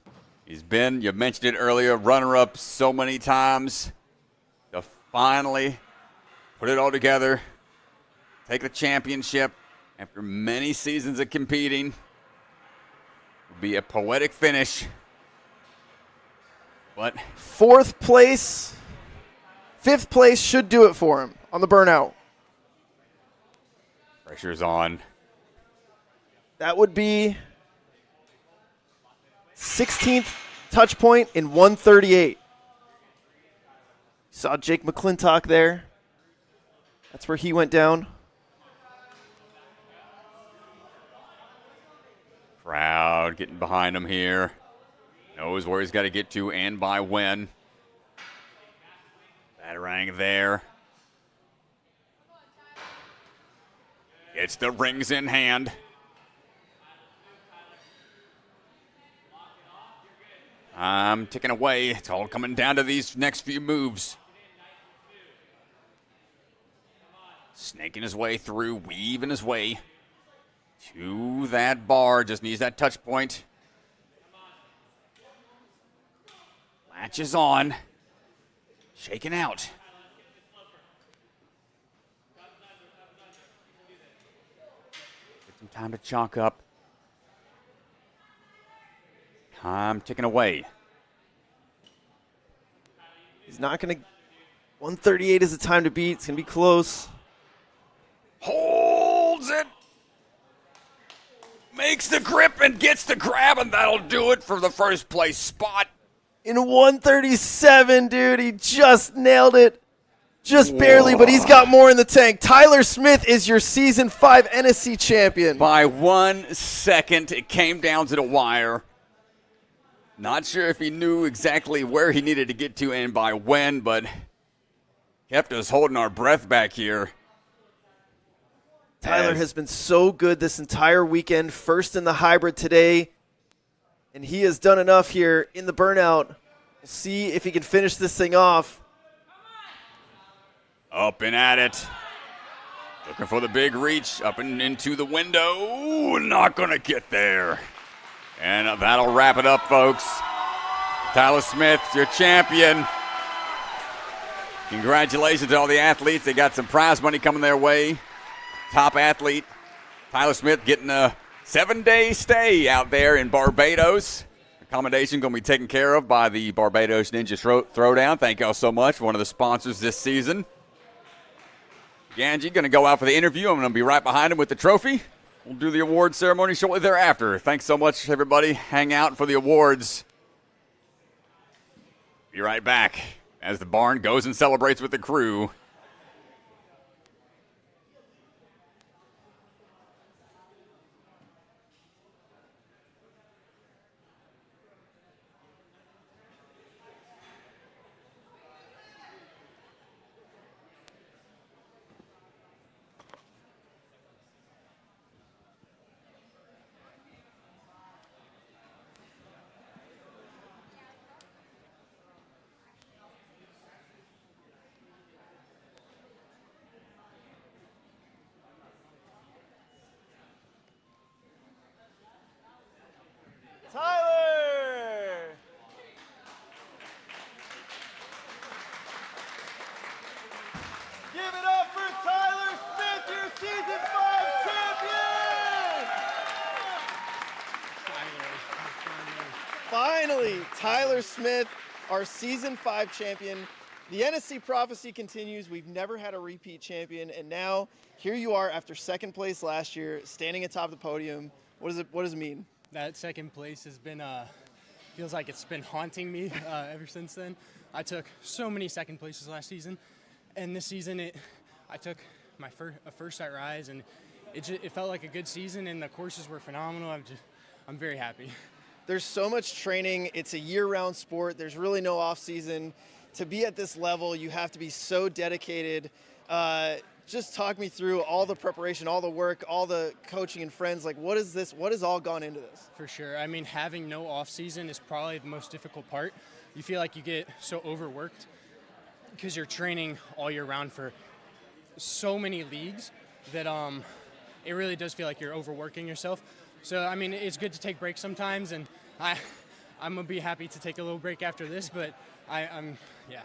B: He's been, you mentioned it earlier, runner-up so many times. To finally put it all together, take the championship after many seasons of competing. Would be a poetic finish. But
A: fourth place, fifth place should do it for him on the Burnout.
B: Pressure's on.
A: That would be 16th touch point in 138. Saw Jake McCleintoch there. That's where he went down.
B: Crowd getting behind him here. Knows where he's got to get to and by when. Batarang there. Gets the rings in hand. I'm ticking away. It's all coming down to these next few moves. Snaking his way through, weaving his way to that bar. Just needs that touch point. Latches on. Shaking out. Get some time to chalk up. Time ticking away.
A: He's not going to... 138 is the time to beat. It's going to be close.
B: Holds it. Makes the grip and gets the grab, and that'll do it for the first place spot.
A: In 137, dude, he just nailed it. Just barely, but he's got more in the tank. Tyler Smith is your Season 5 NSC champion.
B: By 1 second, it came down to the wire. Not sure if he knew exactly where he needed to get to and by when, but kept us holding our breath back here.
A: Tyler has been so good this entire weekend. First in the hybrid today, and he has done enough here in the Burnout. We'll see if he can finish this thing off.
B: Up and at it. Looking for the big reach. Up and into the window. Not going to get there. And that'll wrap it up, folks. Tyler Smith, your champion. Congratulations to all the athletes. They got some prize money coming their way. Top athlete, Tyler Smith, getting a 7-day stay out there in Barbados. Accommodation going to be taken care of by the Barbados Ninja Throwdown. Thank y'all so much. One of the sponsors this season. Ganji going to go out for the interview. I'm going to be right behind him with the trophy. We'll do the award ceremony shortly thereafter. Thanks so much, everybody. Hang out for the awards. Be right back as the barn goes and celebrates with the crew.
A: Tyler! Give it up for Tyler Smith, your Season 5 champion! Finally, Tyler Smith, our Season 5 champion. The NSC prophecy continues. We've never had a repeat champion, and now here you are after second place last year, standing atop the podium. What does it mean?
F: That second place has been, feels like it's been haunting me ever since then. I took so many second places last season, and this season I took my first at Rise, and it felt like a good season, and the courses were phenomenal. I'm very happy.
A: there's so much training. It's a year-round sport. There's really no off-season. To be at this level, you have to be so dedicated. Just talk me through all the preparation, all the work, all the coaching and friends. Like, what is this? What has all gone into this?
F: For sure. I mean, having no off-season is probably the most difficult part. You feel like you get so overworked because you're training all year round for so many leagues that it really does feel like you're overworking yourself. So, I mean, it's good to take breaks sometimes, and I'm going to be happy to take a little break after this, but yeah,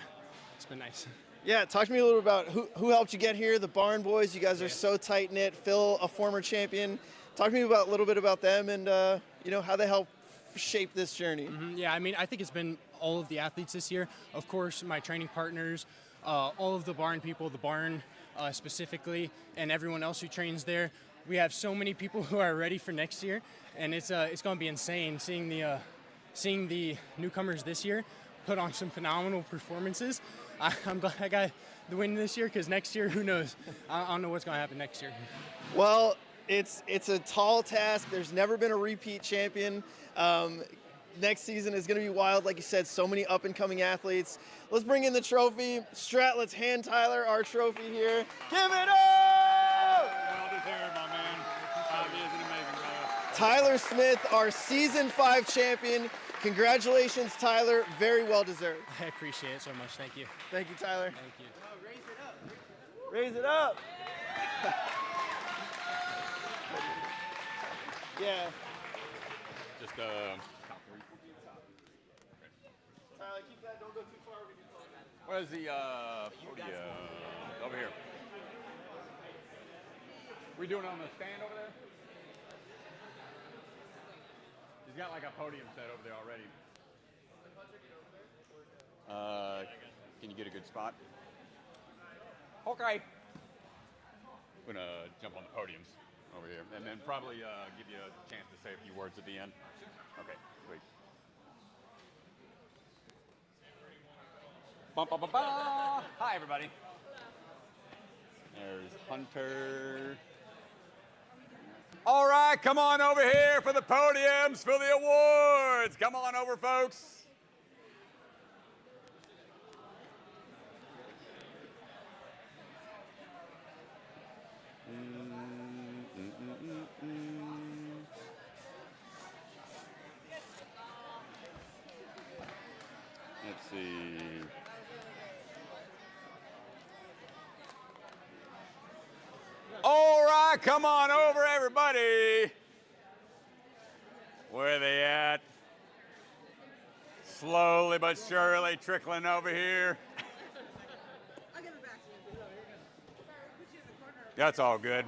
F: it's been nice.
A: Yeah, talk to me a little about who helped you get here, the Barn Boys. You guys are so tight-knit. Phil, a former champion. Talk to me a little bit about them and, how they help shape this journey.
F: Mm-hmm. Yeah, I mean, I think it's been all of the athletes this year. Of course, my training partners, all of the barn people, the barn specifically, and everyone else who trains there. We have so many people who are ready for next year, and it's going to be insane seeing the newcomers this year put on some phenomenal performances. I'm glad I got the win this year, because next year, who knows? I don't know what's going to happen next year.
A: Well, it's a tall task. There's never been a repeat champion. Next season is going to be wild. Like you said, so many up-and-coming athletes. Let's bring in the trophy. Strat, let's hand Tyler our trophy here. Give it up!
N: Well deserved, my man. He is an amazing brother.
A: Tyler Smith, our Season 5 champion. Congratulations, Tyler. Very well deserved.
F: I appreciate it so much. Thank you.
A: Thank you, Tyler.
F: Thank you.
A: Oh, raise it up. Raise it up. Yeah.
N: Just
A: Tyler, keep that. Don't go too far.
B: Where's the podium? Over here.
N: We doing it on the stand over there? He's got like a podium set over there already.
B: Can you get a good spot? Okay. I'm gonna jump on the podiums over here, and then probably give you a chance to say a few words at the end. Okay, sweet. Bum, bum, bum, bum. Hi, everybody. There's Hunter. All right, come on over here for the podiums, for the awards. Come on over, folks. Let's see. All right, come on over, everybody. Where are they at? Slowly but surely trickling over here. That's all good.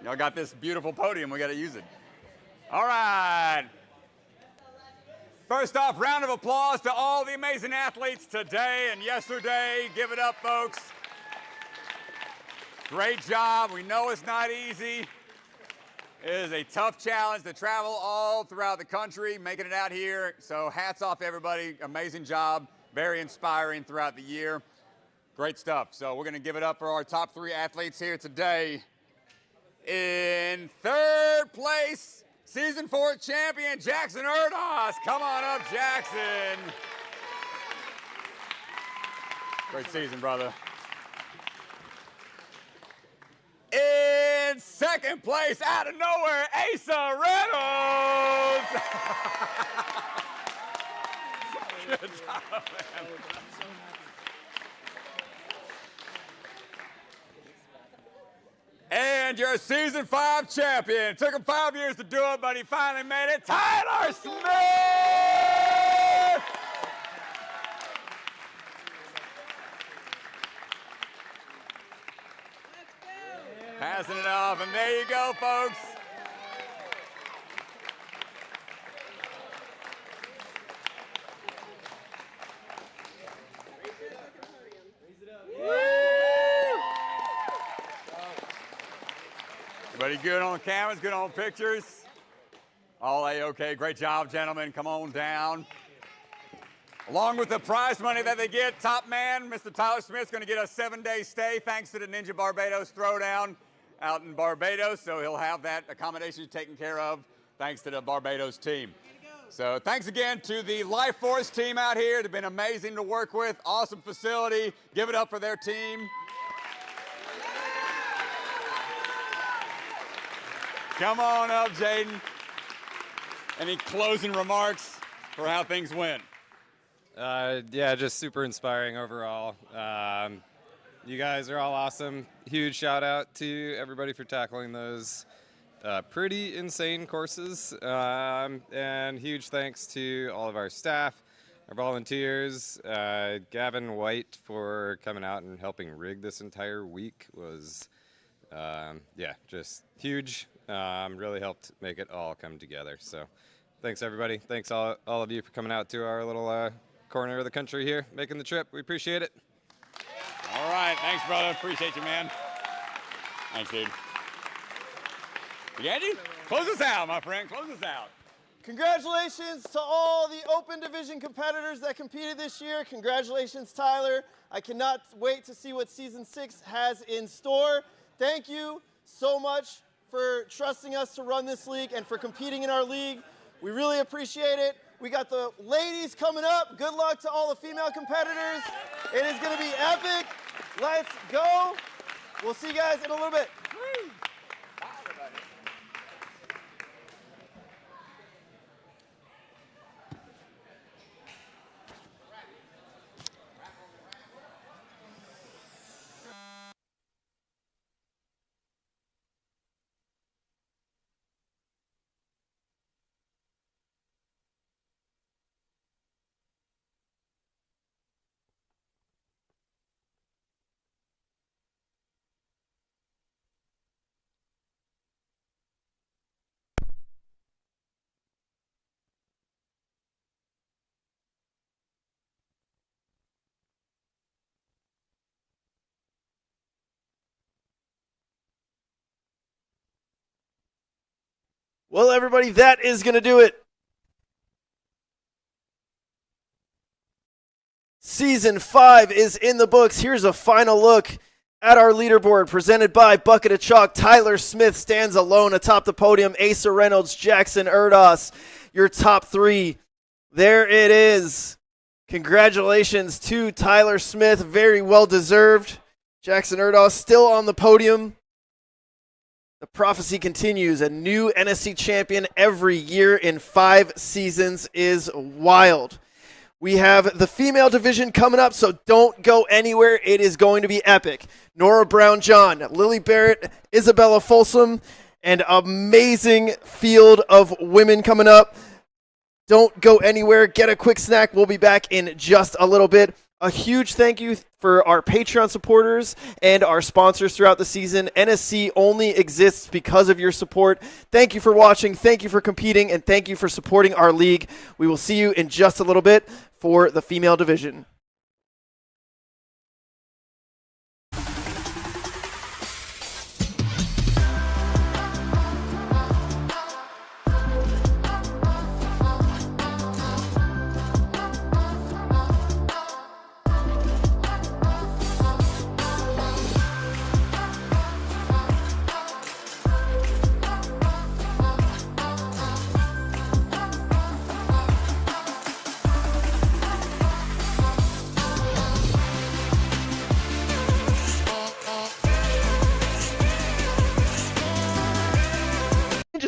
B: Y'all got this beautiful podium. We got to use it. All right. First off, round of applause to all the amazing athletes today and yesterday. Give it up, folks. Great job. We know it's not easy. It is a tough challenge to travel all throughout the country, making it out here. So hats off to everybody. Amazing job. Very inspiring throughout the year. Great stuff. So we're going to give it up for our top 3 athletes here today. In 3rd place, Season 4 champion, Jackson Erdos. Come on up, Jackson. Great season, brother. In 2nd place, out of nowhere, Asa Reynolds. Good job, man. And your Season 5 champion. It took him 5 years to do it, but he finally made it. Tyler Smith! Passing it off, and there you go, folks. Everybody good on the cameras, good on pictures? All A-OK. Great job, gentlemen. Come on down. Along with the prize money that they get, top man, Mr. Tyler Smith's going to get a 7-day stay thanks to the Ninja Barbados Throwdown out in Barbados. So he'll have that accommodation taken care of thanks to the Barbados team. So thanks again to the Life Force team out here. They've been amazing to work with. Awesome facility. Give it up for their team. Come on up, Jaden. Any closing remarks for how things went?
O: Yeah, just super inspiring overall. You guys are all awesome. Huge shout out to everybody for tackling those pretty insane courses. And huge thanks to all of our staff, our volunteers. Gavin White for coming out and helping rig this entire week was, yeah, just huge. Really helped make it all come together. So thanks, everybody. Thanks all of you for coming out to our little corner of the country here, making the trip. We appreciate it.
B: All right. Thanks, brother. Appreciate you, man. Thanks, dude. Andy, close us out, my friend. Close us out.
A: Congratulations to all the open division competitors that competed this year. Congratulations, Tyler. I cannot wait to see what season 6 has in store. Thank you so much for trusting us to run this league and for competing in our league. We really appreciate it. We got the ladies coming up. Good luck to all the female competitors. It is going to be epic. Let's go. We'll see you guys in a little bit. Well, everybody, that is going to do it. Season 5 is in the books. Here's a final look at our leaderboard presented by Bucket of Chalk. Tyler Smith stands alone atop the podium. Asa Reynolds, Jackson Erdos, your top 3. There it is. Congratulations to Tyler Smith. Very well deserved. Jackson Erdos still on the podium. The prophecy continues. A new NSC champion every year in 5 seasons is wild. We have the female division coming up, so don't go anywhere. It is going to be epic. Nora Brown-John, Lily Barrett, Isabella Folsom, and amazing field of women coming up. Don't go anywhere. Get a quick snack. We'll be back in just a little bit. A huge thank you for our Patreon supporters and our sponsors throughout the season. NSC only exists because of your support. Thank you for watching. Thank you for competing. And thank you for supporting our league. We will see you in just a little bit for the female division.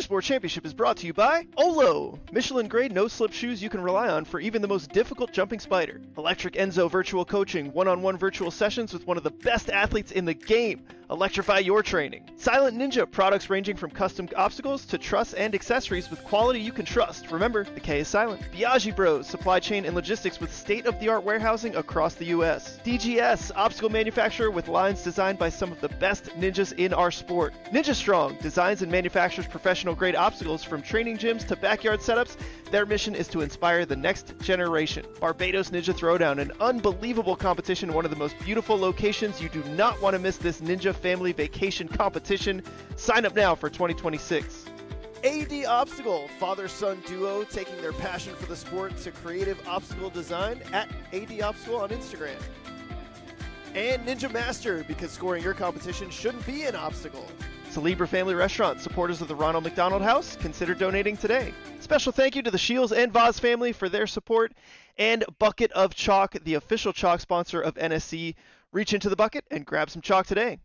A: Sport Championship is brought to you by Olo, Michelin grade no slip shoes you can rely on for even the most difficult jumping spider. Electric Enzo virtual coaching, one-on-one virtual sessions with one of the best athletes in the game. Electrify your training. Silent Ninja, products ranging from custom obstacles to truss and accessories with quality you can trust. Remember, the K is silent. Biaggi Bros, supply chain and logistics with state-of-the-art warehousing across the U.S. DGS, obstacle manufacturer with lines designed by some of the best ninjas in our sport. Ninja Strong, designs and manufactures professional-grade obstacles from training gyms to backyard setups. Their mission is to inspire the next generation. Barbados Ninja Throwdown, an unbelievable competition, one of the most beautiful locations. You do not want to miss this Ninja Family Vacation competition. Sign up now for 2026. AD Obstacle, father-son duo taking their passion for the sport to creative obstacle design at AD Obstacle on Instagram. And Ninja Master, because scoring your competition shouldn't be an obstacle. Libre Family Restaurant, supporters of the Ronald McDonald House. Consider donating today. Special thank you to the Shields and Voz family for their support, and Bucket of Chalk, the official chalk sponsor of NSC. Reach into the bucket and grab some chalk today.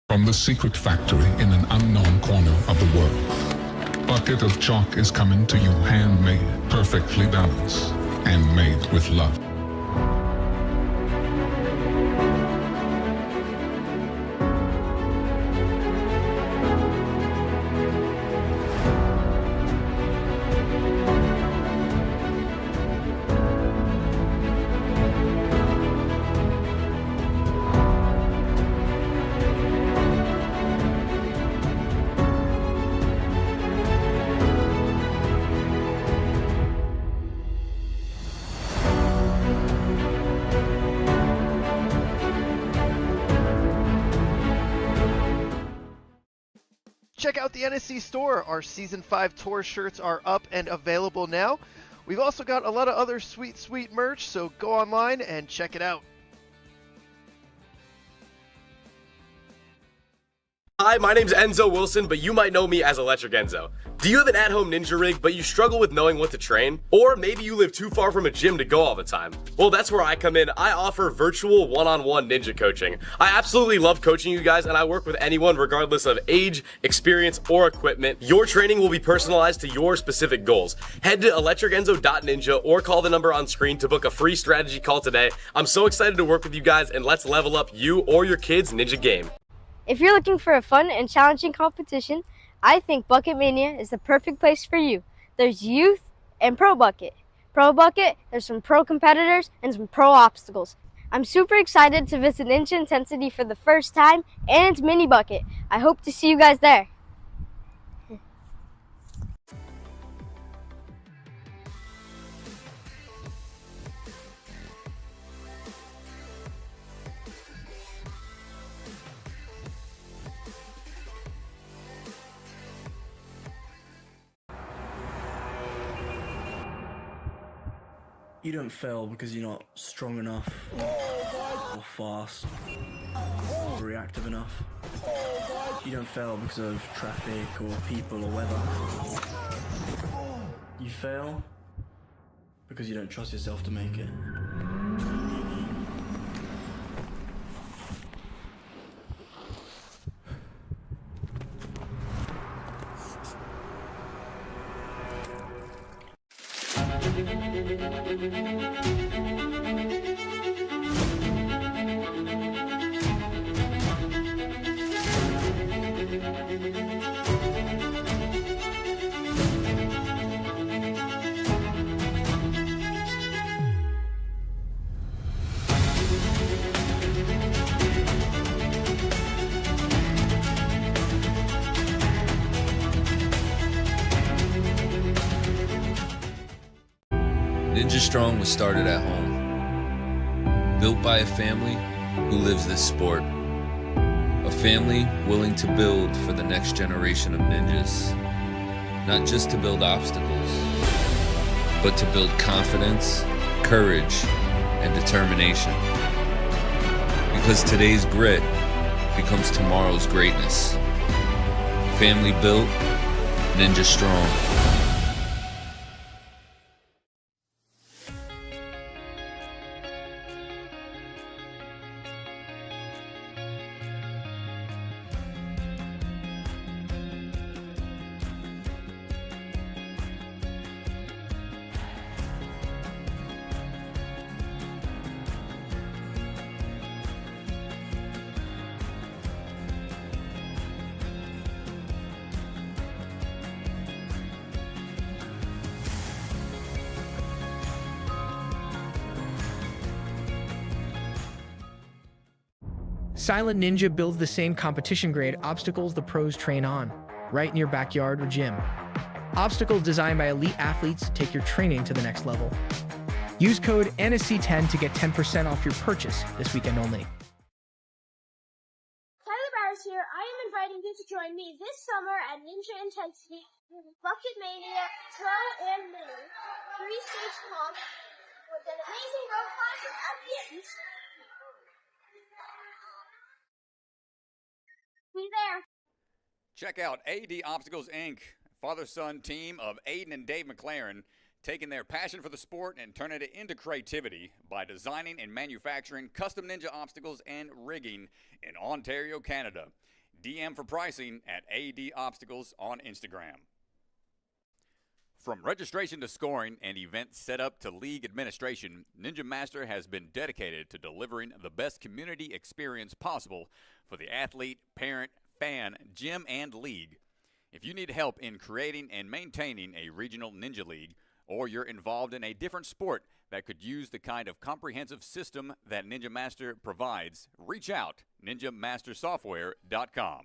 G: From the secret factory in an unknown corner of the world, Bucket of Chalk is coming to you handmade, perfectly balanced, and made with love.
A: Check out the NSC store. Our Season 5 tour shirts are up and available now. We've also got a lot of other sweet merch, so go online and check it out.
H: Hi, my name's Enzo Wilson, but you might know me as Electric Enzo. Do you have an at-home ninja rig, but you struggle with knowing what to train? Or maybe you live too far from a gym to go all the time? Well, that's where I come in. I offer virtual one-on-one ninja coaching. I absolutely love coaching you guys, and I work with anyone regardless of age, experience, or equipment. Your training will be personalized to your specific goals. Head to electricenzo.ninja or call the number on screen to book a free strategy call today. I'm so excited to work with you guys, and let's level up you or your kids' ninja game.
I: If you're looking for a fun and challenging competition, I think Bucket Mania is the perfect place for you. There's youth and pro bucket. Pro bucket, there's some pro competitors and some pro obstacles. I'm super excited to visit Ninja Intensity for the first time, and it's mini bucket. I hope to see you guys there.
J: You don't fail because you're not strong enough, or fast, or reactive enough. You don't fail because of traffic or people or weather. You fail because you don't trust yourself to make it.
K: Ninja Strong was started at home, built by a family who lives this sport. A family willing to build for the next generation of ninjas, not just to build obstacles, but to build confidence, courage, and determination. Because today's grit becomes tomorrow's greatness. Family built, Ninja Strong.
L: Silent Ninja builds the same competition-grade obstacles the pros train on, right in your backyard or gym. Obstacles designed by elite athletes take your training to the next level. Use code NSC10 to get 10% off your purchase this weekend only.
M: Tyler Barrens here. I am inviting you to join me this summer at Ninja Intensity, Bucket Mania, Pro and Mini, 3-stage comp with an amazing road classes at the end. be there.
B: Check out AD Obstacles Inc., father-son team of Aiden and Dave McLaren, taking their passion for the sport and turning it into creativity by designing and manufacturing custom ninja obstacles and rigging in Ontario, Canada. DM for pricing at AD Obstacles on Instagram. From registration to scoring and event setup to league administration, Ninja Master has been dedicated to delivering the best community experience possible for the athlete, parent, fan, gym, and league. If you need help in creating and maintaining a regional ninja league, or you're involved in a different sport that could use the kind of comprehensive system that Ninja Master provides, reach out, ninjamastersoftware.com.